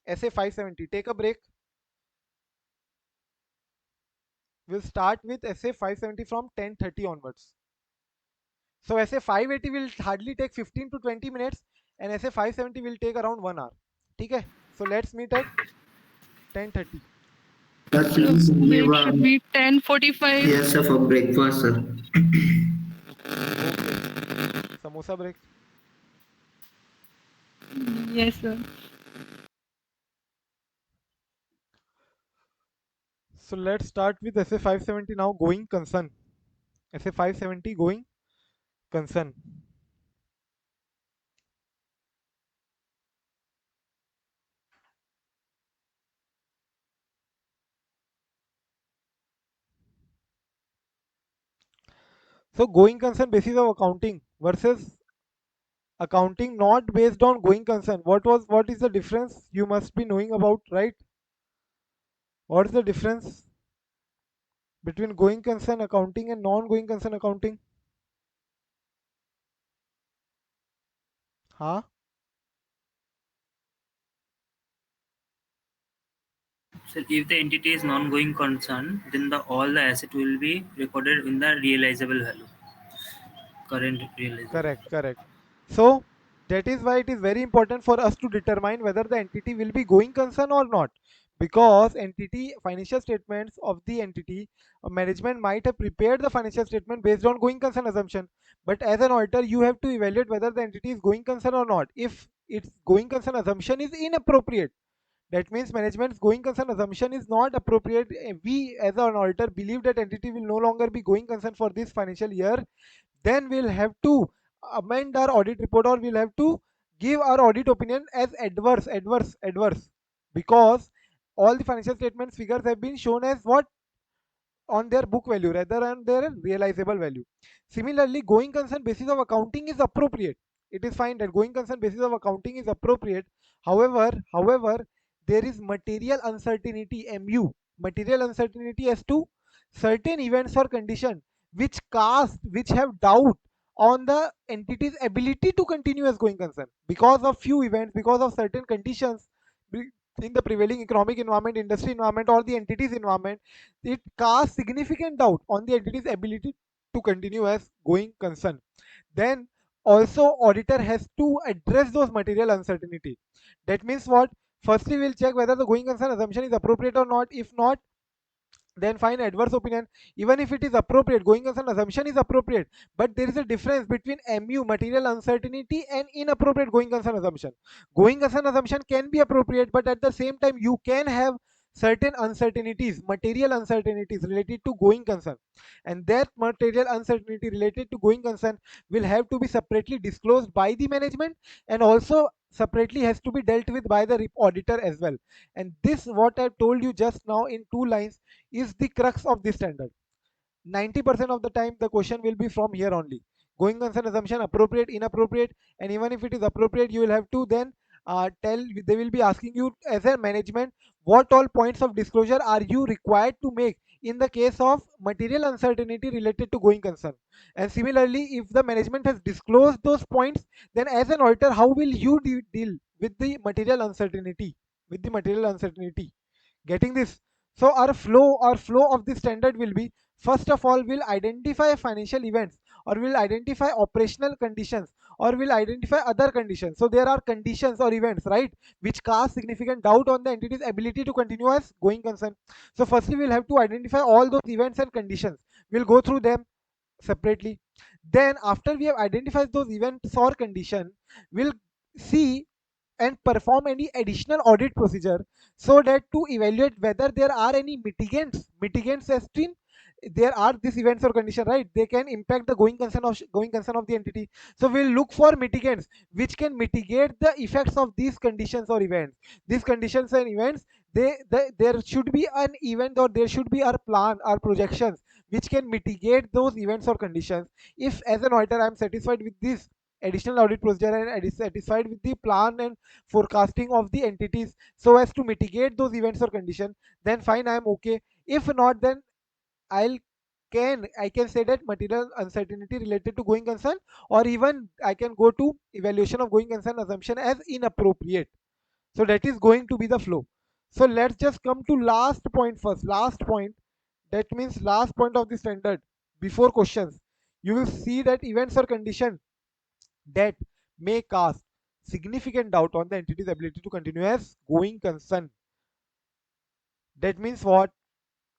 Essay 570. Take a break. We'll start with essay 570 from 10:30 onwards. So essay 580 will hardly take 15 to 20 minutes, and essay 570 will take around 1 hour. Okay? So let's meet at 10:30. Sir, So please give it a should be 10:45. yes, sir, for breakfast, sir. Okay. Samosa break. Yes, sir. So let's start with essay 570 now, going concern. Essay 570, going concern. So going concern basis of accounting versus accounting not based on going concern. What is the difference? You must be knowing about, right? What is the difference between going concern accounting and non-going concern accounting? Huh? So if the entity is non-going concern, then all the asset will be recorded in the realizable value, current realizable. Correct, correct. So that is why it is very important for us to determine whether the entity will be going concern or not. because entity financial statements of the entity management might have prepared the financial statement based on going concern assumption, but as an auditor you have to evaluate whether the entity is going concern or not. If its going concern assumption is inappropriate, that means management's going concern assumption is not appropriate, we as an auditor believe that entity will no longer be going concern for this financial year, then we'll have to amend our audit report, or we'll have to give our audit opinion as adverse, because all the financial statements figures have been shown as what, on their book value rather than their realizable value. Similarly, going concern basis of accounting is appropriate. It is fine that going concern basis of accounting is appropriate. However, there is material uncertainty (MU), material uncertainty as to certain events or condition which have doubt on the entity's ability to continue as going concern because of few events, because of certain conditions in the prevailing economic environment, industry environment, or the entity's environment. It casts significant doubt on the entity's ability to continue as going concern. Then also auditor has to address those material uncertainty. That means what? Firstly, we'll check whether the going concern assumption is appropriate or not. If not, then find adverse opinion. Even if it is appropriate, going concern assumption is appropriate, but there is a difference between MU, material uncertainty, and inappropriate going concern assumption. Going concern assumption can be appropriate, but at the same time you can have certain uncertainties, material uncertainties related to going concern, and that material uncertainty related to going concern will have to be separately disclosed by the management, and also separately has to be dealt with by the auditor as well. And this what I've told you just now in 2 lines is the crux of this standard. 90% of the time the question will be from here only: going concern assumption appropriate, inappropriate. And even if it is appropriate, you will have to then tell, they will be asking you as a management, what all points of disclosure are you required to make in the case of material uncertainty related to going concern. And similarly, if the management has disclosed those points, then as an auditor, how will you deal with the material uncertainty, getting this? So our flow of this standard will be: first of all, we'll identify financial events, or we'll identify operational conditions, or we'll identify other conditions. So there are conditions or events, right, which cast significant doubt on the entity's ability to continue as going concern. So firstly, we'll have to identify all those events and conditions. We'll go through them separately. Then after we have identified those events or condition, we'll see and perform any additional audit procedure, so that to evaluate whether there are any mitigants as in there are these events or condition, right, they can impact the going concern of the entity. So we'll look for mitigants which can mitigate the effects of these conditions or events. These conditions and events, there should be an event, or there should be our plan, our projections, which can mitigate those events or conditions. If as an auditor I am satisfied with this additional audit procedure, and is satisfied with the plan and forecasting of the entities so as to mitigate those events or condition, then fine, I am okay. If not, then i'll I can say that material uncertainty related to going concern, or even I can go to evaluation of going concern assumption as inappropriate. So that is going to be the flow. So let's just come to last point first. Last point, that means last point of the standard before questions. You will see that events or condition that may cast significant doubt on the entity's ability to continue as going concern. That means what?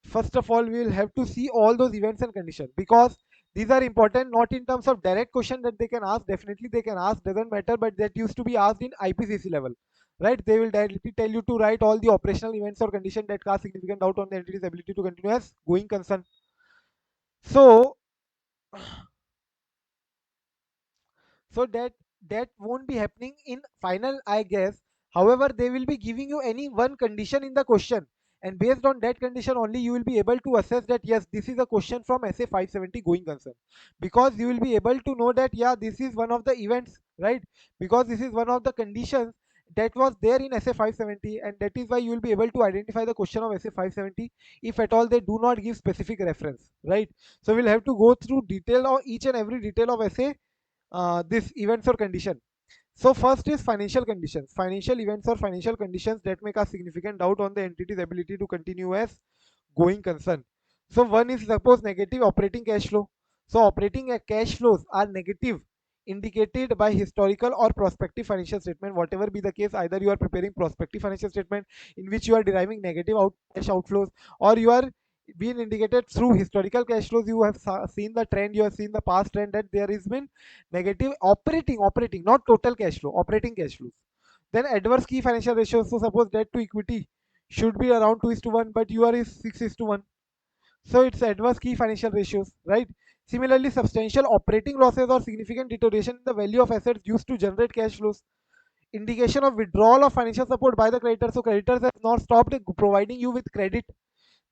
First of all, we will have to see all those events and conditions, because these are important, not in terms of direct question that they can ask. Definitely they can ask, doesn't matter, but that used to be asked in IPCC level, right? They will directly tell you to write all the operational events or condition that cast significant doubt on the entity's ability to continue as going concern. So so that won't be happening in final, I guess. However, they will be giving you any one condition in the question, and based on that condition only you will be able to assess that yes, this is a question from SA 570 going concern, because you will be able to know that yeah, this is one of the events, right? Because this is one of the conditions that was there in SA 570, and that is why you will be able to identify the question of SA 570 if at all they do not give specific reference, right? So we'll have to go through detail of each and every detail of SA, this events or condition. So first is financial conditions, financial events or financial conditions that make a significant doubt on the entity's ability to continue as going concern. So one is suppose negative operating cash flow. So operating cash flows are negative indicated by historical or prospective financial statement. Whatever be the case, either you are preparing prospective financial statement in which you are deriving negative cash outflows, or you are being indicated through historical cash flows. You have seen the trend, you have seen the past trend that there has been negative operating, not total cash flow, operating cash flows. Then adverse key financial ratios. So suppose debt to equity should be around 2:1, but you are is 6:1. So it's adverse key financial ratios, right? Similarly, substantial operating losses or significant deterioration in the value of assets used to generate cash flows. Indication of withdrawal of financial support by the creditor. So creditors have not stopped providing you with credit.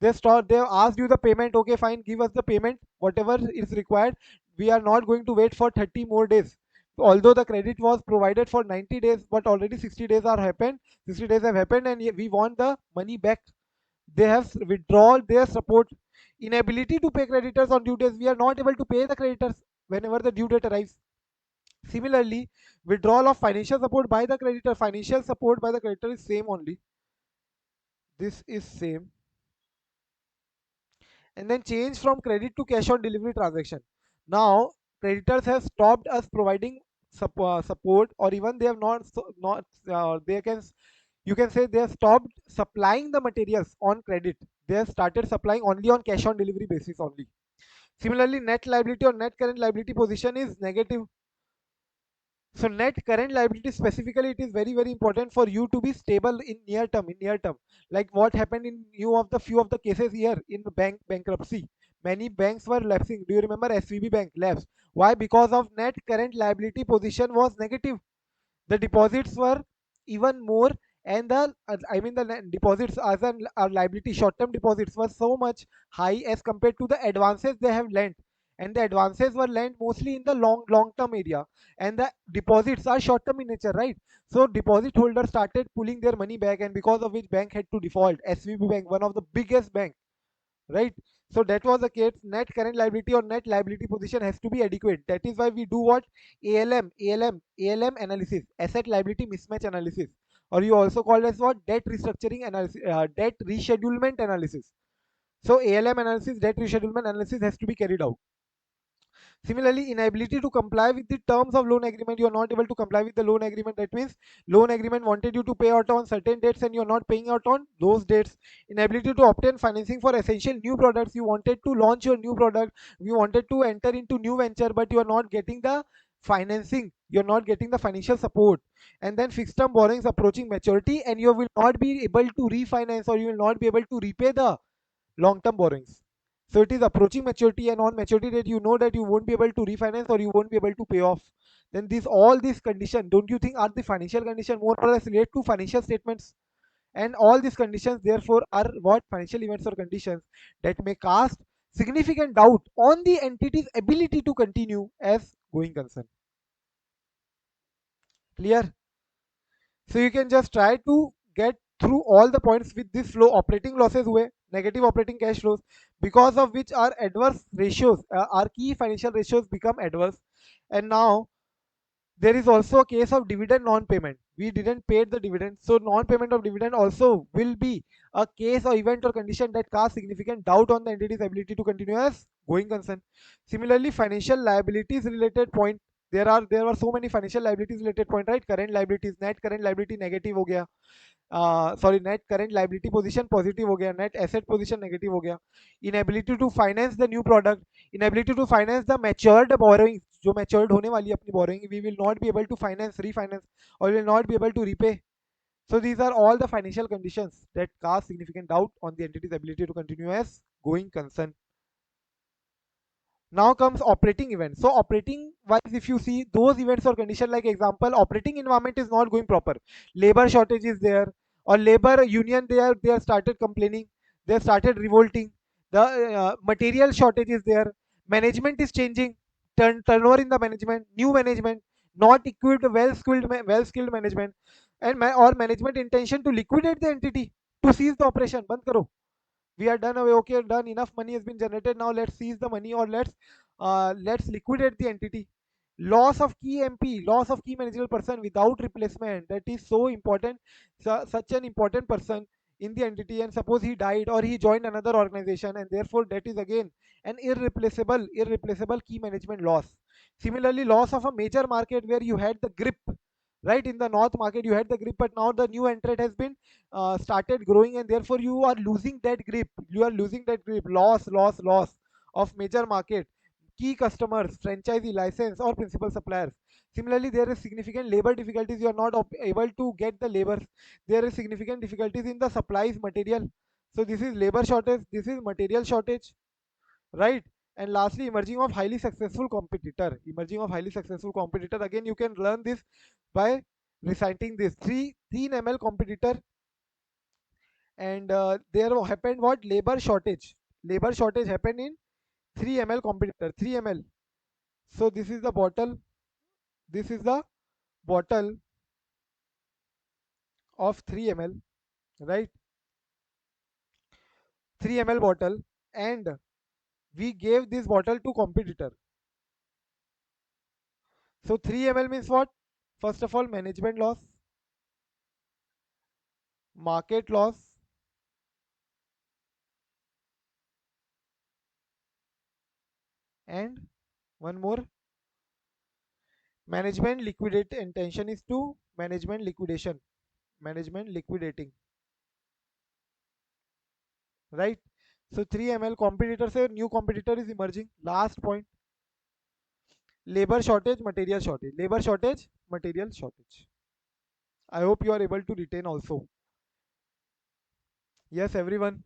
They have asked you the payment. Okay, fine, give us the payment, whatever is required. We are not going to wait for 30 more days. Although the credit was provided for 90 days, but already 60 days are happened. 60 days have happened, and we want the money back. They have withdrawn their support. Inability to pay creditors on due dates. We are not able to pay the creditors whenever the due date arrives. Similarly, withdrawal of financial support by the creditor. Financial support by the creditor is same only. This is same. And then change from credit to cash on delivery transaction. Now, creditors have stopped us providing support, or even they have not they can, you can say, they have stopped supplying the materials on credit. They have started supplying only on cash on delivery basis only. Similarly, net liability or net current liability position is negative. So net current liability specifically, it is very very important for you to be stable in near term. Like what happened in few of the cases here in the bankruptcy. Many banks were lapsing. Do you remember SVB bank lapsed? Why? Because of net current liability position was negative. The deposits were even more, and the deposits as a liability, short term deposits were so much high as compared to the advances they have lent. And the advances were lent mostly in the long term area, and the deposits are short term in nature, right? So deposit holders started pulling their money back, and because of which bank had to default. SVB bank, one of the biggest bank, right? So that was the case. Net current liability or net liability position has to be adequate. That is why we do what? ALM analysis, asset liability mismatch analysis, or you also call as what? Debt restructuring analysis, debt reschedulement analysis. So ALM analysis, debt reschedulement analysis has to be carried out. Similarly, inability to comply with the terms of loan agreement. You are not able to comply with the loan agreement. That means loan agreement wanted you to pay out on certain dates and you are not paying out on those dates. Inability to obtain financing for essential new products. You wanted to launch your new product. You wanted to enter into new venture, but you are not getting the financing. You are not getting the financial support. And then fixed term borrowings approaching maturity, and you will not be able to refinance, or you will not be able to repay the long term borrowings. So it is approaching maturity, and on maturity date, you know that you won't be able to refinance or you won't be able to pay off. Then all these conditions, don't you think, are the financial condition more or less related to financial statements? And all these conditions, therefore, are what? Financial events or conditions that may cast significant doubt on the entity's ability to continue as going concern. Clear? So you can just try to get through all the points with this flow. Operating losses हुए, negative operating cash flows, because of which our adverse ratios, our key financial ratios become adverse. And now there is also a case of dividend non-payment. We didn't pay the dividend, so non-payment of dividend also will be a case or event or condition that casts significant doubt on the entity's ability to continue as going concern. Similarly, financial liabilities related point. There were so many financial liabilities related point, right? Current liabilities, net current liability negative हो गया, sorry net current liability position positive हो गया, net asset position negative हो गया. Inability to finance the new product, inability to finance the matured borrowing, जो matured होने वाली है अपनी borrowing, we will not be able to finance refinance, और will not be able to repay. So these are all the financial conditions that cause significant doubt on the entity's ability to continue as going concern. Now comes operating events. So operating wise, if you see those events or condition, like example, operating environment is not going proper, labor shortage is there, or labor union, they are started complaining, they have started revolting, the material shortage is there, management is changing, turnover in the management, new management not equipped, well skilled management, and or management intention to liquidate the entity, to seize the operation, band karo, we are done away, okay, done, enough money has been generated, now let's seize the money, or let's liquidate the entity. Loss of key MP, loss of key managerial person without replacement, that is so important. Such an important person in the entity, and suppose he died or he joined another organization, and therefore that is again an irreplaceable key management loss. Similarly, loss of a major market where you had the grip, right? In the north market you had the grip, but now the new entrant has been started growing, and therefore you are losing that grip. Loss of major market, key customers, franchisee license or principal suppliers. Similarly, there is significant labor difficulties. You are not able to get the labor. There is significant difficulties in the supplies material. So this is labor shortage, this is material shortage, right? And lastly, emerging of highly successful competitor. Again, you can learn this by reciting this 3 ml competitor. And there happened what? Labor shortage happened in 3 ml competitor, 3 ml. So this is the bottle of 3 ml, right? 3 ml bottle, and we gave this bottle to competitor. So 3 ml means what? First of all, management loss, market loss, and one more, management liquidate. Intention is to management liquidation, management liquidating, right? So 3 ml competitor say new competitor is emerging. Last point, labor shortage, material shortage, labor shortage, material shortage. I hope you are able to retain also. Yes, everyone.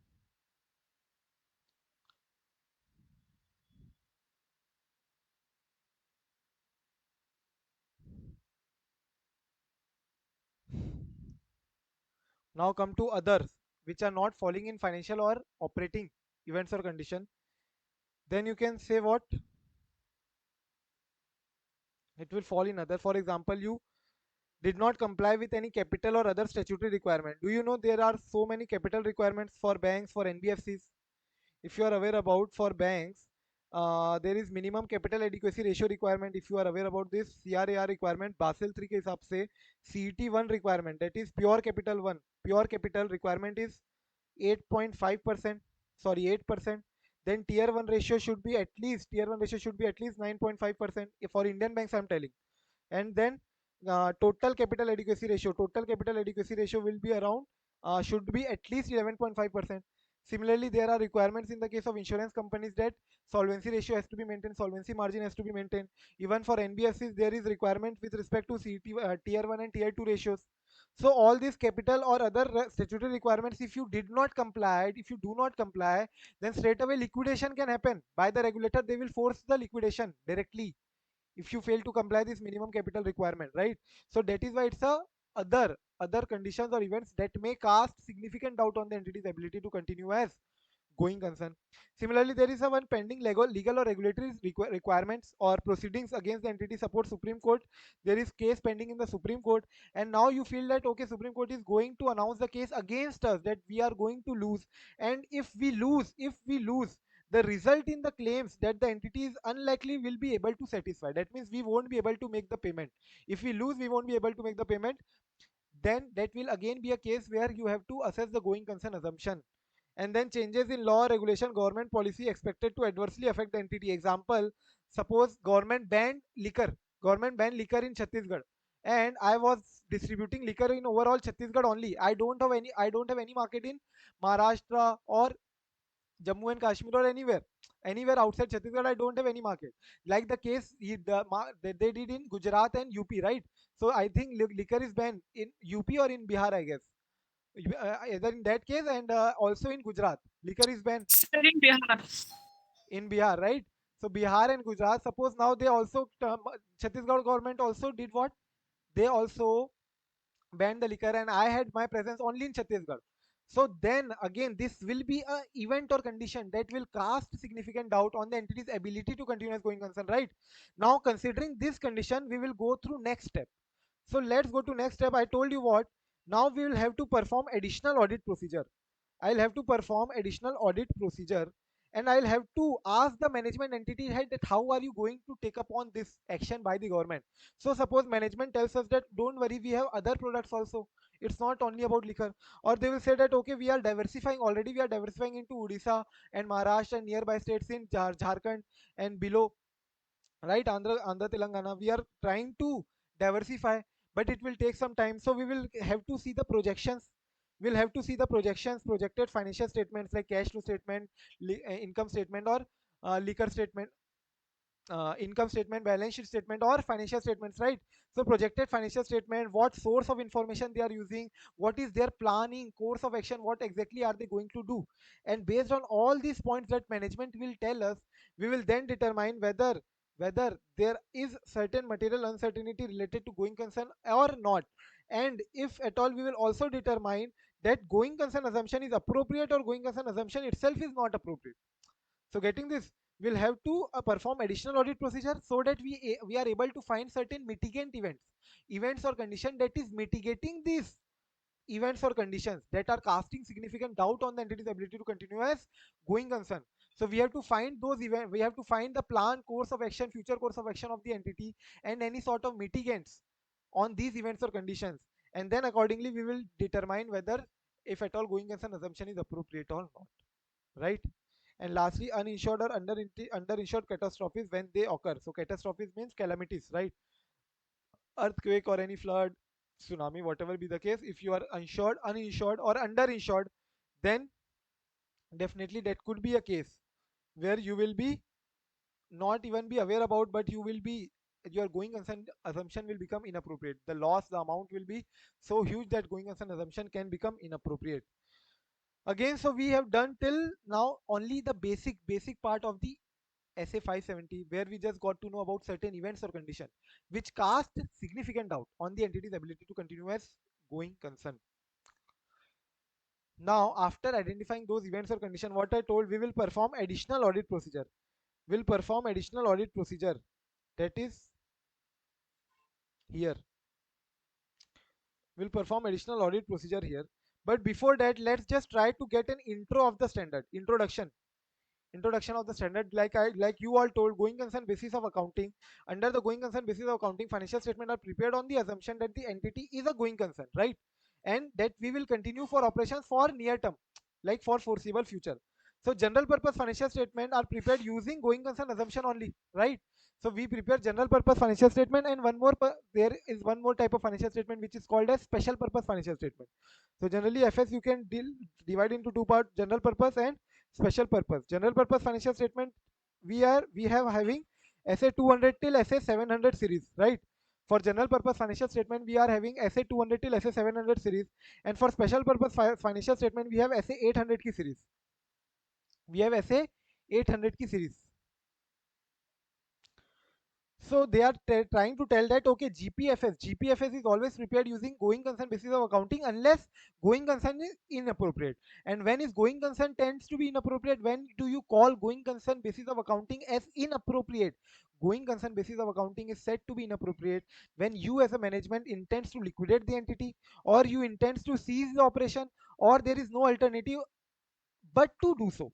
Now come to others which are not falling in financial or operating events or condition. Then you can say what? It will fall in other. For example, you did not comply with any capital or other statutory requirement. Do you know there are so many capital requirements for banks, for NBFCs? If you are aware about, for banks, there is minimum capital adequacy ratio requirement. If you are aware about this, CRAR requirement, Basel 3 के हिसाब से CET1 requirement, that is pure capital 1, pure capital requirement is 8.5%, sorry 8%. Then tier 1 ratio should be at least 9.5%. For Indian banks I'm telling. And then total capital adequacy ratio will be around, should be at least 11.5%. Similarly, there are requirements in the case of insurance companies that solvency ratio has to be maintained, solvency margin has to be maintained. Even for NBFCs, there is requirement with respect to tier 1 and tier 2 ratios. So all these capital or other statutory requirements, if you do not comply, then straight away liquidation can happen by the regulator. They will force the liquidation directly if you fail to comply this minimum capital requirement, right? So that is why it's a other conditions or events that may cast significant doubt on the entity's ability to continue as going concern. Similarly, there is a one pending legal or regulatory requirements or proceedings against the entity. Support Supreme Court, there is case pending in the Supreme Court, and now you feel that okay, Supreme Court is going to announce the case against us, that we are going to lose. And if we lose, the result in the claims that the entity is unlikely will be able to satisfy. That means we won't be able to make the payment. If we lose, we won't be able to make the payment. Then that will again be a case where you have to assess the going concern assumption. And then changes in law, regulation, government policy expected to adversely affect the entity. Example, suppose government banned liquor in Chhattisgarh, and I was distributing liquor in overall Chhattisgarh only. I don't have any market in Maharashtra or Jammu and Kashmir or anywhere outside Chhattisgarh. I don't have any market. Like the case that they did in Gujarat and UP, right? So I think liquor is banned in UP or in Bihar, I guess. Either in that case, and also in Gujarat, liquor is banned Sir, in Bihar. in Bihar, right? So Bihar and Gujarat, suppose now they also Chhattisgarh government also did what? They also banned the liquor, and I had my presence only in Chhattisgarh. So then again, this will be a event or condition that will cast significant doubt on the entity's ability to continue as going concern, right? Now, considering this condition, we will go through next step. So let's go to next step. I told you what. Now we will have to perform additional audit procedure. I'll have to perform additional audit procedure, and I'll have to ask the management entity head that how are you going to take upon this action by the government. So suppose management tells us that don't worry, we have other products also. It's not only about liquor. Or they will say that okay, we are diversifying already, we are diversifying into Odisha and Maharashtra and nearby states in Jharkhand and below, right? Andhra Telangana, we are trying to diversify, but it will take some time. So we will have to see the projections. We'll have to see the projections, projected financial statements like cash flow statement, income statement, or liquor statement, income statement, balance sheet statement, or financial statements, right? So projected financial statement, what source of information they are using, what is their planning, course of action, what exactly are they going to do, and based on all these points that management will tell us, we will then determine whether there is certain material uncertainty related to going concern or not. And if at all, we will also determine that going concern assumption is appropriate or going concern assumption itself is not appropriate. So getting this, we'll have to perform additional audit procedure so that we are able to find certain mitigant events or condition that is mitigating these events or conditions that are casting significant doubt on the entity's ability to continue as going concern. So we have to find those events, we have to find the plan, course of action, future course of action of the entity, and any sort of mitigants on these events or conditions, and then accordingly we will determine whether, if at all, going concern assumption is appropriate or not, right? And lastly, uninsured or underinsured catastrophes when they occur. So catastrophes means calamities, right? Earthquake or any flood, tsunami, whatever be the case. If you are insured, uninsured, or underinsured, then definitely that could be a case where you will be not even be aware about, but you will be, your going concern assumption will become inappropriate. The loss, the amount will be so huge that going concern assumption can become inappropriate. Again, so we have done till now only the basic part of the SA 570, where we just got to know about certain events or condition which cast significant doubt on the entity's ability to continue as going concern. Now, after identifying those events or condition, what I told, we will perform additional audit procedure. We'll perform additional audit procedure, that is here. We'll perform additional audit procedure here. But before that, let's just try to get an intro of the standard, introduction of the standard. Like you all told, going concern basis of accounting. Under the going concern basis of accounting, financial statement are prepared on the assumption that the entity is a going concern, right? And that we will continue for operations for near term, like for foreseeable future. So general purpose financial statement are prepared using going concern assumption only, right? So we prepare general purpose financial statement, and there is one more type of financial statement which is called as special purpose financial statement. So generally FS you can divide into two parts, general purpose and special purpose. General purpose financial statement, we have having SA 200 till SA 700 series, right? For general purpose financial statement, we are having SA 200 till SA 700 series, and for special purpose financial statement, we have SA 800 key series. We have SA 800 key series. So they are trying to tell that okay, GPFS is always prepared using going concern basis of accounting unless going concern is inappropriate. And when is going concern tends to be inappropriate? When do you call going concern basis of accounting as inappropriate? Going concern basis of accounting is said to be inappropriate when you as a management intends to liquidate the entity, or you intends to cease the operation, or there is no alternative but to do so.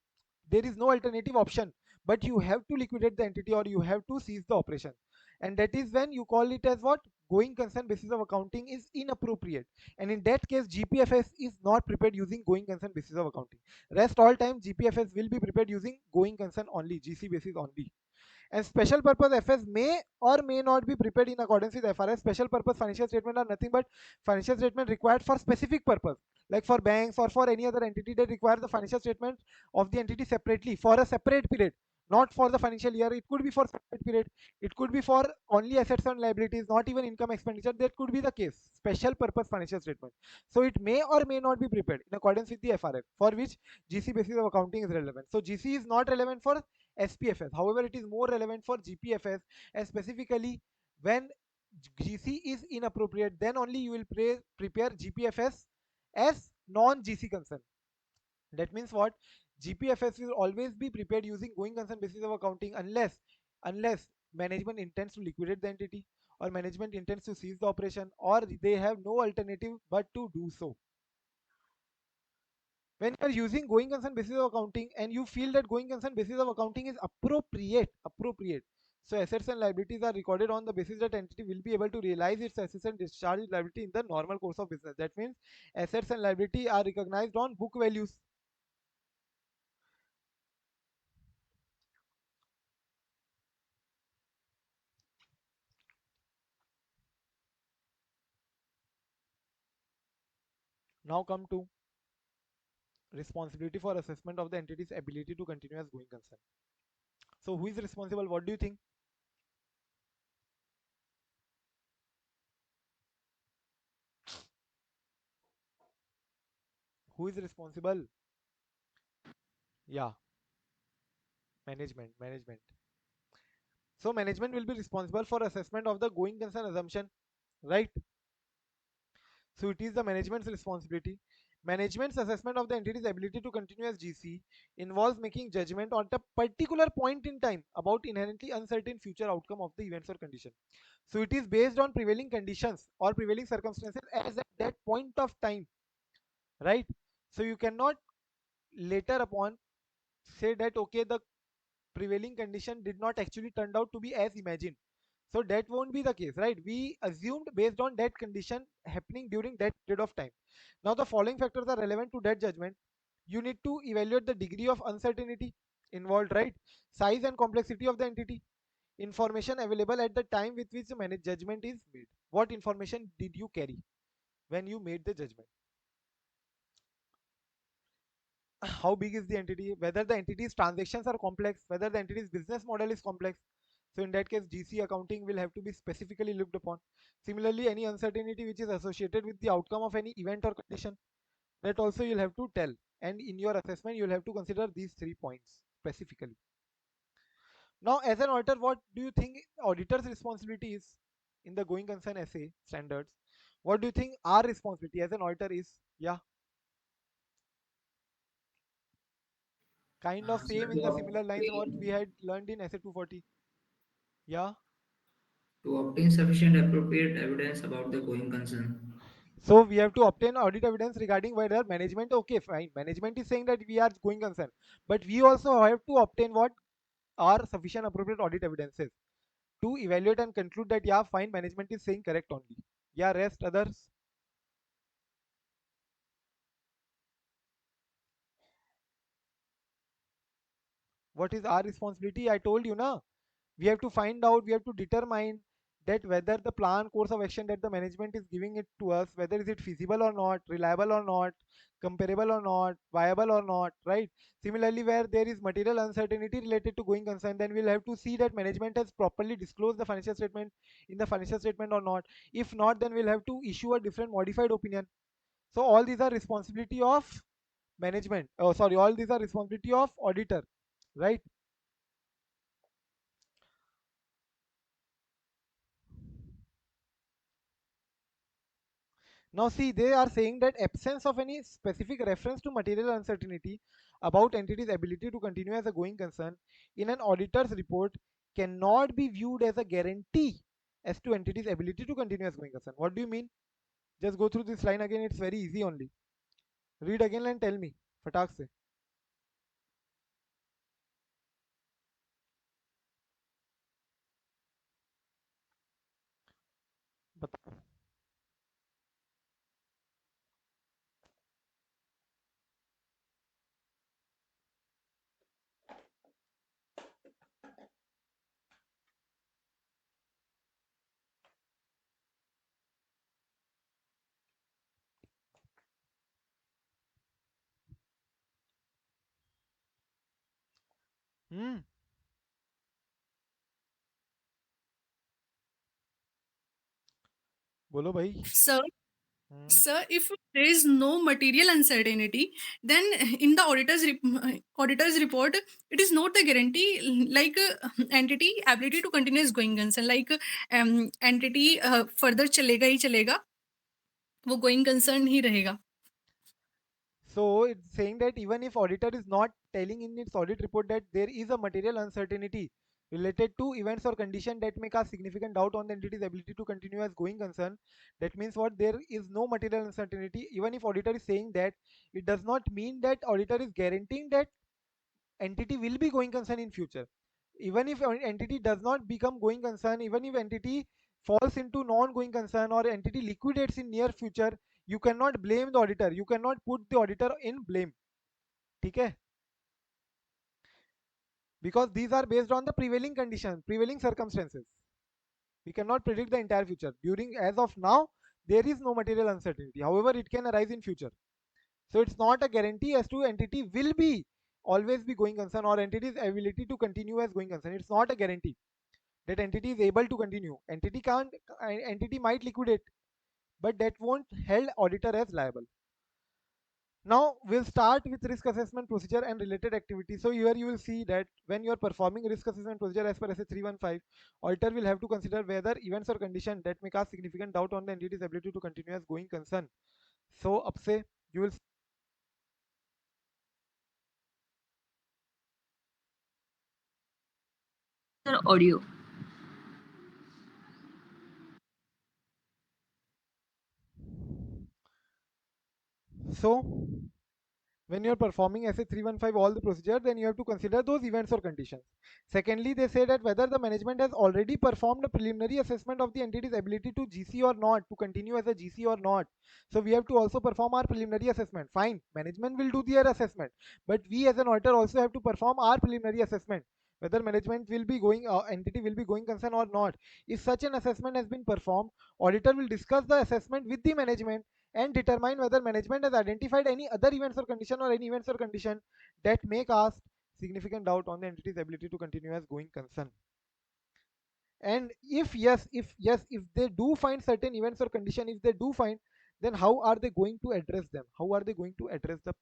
There is no alternative option, but you have to liquidate the entity or you have to cease the operation. And that is when you call it as what? Going concern basis of accounting is inappropriate. And in that case, GPFS is not prepared using going concern basis of accounting. Rest all time, GPFS will be prepared using going concern only, GC basis only. And special purpose FS may or may not be prepared in accordance with FRS. Special purpose financial statement are nothing but financial statement required for specific purpose, like for banks or for any other entity that require the financial statement of the entity separately for a separate period, not for the financial year. It could be for separate period. It could be for only assets and liabilities, not even income expenditure. That could be the case. Special purpose financial statement. So it may or may not be prepared in accordance with the FRF, for which GC basis of accounting is relevant. So GC is not relevant for SPFS. However, it is more relevant for GPFS, and specifically when GC is inappropriate, then only you will prepare GPFS as non-GC concern. That means what? GPFS will always be prepared using going concern basis of accounting unless management intends to liquidate the entity, or management intends to cease the operation, or they have no alternative but to do so. When you are using going concern basis of accounting and you feel that going concern basis of accounting is appropriate, So assets and liabilities are recorded on the basis that entity will be able to realize its assets and discharge its liability in the normal course of business. That means assets and liability are recognized on book values. Now come to responsibility for assessment of the entity's ability to continue as going concern. So who is responsible? What do you think? Who is responsible? Yeah, management. So management will be responsible for assessment of the going concern assumption, right? So it is the management's responsibility. Management's assessment of the entity's ability to continue as GC involves making judgment on a particular point in time about inherently uncertain future outcome of the events or condition. So it is based on prevailing conditions or prevailing circumstances as at that point of time, right? So you cannot later upon say that okay, the prevailing condition did not actually turned out to be as imagined. So that won't be the case, right? We assumed based on that condition happening during that period of time. Now the following factors are relevant to that judgment. You need to evaluate the degree of uncertainty involved, right? Size and complexity of the entity, information available at the time with which the managed judgment is made. What information did you carry when you made the judgment? How big is the entity, whether the entity's transactions are complex, whether the entity's business model is complex. So in that case, GC accounting will have to be specifically looked upon. Similarly, any uncertainty which is associated with the outcome of any event or condition, that also you'll have to tell. And in your assessment, you'll have to consider these 3 points specifically. Now, as an auditor, what do you think auditor's responsibility is in the going concern essay standards? What do you think our responsibility as an auditor is? Yeah, kind of Sir, same in the similar lines what we had learned in essay 240. Yeah. to obtain sufficient appropriate evidence about the going concern. So we have to obtain audit evidence regarding whether management, okay, fine. Management is saying that we are going concern, but we also have to obtain what are sufficient appropriate audit evidences to evaluate and conclude that yeah, fine, management is saying correct only. Yeah, rest others. What is our responsibility? I told you na. We have to find out, we have to determine that whether the plan course of action that the management is giving it to us, whether is it feasible or not, reliable or not, comparable or not, viable or not, right? Similarly, where there is material uncertainty related to going concern, then we'll have to see that management has properly disclosed the financial statement in the financial statement or not. If not, then we'll have to issue a different modified opinion. So all these are responsibility of management, oh sorry, all these are responsibility of auditor, right? Now see, they are saying that absence of any specific reference to material uncertainty about entity's ability to continue as a going concern in an auditor's report cannot be viewed as a guarantee as to entity's ability to continue as going concern. What do you mean? Just go through this line again, it's very easy only. Read again and tell me. Fatak se. Batao. Hmm. बोलो भाई. Sir, Hmm. sir, if there is no material uncertainty, then in the auditor's report, it is not the guarantee like entity ability to continue is going concern. Like entity further चलेगा ही चलेगा, वो going concern ही रहेगा. So it's saying that even if auditor is not telling in its audit report that there is a material uncertainty related to events or condition that may cast significant doubt on the entity's ability to continue as going concern, that means what, there is no material uncertainty. Even if auditor is saying that, it does not mean that auditor is guaranteeing that entity will be going concern in future. Even if an entity does not become going concern, even if entity falls into non-going concern or entity liquidates in near future, you cannot blame the auditor, you cannot put the auditor in blame. Okay, because these are based on the prevailing conditions, prevailing circumstances. We cannot predict the entire future. During, as of now, there is no material uncertainty, however it can arise in future. So it's not a guarantee as to entity will be always be going concern or entity's ability to continue as going concern. It's not a guarantee that entity is able to continue. Entity can't, entity might liquidate, but that won't held auditor as liable. Now we'll start with risk assessment procedure and related activities. So here you will see that when you are performing risk assessment procedure as per SA 315, auditor will have to consider whether events or condition that may cast significant doubt on the entity's ability to continue as going concern. So up say you will Sir, audio. so when you're performing SA 315 all the procedure, then you have to consider those events or conditions. Secondly, they say that whether the management has already performed a preliminary assessment of the entity's ability to GC or not, to continue as a GC or not. So we have to also perform our preliminary assessment. Fine, management will do their assessment, but we as an auditor also have to perform our preliminary assessment, whether management will be going, entity will be going concern or not. If such an assessment has been performed, auditor will discuss the assessment with the management and determine whether management has identified any other events or condition or any events or condition that may cast significant doubt on the entity's ability to continue as going concern. And if they do find certain events or condition, if they do find, then how are they going to address them? How are they going to address the,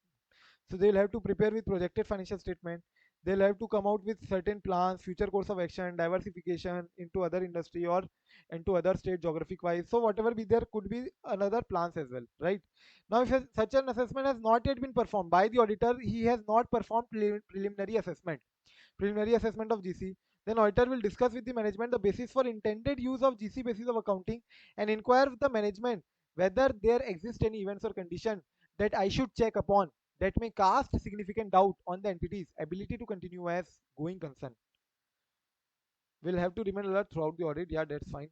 so they'll have to prepare with projected financial statement. They'll have to come out with certain plans, future course of action, diversification into other industry or into other state geographic wise. So whatever be there could be another plans as well, right? Now, if such an assessment has not yet been performed by the auditor, he has not performed preliminary assessment of GC, then auditor will discuss with the management the basis for intended use of GC basis of accounting and inquire with the management whether there exist any events or condition that I should check upon that may cast significant doubt on the entity's ability to continue as going concern. We'll have to remain alert throughout the audit. Yeah, that's fine.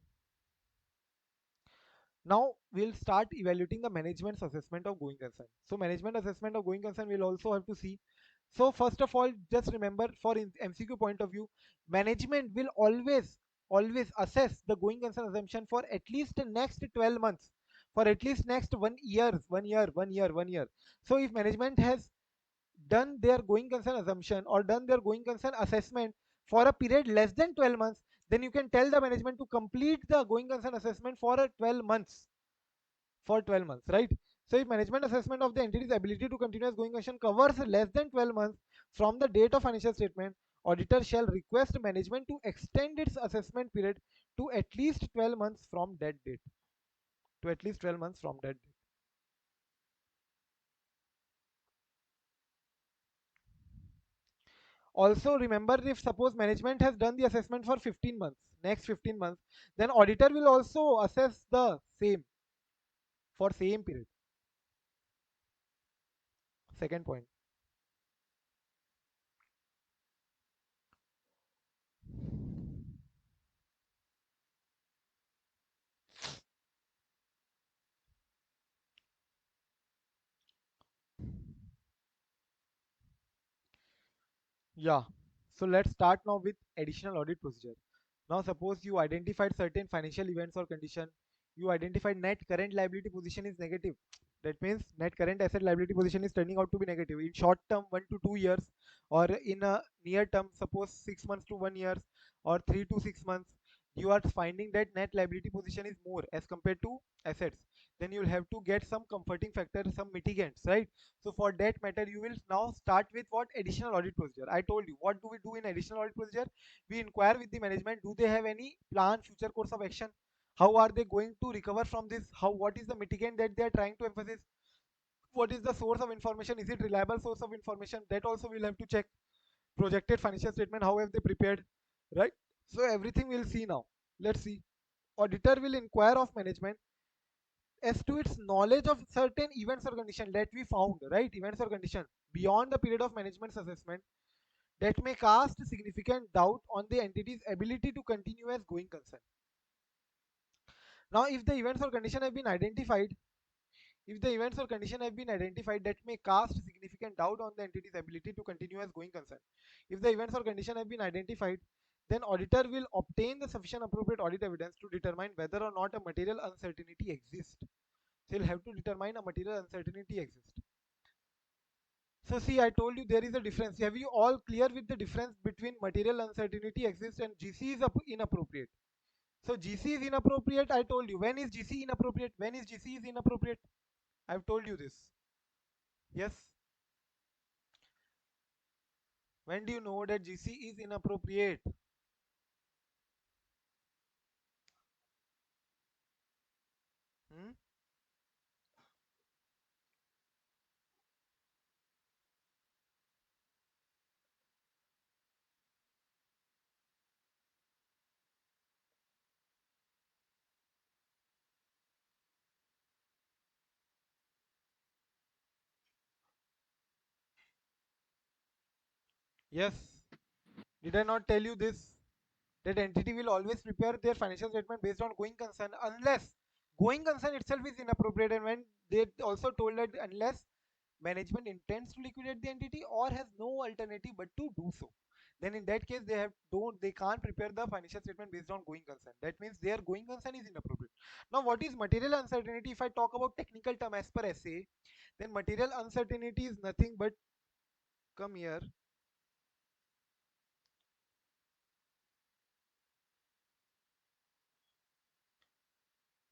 Now we'll start evaluating the management's assessment of going concern. So management assessment of going concern we'll also have to see. So first of all, just remember for MCQ point of view, management will always assess the going concern assumption for at least the next 12 months, for at least next 1 year. So if management has done their going concern assumption or done their going concern assessment for a period less than 12 months, then you can tell the management to complete the going concern assessment for a 12 months, for 12 months, right? So if management assessment of the entity's ability to continue as going concern covers less than 12 months from the date of financial statement, auditor shall request management to extend its assessment period to at least 12 months from that date, to at least 12 months from that date. Also remember, if suppose management has done the assessment for 15 months, next 15 months, then auditor will also assess the same for same period. Second point. Yeah. So let's start now with additional audit procedure. Now suppose you identified certain financial events or condition. You identified net current liability position is negative. That means net current asset liability position is turning out to be negative in short term 1 to 2 years, or in a near term suppose 6 months to 1 year, or 3 to 6 months. You are finding that net liability position is more as compared to assets. Then you'll have to get some comforting factor, some mitigants, right? So for that matter, you will now start with what additional audit procedure. I told you what do we do in additional audit procedure. We inquire with the management, do they have any plan, future course of action, how are they going to recover from this, how, what is the mitigant that they are trying to emphasize, what is the source of information, is it reliable source of information, that also we'll have to check. Projected financial statement, how have they prepared, right? So everything we'll see now. Let's see. Auditor will inquire of management as to its knowledge of certain events or condition that we found, right? Events or condition beyond the period of management's assessment that may cast significant doubt on the entity's ability to continue as going concern. Now, if the events or condition have been identified, that may cast significant doubt on the entity's ability to continue as going concern. If the events or condition have been identified, then auditor will obtain the sufficient appropriate audit evidence to determine whether or not a material uncertainty exists. So you'll have to determine a material uncertainty exists. So see, I told you there is a difference. Have you all clear with the difference between material uncertainty exists and GC is inappropriate? So GC is inappropriate. I told you. When is GC inappropriate? When is GC is inappropriate? I've told you this. Yes. When do you know that GC is inappropriate? Hmm? Yes. Did I not tell you this? That entity will always prepare their financial statement based on going concern unless going concern itself is inappropriate. And when they also told that unless management intends to liquidate the entity or has no alternative but to do so, then in that case they can't prepare the financial statement based on going concern. That means their going concern is inappropriate. Now, what is material uncertainty? If I talk about technical term as per SA, then material uncertainty is nothing but, come here,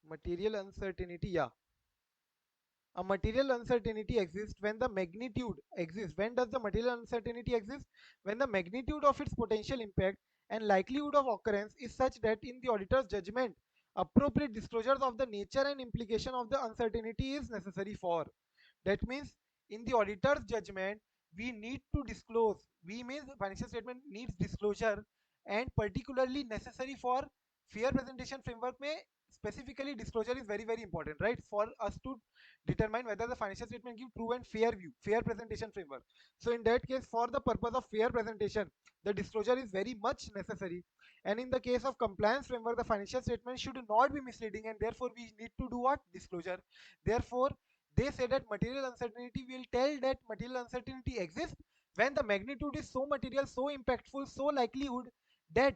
material uncertainty, yeah. A material uncertainty exists when the magnitude exists. When does the material uncertainty exist? When the magnitude of its potential impact and likelihood of occurrence is such that in the auditor's judgment, appropriate disclosures of the nature and implication of the uncertainty is necessary for. That means in the auditor's judgment, we need to disclose. We means the financial statement needs disclosure and particularly necessary for fair presentation framework. May specifically disclosure is very important, right? For us to determine whether the financial statement give true and fair view, fair presentation framework. So in that case, for the purpose of fair presentation, the disclosure is very much necessary. And in the case of compliance framework, the financial statement should not be misleading, and therefore we need to do what? Disclosure. Therefore, they say that material uncertainty will tell that material uncertainty exists when the magnitude is so material, so impactful, so likelihood that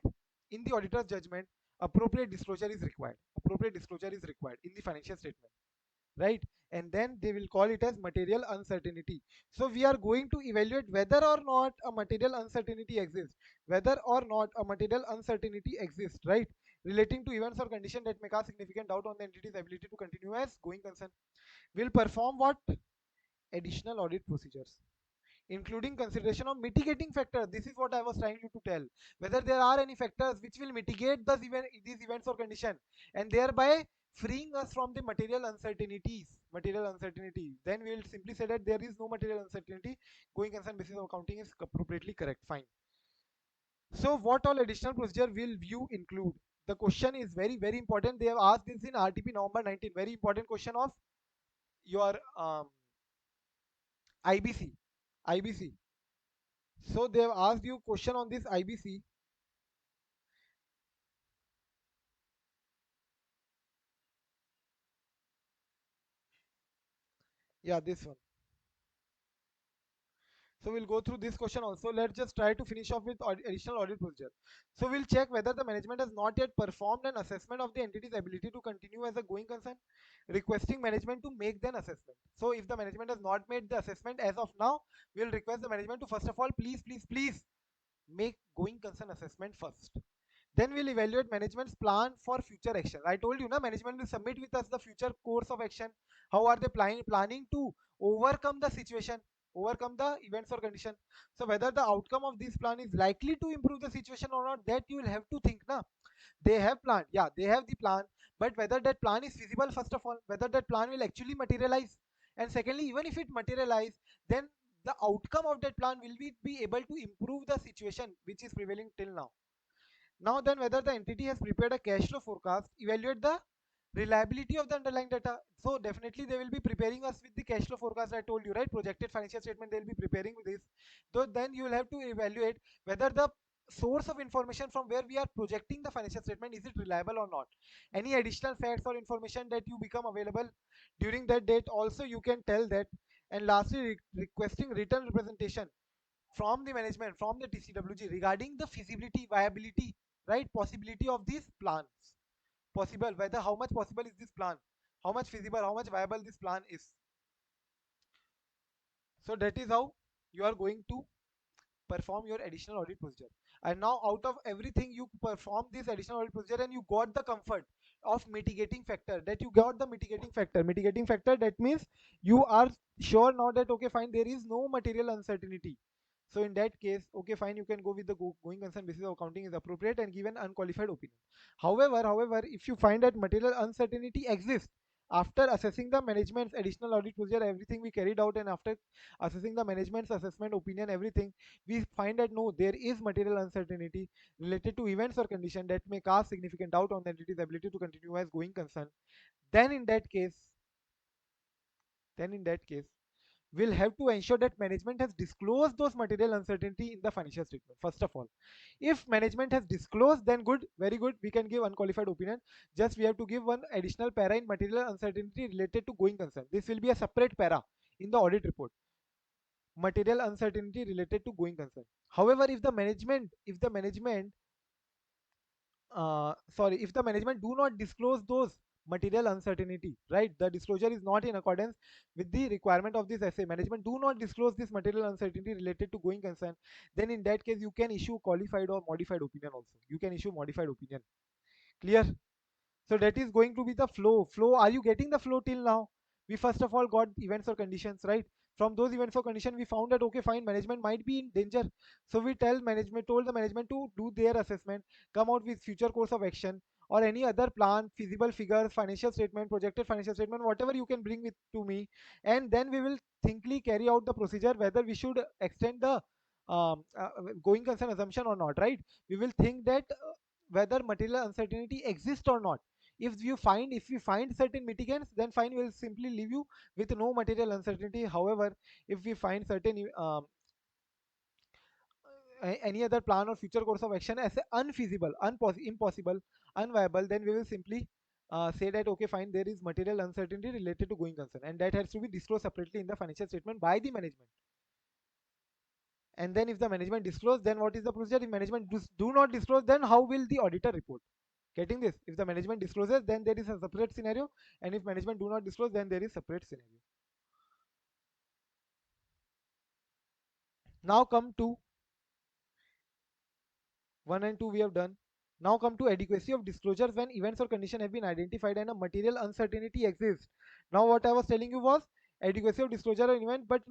in the auditor's judgment, appropriate disclosure is required. Appropriate disclosure is required in the financial statement, right? And then they will call it as material uncertainty. So we are going to evaluate whether or not a material uncertainty exists, whether or not a material uncertainty exists, right, relating to events or condition that may cause significant doubt on the entity's ability to continue as going concern. Will perform what? Additional audit procedures, including consideration of mitigating factors. This is what I was trying you to tell. Whether there are any factors which will mitigate these events or condition, and thereby freeing us from the material uncertainties. Material uncertainty. Then we will simply say that there is no material uncertainty. Going concern basis of accounting is appropriately correct. Fine. So, what all additional procedure will you include? The question is very important. They have asked this in RTP November 19. Very important question of your IBC. IBC. So they have asked you question on this IBC. Yeah, this one. So we'll go through this question also. Let's just try to finish off with additional audit procedure. So we'll check whether the management has not yet performed an assessment of the entity's ability to continue as a going concern, requesting management to make then assessment. So if the management has not made the assessment as of now, we'll request the management to first of all, please make going concern assessment first. Then we'll evaluate management's plan for future action. I told you, na, management will submit with us the future course of action. How are they planning to overcome the situation, overcome the events or condition? So whether the outcome of this plan is likely to improve the situation or not, that you will have to think. Na, they have planned, yeah, they have the plan, but whether that plan is feasible, first of all, whether that plan will actually materialize, and secondly, even if it materialize, then the outcome of that plan will be able to improve the situation which is prevailing till now. Now then, whether the entity has prepared a cash flow forecast, evaluate the reliability of the underlying data. So definitely they will be preparing us with the cash flow forecast. I told you, right? Projected financial statement, they'll be preparing with this. So then you will have to evaluate whether the source of information from where we are projecting the financial statement, is it reliable or not. Any additional facts or information that you become available during that date, also you can tell that. And lastly, requesting written representation from the management, from the TCWG, regarding the feasibility, viability, right, possibility of these plans. Possible, whether how much possible is this plan, how much feasible, how much viable this plan is. So that is how you are going to perform your additional audit procedure. And now out of everything you perform this additional audit procedure and you got the comfort of mitigating factor, that you got the mitigating factor, that means you are sure now that okay fine, there is no material uncertainty. So in that case, okay fine, you can go with the going concern basis of accounting is appropriate and give an unqualified opinion. However, if you find that material uncertainty exists after assessing the management's additional audit procedure, everything we carried out, and after assessing the management's assessment opinion, everything, we find that no, there is material uncertainty related to events or condition that may cast significant doubt on the entity's ability to continue as going concern, then in that case, we'll have to ensure that management has disclosed those material uncertainty in the financial statement. First of all, if management has disclosed, then good, very good, we can give unqualified opinion. Just we have to give one additional para in material uncertainty related to going concern. This will be a separate para in the audit report, material uncertainty related to going concern. However, if the management do not disclose those material uncertainty, right, the disclosure is not in accordance with the requirement of this essay, management do not disclose this material uncertainty related to going concern, then in that case you can issue qualified or modified opinion. Also you can issue modified opinion. Clear? So that is going to be the flow. Are you getting the flow till now? We first of all got events or conditions, right? From those events or condition, we found that okay fine, management might be in danger. So we told the management to do their assessment, come out with future course of action or any other plan, feasible figures, financial statement, projected financial statement, whatever you can bring with to me. And then we will thinkly carry out the procedure whether we should extend the going concern assumption or not, right? We will think that whether material uncertainty exists or not. If we find certain mitigants, then fine, we'll simply leave you with no material uncertainty. However, if we find certain any other plan or future course of action as unfeasible, impossible, unviable, then we will simply say that okay fine, there is material uncertainty related to going concern, and that has to be disclosed separately in the financial statement by the management. And then if the management disclose, then what is the procedure? If management do not disclose, then how will the auditor report? Getting this? If the management discloses, then there is a separate scenario, and if management do not disclose, then there is separate scenario. Now come to 1 and 2 we have done. Now come to adequacy of disclosures when events or condition have been identified and a material uncertainty exists. Now what I was telling you was adequacy of disclosure on event, but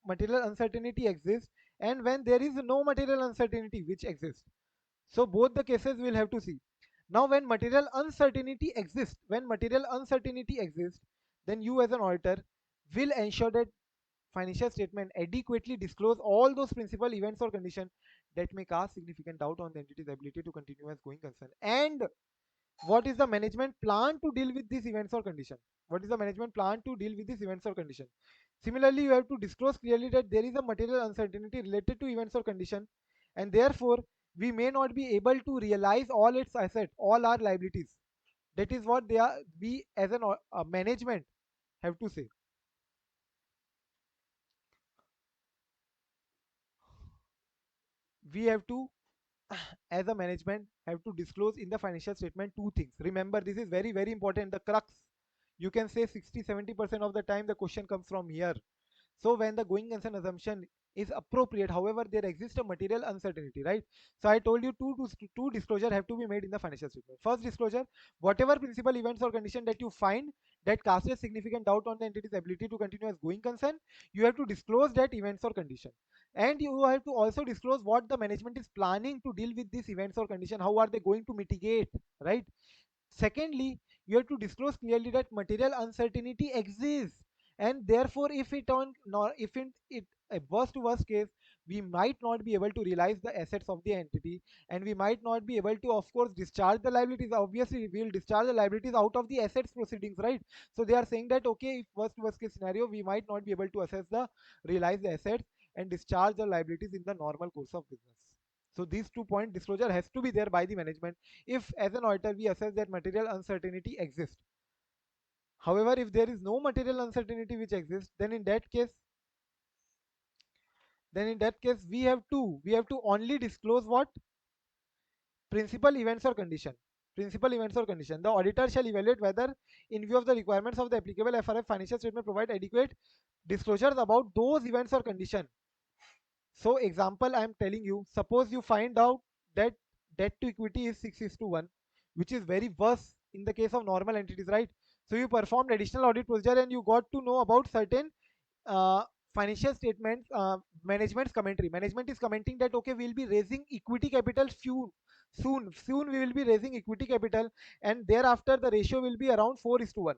material uncertainty exists, and when there is no material uncertainty which exists. So both the cases we'll have to see. Now when material uncertainty exists, then you as an auditor will ensure that financial statement adequately disclose all those principal events or conditions that may cast significant doubt on the entity's ability to continue as going concern. And what is the management plan to deal with these events or condition? What is the management plan to deal with these events or condition? Similarly, you have to disclose clearly that there is a material uncertainty related to events or condition, and therefore we may not be able to realize all its assets, all our liabilities. That is what they are. We as an management have to say. We have to, as a management, have to disclose in the financial statement two things. Remember, this is very very important, the crux. You can say 60-70% of the time the question comes from here. So when the going concern assumption is appropriate, however, there exists a material uncertainty, right? So I told you two disclosure have to be made in the financial statement. First disclosure, whatever principal events or condition that you find that casts a significant doubt on the entity's ability to continue as going concern, you have to disclose that events or condition. And you have to also disclose what the management is planning to deal with these events or condition, how are they going to mitigate, right? Secondly, you have to disclose clearly that material uncertainty exists, and therefore, if it on nor if it a worst to worst case, we might not be able to realize the assets of the entity, and we might not be able to, of course, discharge the liabilities. Obviously we will discharge the liabilities out of the assets proceedings, right? So they are saying that okay, if worst case scenario, we might not be able to assess the realize the assets and discharge the liabilities in the normal course of business. So these 2 point disclosure has to be there by the management if as an auditor we assess that material uncertainty exists. However, if there is no material uncertainty which exists, then in that case we have to only disclose what? Principal events or condition. Principal events or condition. The auditor shall evaluate whether, in view of the requirements of the applicable FRF, financial statement provide adequate disclosures about those events or condition. So example I am telling you, suppose you find out that debt to equity is 6:1, which is very worse in the case of normal entities, right? So you performed additional audit procedure and you got to know about certain uh, financial statements. Management's commentary. Management is commenting that okay, we'll be raising equity capital soon we will be raising equity capital, and thereafter the ratio will be around 4:1.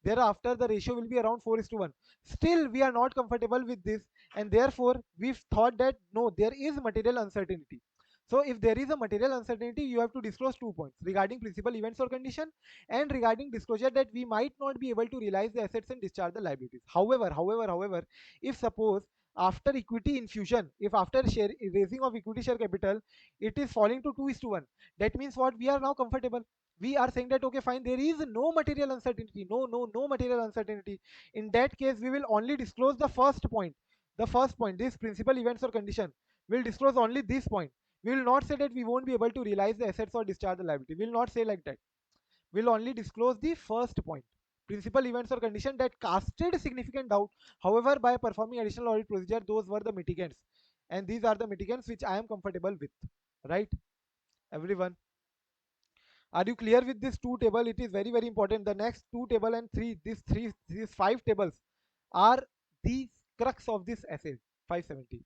Thereafter the ratio will be around 4:1. Still we are not comfortable with this, and therefore we've thought that no, there is material uncertainty. So if there is a material uncertainty, you have to disclose 2 points regarding principal events or condition, and regarding disclosure that we might not be able to realize the assets and discharge the liabilities. However, if suppose after equity infusion, if after share raising of equity share capital, it is falling to 2:1, that means what? We are now comfortable. We are saying that okay, fine, there is no material uncertainty, no material uncertainty. In that case, we will only disclose the first point, this principal events or condition. We'll disclose only this point. We will not say that we won't be able to realize the assets or discharge the liability. We will not say like that. We'll only disclose the first point, principal events or condition that casted significant doubt. However, by performing additional audit procedure, those were the mitigants, and these are the mitigants which I am comfortable with, right? Everyone, are you clear with this two table? It is very very important. The next two table and these five tables are the crux of this essay 570.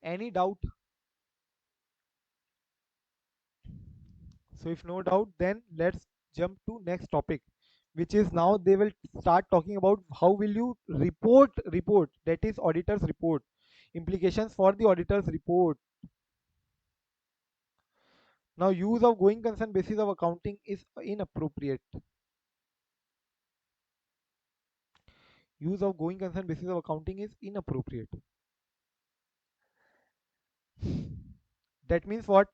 Any doubt? So if no doubt, then let's jump to next topic, which is now they will start talking about how will you report, that is auditor's report, implications for the auditor's report. Now use of going concern basis of accounting is inappropriate. Use of going concern basis of accounting is inappropriate. That means what?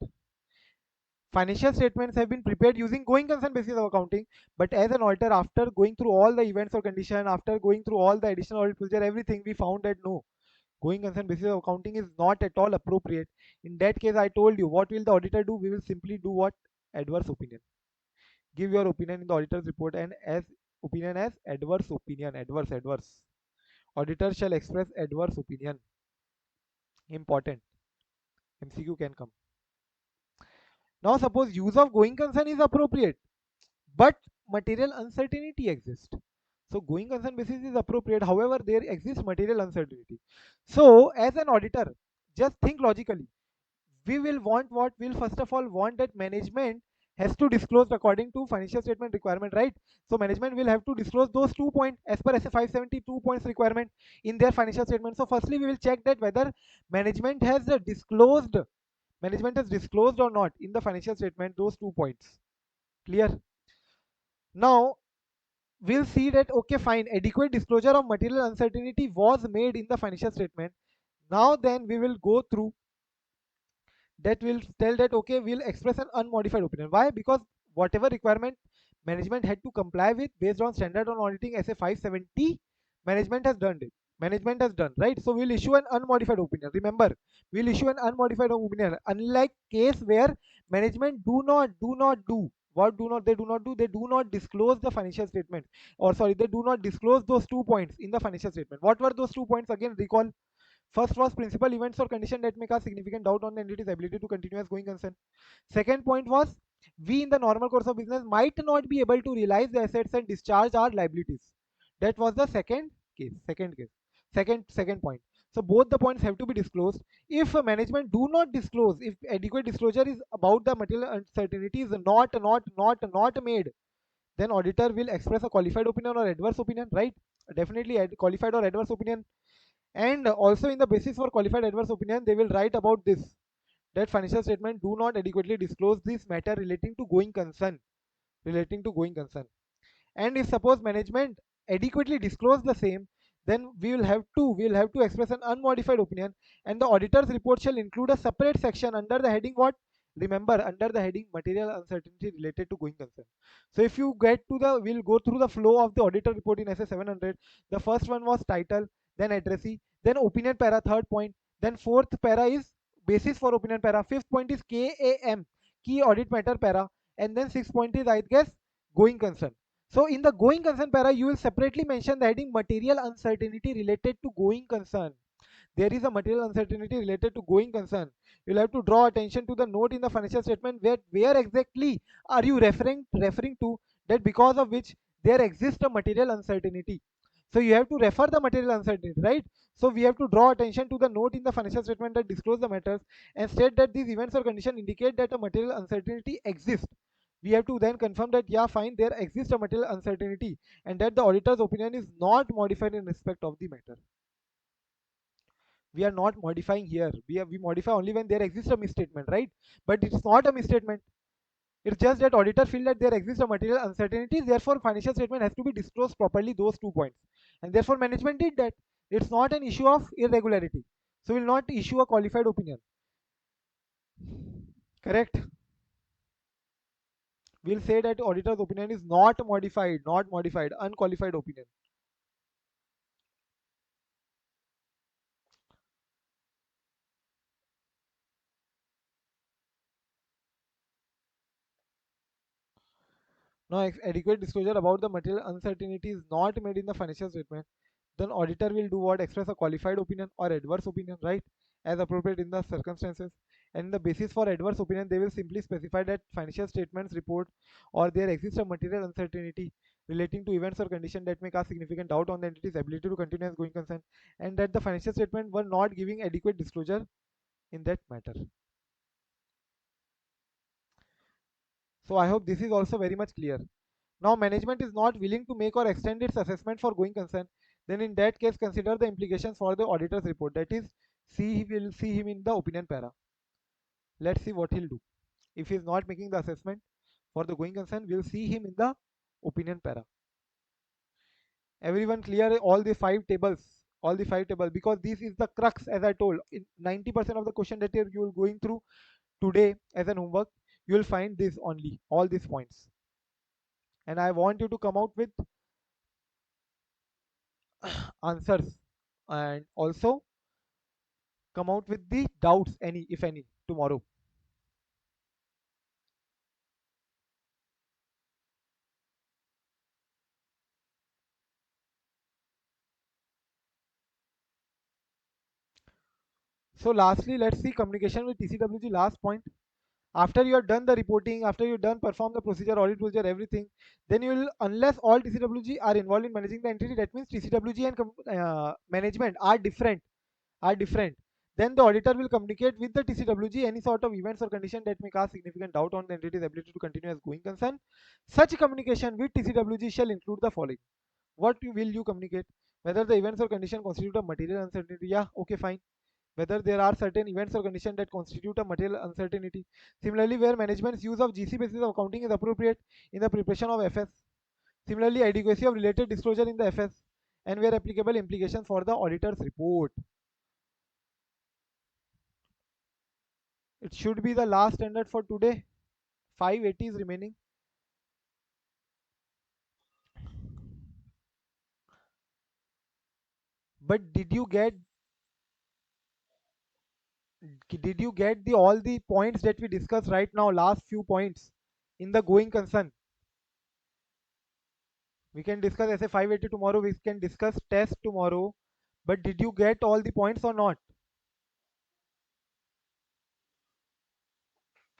Financial statements have been prepared using going concern basis of accounting, but as an auditor, after going through all the events or condition, after going through all the additional audit procedure, everything, we found that no, going concern basis of accounting is not at all appropriate. In that case, I told you, what will the auditor do? We will simply do what? Adverse opinion. Give your opinion in the auditor's report, and as opinion as adverse opinion. Adverse. Auditor shall express adverse opinion. Important. MCQ can come. Now suppose use of going concern is appropriate, but material uncertainty exists. So going concern basis is appropriate. However, there exists material uncertainty. So as an auditor, just think logically. We will want what? We'll first of all want that management has to disclose according to financial statement requirement, right? So management will have to disclose those 2 points as per SA 572 points requirement in their financial statement. So firstly, we will check that whether management has disclosed or not in the financial statement those 2 points. Clear? Now we'll see that okay, fine, adequate disclosure of material uncertainty was made in the financial statement. Now then we will go through that, will tell that okay, we'll express an unmodified opinion. Why? Because whatever requirement management had to comply with based on standard on auditing SA 570, management has done, right? So we'll issue an unmodified opinion. Remember, we'll issue an unmodified opinion, unlike case where management do not do what do not they do not do, they do not disclose the financial statement, or sorry, they do not disclose those 2 points in the financial statement. What were those 2 points? Again, recall. First was principal events or condition that may cause significant doubt on the entity's ability to continue as going concern. Second point was, we in the normal course of business might not be able to realize the assets and discharge our liabilities. That was the second point. So both the points have to be disclosed. If management do not disclose, if adequate disclosure is about the material uncertainty is not made, then auditor will express a qualified opinion or adverse opinion, right? Definitely qualified or adverse opinion. And also in the basis for qualified adverse opinion, they will write about this, that financial statement do not adequately disclose this matter relating to going concern, relating to going concern. And if suppose management adequately disclose the same, then we will have to express an unmodified opinion, and the auditor's report shall include a separate section under the heading what? Remember, under the heading material uncertainty related to going concern. So if you get to the, we'll go through the flow of the auditor report in SA 700. The first one was title, then addressee, then opinion para, third point, then fourth para is basis for opinion para, fifth point is KAM, key audit matter para, and then sixth point is, I guess, going concern. So in the going concern para, you will separately mention the heading material uncertainty related to going concern. There is a material uncertainty related to going concern. You'll have to draw attention to the note in the financial statement where exactly are you referring to, that because of which there exists a material uncertainty. So you have to refer the material uncertainty, right? So we have to draw attention to the note in the financial statement that disclose the matters and state that these events or conditions indicate that a material uncertainty exists. We have to then confirm that, yeah, fine, there exists a material uncertainty and that the auditor's opinion is not modified in respect of the matter. We are not modifying here. We modify only when there exists a misstatement, right? But it's not a misstatement. It's just that auditor feel that there exists a material uncertainty, therefore financial statement has to be disclosed properly, those 2 points, and therefore management did that. It's not an issue of irregularity, so will not issue a qualified opinion. Correct. We'll say that auditor's opinion is not modified, unqualified opinion. Now, if adequate disclosure about the material uncertainty is not made in the financial statement, then auditor will do what? Express a qualified opinion or adverse opinion, right? As appropriate in the circumstances. And the basis for adverse opinion, they will simply specify that financial statements report or there exists a material uncertainty relating to events or conditions that may cause significant doubt on the entity's ability to continue as going concern, and that the financial statement were not giving adequate disclosure in that matter. So I hope this is also very much clear. Now management is not willing to make or extend its assessment for going concern, then in that case consider the implications for the auditor's report. That is, we'll see him in the opinion para. Let's see what he'll do. If he's not making the assessment for the going concern, we'll see him in the opinion para. Everyone clear all the five tables? All the five tables, because this is the crux, as I told. In 90% of the question that you will going through today as an homework, you will find this only, all these points. And I want you to come out with answers and also come out with the doubts, any if any, tomorrow. So lastly, let's see communication with TCWG. Last point, after you have done the reporting, after you done perform the procedure, audit procedure, everything, then you will, unless all TCWG are involved in managing the entity, that means TCWG and management are different, then the auditor will communicate with the TCWG any sort of events or condition that may cause significant doubt on the entity's ability to continue as going concern. Such communication with TCWG shall include the following. What will you communicate? Whether the events or condition constitute a material uncertainty. Yeah, okay, fine. Whether there are certain events or conditions that constitute a material uncertainty. Similarly, where management's use of GC basis of accounting is appropriate in the preparation of FS. Similarly, adequacy of related disclosure in the FS, and where applicable, implications for the auditor's report. It should be the last standard for today. 580 is remaining. But did you get the all the points that we discussed right now, last few points in the going concern? We can discuss SA 580 tomorrow, we can discuss test tomorrow, but did you get all the points or not?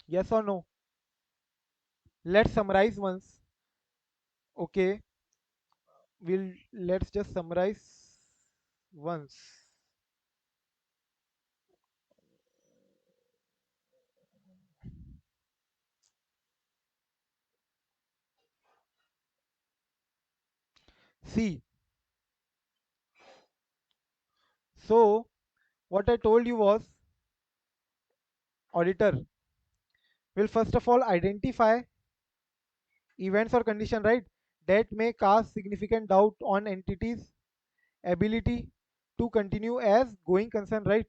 Yes or no? Let's summarize once. Okay, let's just summarize once. See, So what I told you was, auditor will first of all identify events or condition, right, that may cast significant doubt on entities ability to continue as going concern, right?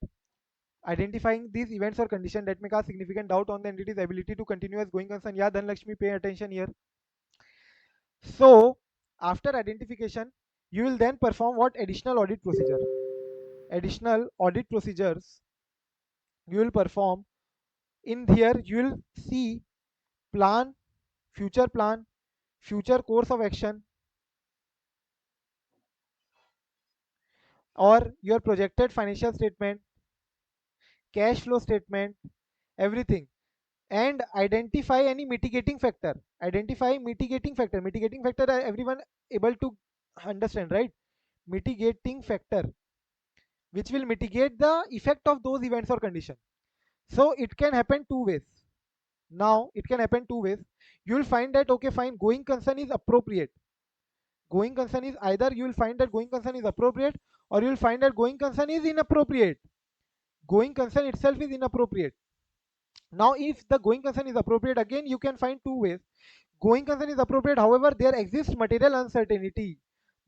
Identifying these events or condition that may cast significant doubt on the entity's ability to continue as going concern. Yeah, Dhanlakshmi, pay attention here. So after identification, you will then perform what? Additional audit procedure. Additional audit procedures you will perform. In here you will see plan, future course of action, or your projected financial statement, cash flow statement, everything, and identify any mitigating factor. Mitigating factor, everyone able to understand, right? Mitigating factor which will mitigate the effect of those events or condition. So it can happen two ways. Now it can happen two ways. You will find that, okay, fine, going concern is appropriate. Going concern is either you will find that going concern is appropriate, or you will find that going concern is inappropriate. Going concern itself is inappropriate. Now if the going concern is appropriate, again you can find two ways. Going concern is appropriate, however there exists material uncertainty.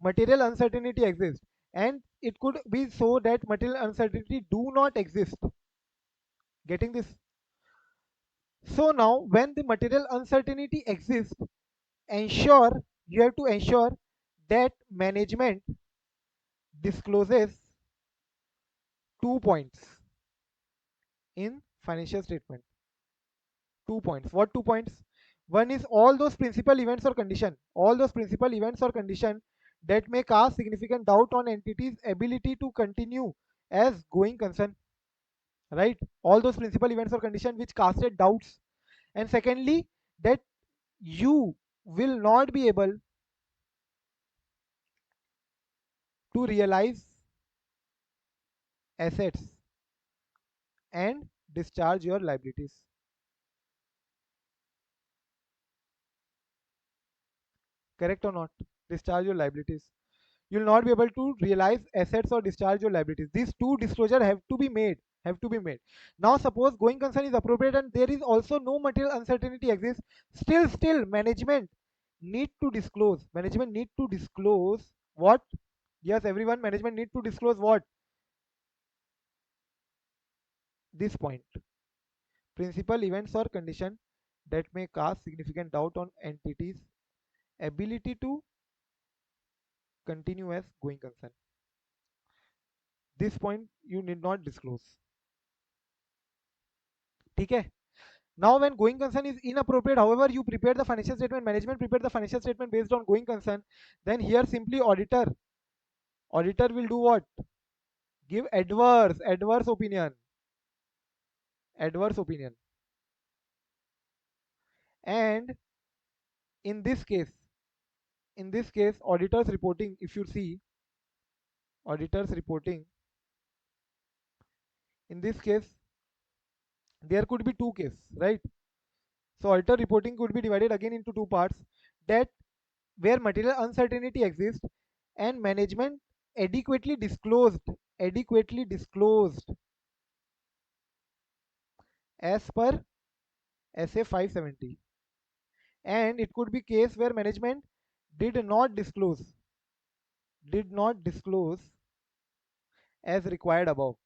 Material uncertainty exists, and it could be so that material uncertainty do not exist. Getting this? So now when the material uncertainty exists, you have to ensure that management discloses 2 points in financial statement. 2 points. What 2 points? One is all those principal events or condition. All those principal events or condition that may cast significant doubt on entity's ability to continue as going concern. Right? All those principal events or condition which casted doubts. And secondly, that you will not be able to realize assets and discharge your liabilities. Correct or not? Discharge your liabilities. You will not be able to realize assets or discharge your liabilities. These two disclosure have to be made. Now suppose going concern is appropriate and there is also no material uncertainty exists. Still management need to disclose. Management need to disclose what? Yes, everyone, management need to disclose what? This point. Principal events or condition that may cast significant doubt on entities' ability to continue as going concern. This point you need not disclose. Okay. Now when going concern is inappropriate, however you prepare the financial statement, management prepare the financial statement based on going concern, then here simply auditor will do what? Give adverse opinion. And in this case, auditors reporting, if you see auditors reporting, in this case there could be two cases, right? So auditor reporting could be divided again into two parts, that where material uncertainty exists and management adequately disclosed as per SA 570, and it could be case where management did not disclose as required above.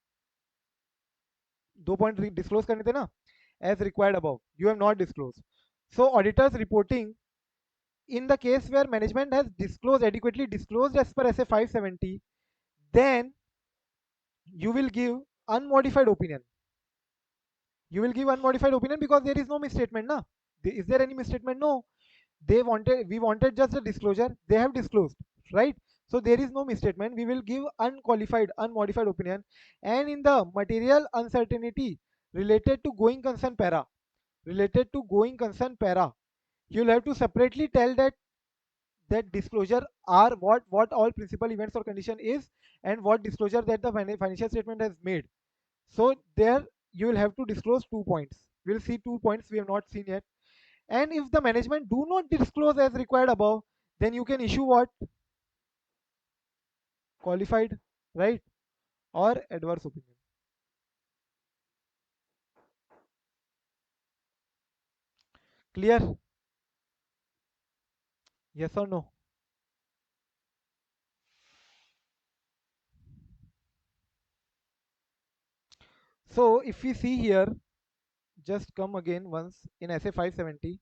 2 point disclose करने थे ना, as required above, you have not disclosed. So auditors reporting, in the case where management has adequately disclosed as per SA 570, then you will give unmodified opinion. Because there is no misstatement, na? Is there any misstatement? No. We wanted just a disclosure. They have disclosed, right? So there is no misstatement. We will give unmodified opinion. And in the material uncertainty related to going concern para, you'll have to separately tell that disclosure are what all principal events or condition is, and what disclosure that the financial statement has made. So there you will have to disclose 2 points. We'll see 2 points we have not seen yet. And if the management do not disclose as required above, then you can issue what? Qualified, right? or adverse opinion. Clear? Yes or no? So if we see here, just come again once in SA 570.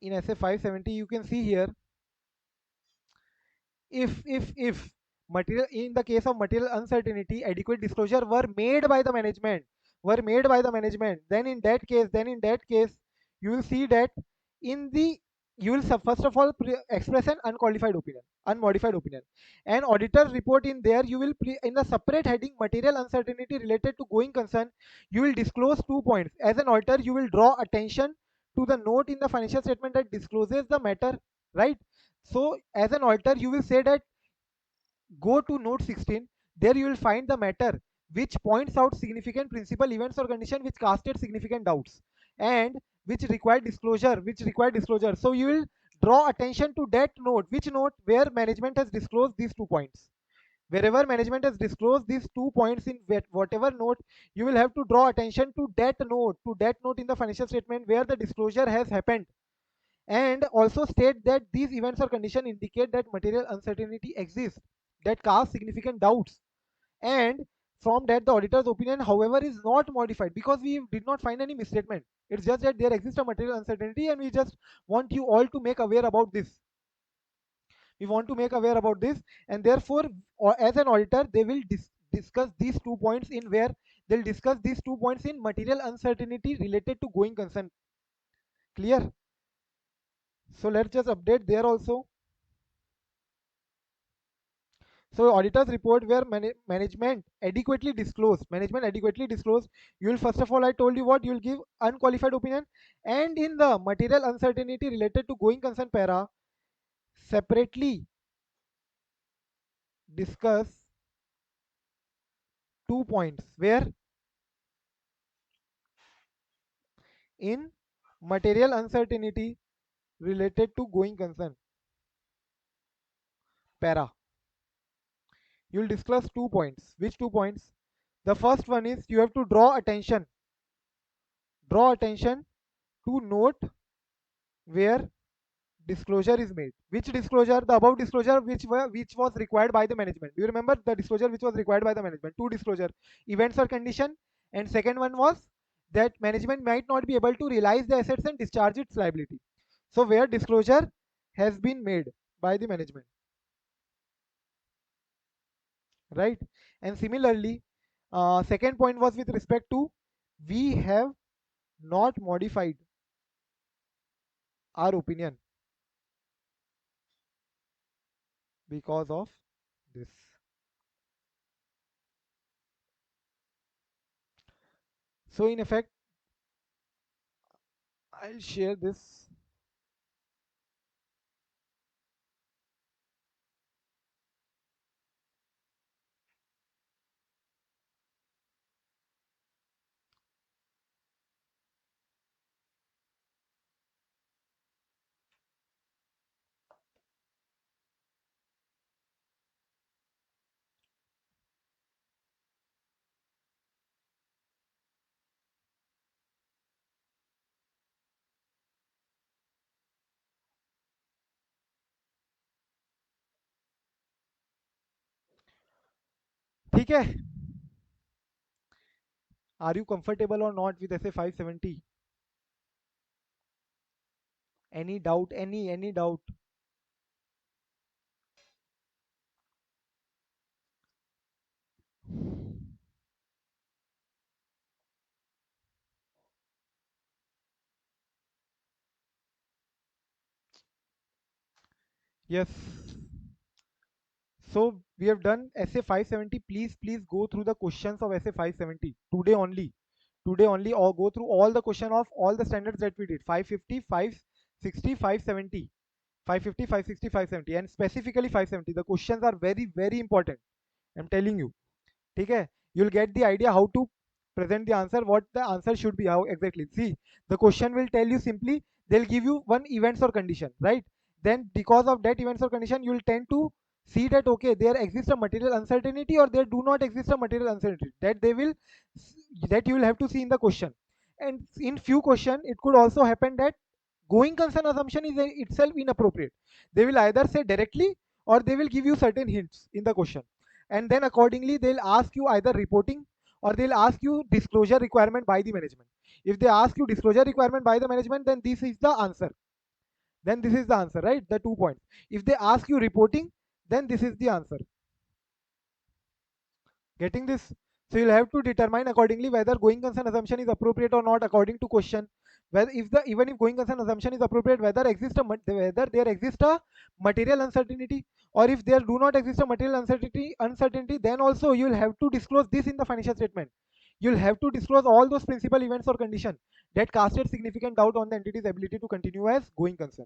In SA 570, you can see here, if material, in the case of material uncertainty, adequate disclosure were made by the management, then in that case you will see that in the you will first of all express an unmodified opinion, and auditor's report. In there you will in the separate heading material uncertainty related to going concern, you will disclose 2 points. As an auditor, you will draw attention to the note in the financial statement that discloses the matter, right? So as an auditor, you will say that go to note 16. There you will find the matter which points out significant principal events or condition which casted significant doubts and which require disclosure. So you will draw attention to that note. Which note? Where management has disclosed these 2 points. Wherever management has disclosed these 2 points in whatever note, you will have to draw attention to that note in the financial statement where the disclosure has happened, and also state that these events or conditions indicate that material uncertainty exists that cast significant doubts, and from that the auditor's opinion however is not modified because we did not find any misstatement. It's just that there exists a material uncertainty and we just want you all to make aware about this. We want to make aware about this, and therefore as an auditor they will discuss these 2 points in where they'll discuss these 2 points in material uncertainty related to going concern. Clear? So let's just update there also. So auditors report where management adequately disclosed. You will first of all, I told you what you will give unqualified opinion, and in the material uncertainty related to going concern para, separately discuss 2 points where in material uncertainty related to going concern para, you will discuss 2 points. Which 2 points? The first one is you have to draw attention to note where disclosure is made. Which disclosure? The above disclosure which was required by the management. Do you remember the disclosure which was required by the management? Two disclosure, events or condition, and second one was that management might not be able to realize the assets and discharge its liability. So where disclosure has been made by the management, right? And similarly, second point was with respect to we have not modified our opinion because of this. So in effect, I'll share this. ठीक है? Are you comfortable or not with SA 570? Any doubt? Any doubt? Yes. So we have done SA 570. Please go through the questions of SA 570 today only. Today only, or go through all the question of all the standards that we did: 550, 560, 570, 550, 560, 570, and specifically 570. The questions are very important. I'm telling you. Okay, you'll get the idea how to present the answer, what the answer should be, how exactly. See, the question will tell you simply, they'll give you one events or condition, right? then because of that events or condition, you will tend to see that okay, there exists a material uncertainty or there do not exist a material uncertainty, that they will that you will have to see in the question. And in few question it could also happen that going concern assumption is itself inappropriate. They will either say directly or they will give you certain hints in the question, and then accordingly they'll ask you either reporting or they'll ask you disclosure requirement by the management. If they ask you disclosure requirement by the management, then this is the answer. Then this is the answer, right? The 2 points. If they ask you reporting, then this is the answer. Getting this? So you'll have to determine accordingly whether going concern assumption is appropriate or not according to question. Whether if the even if going concern assumption is appropriate, whether there exists a material uncertainty, or if there do not exist a material uncertainty, then also you will have to disclose this in the financial statement. You'll have to disclose all those principal events or condition that casted significant doubt on the entity's ability to continue as going concern.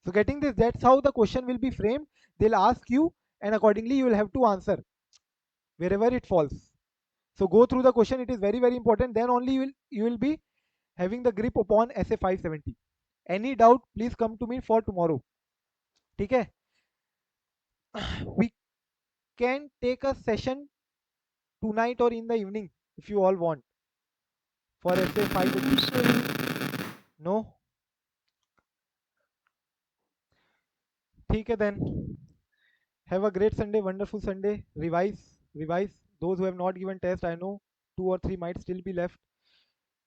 So getting this, that's how the question will be framed. They'll ask you, and accordingly you will have to answer wherever it falls. So go through the question. It is very very important. Then only you will be having the grip upon SA 570. Any doubt, please come to me for tomorrow. Okay? We can take a session tonight or in the evening if you all want for SA 580. No? Okay then. Have a great Sunday, wonderful Sunday. Revise. Those who have not given test, I know 2 or 3 might still be left.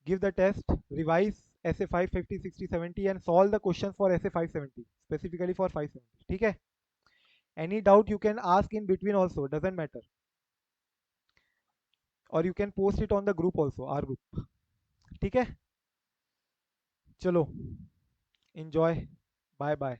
Give the test, revise SA 550, 60, 70 and solve the questions for SA 570, specifically for 570. Okay? Any doubt you can ask in between also, doesn't matter. Or you can post it on the group also, our group. Okay? Chalo. Enjoy. Bye bye.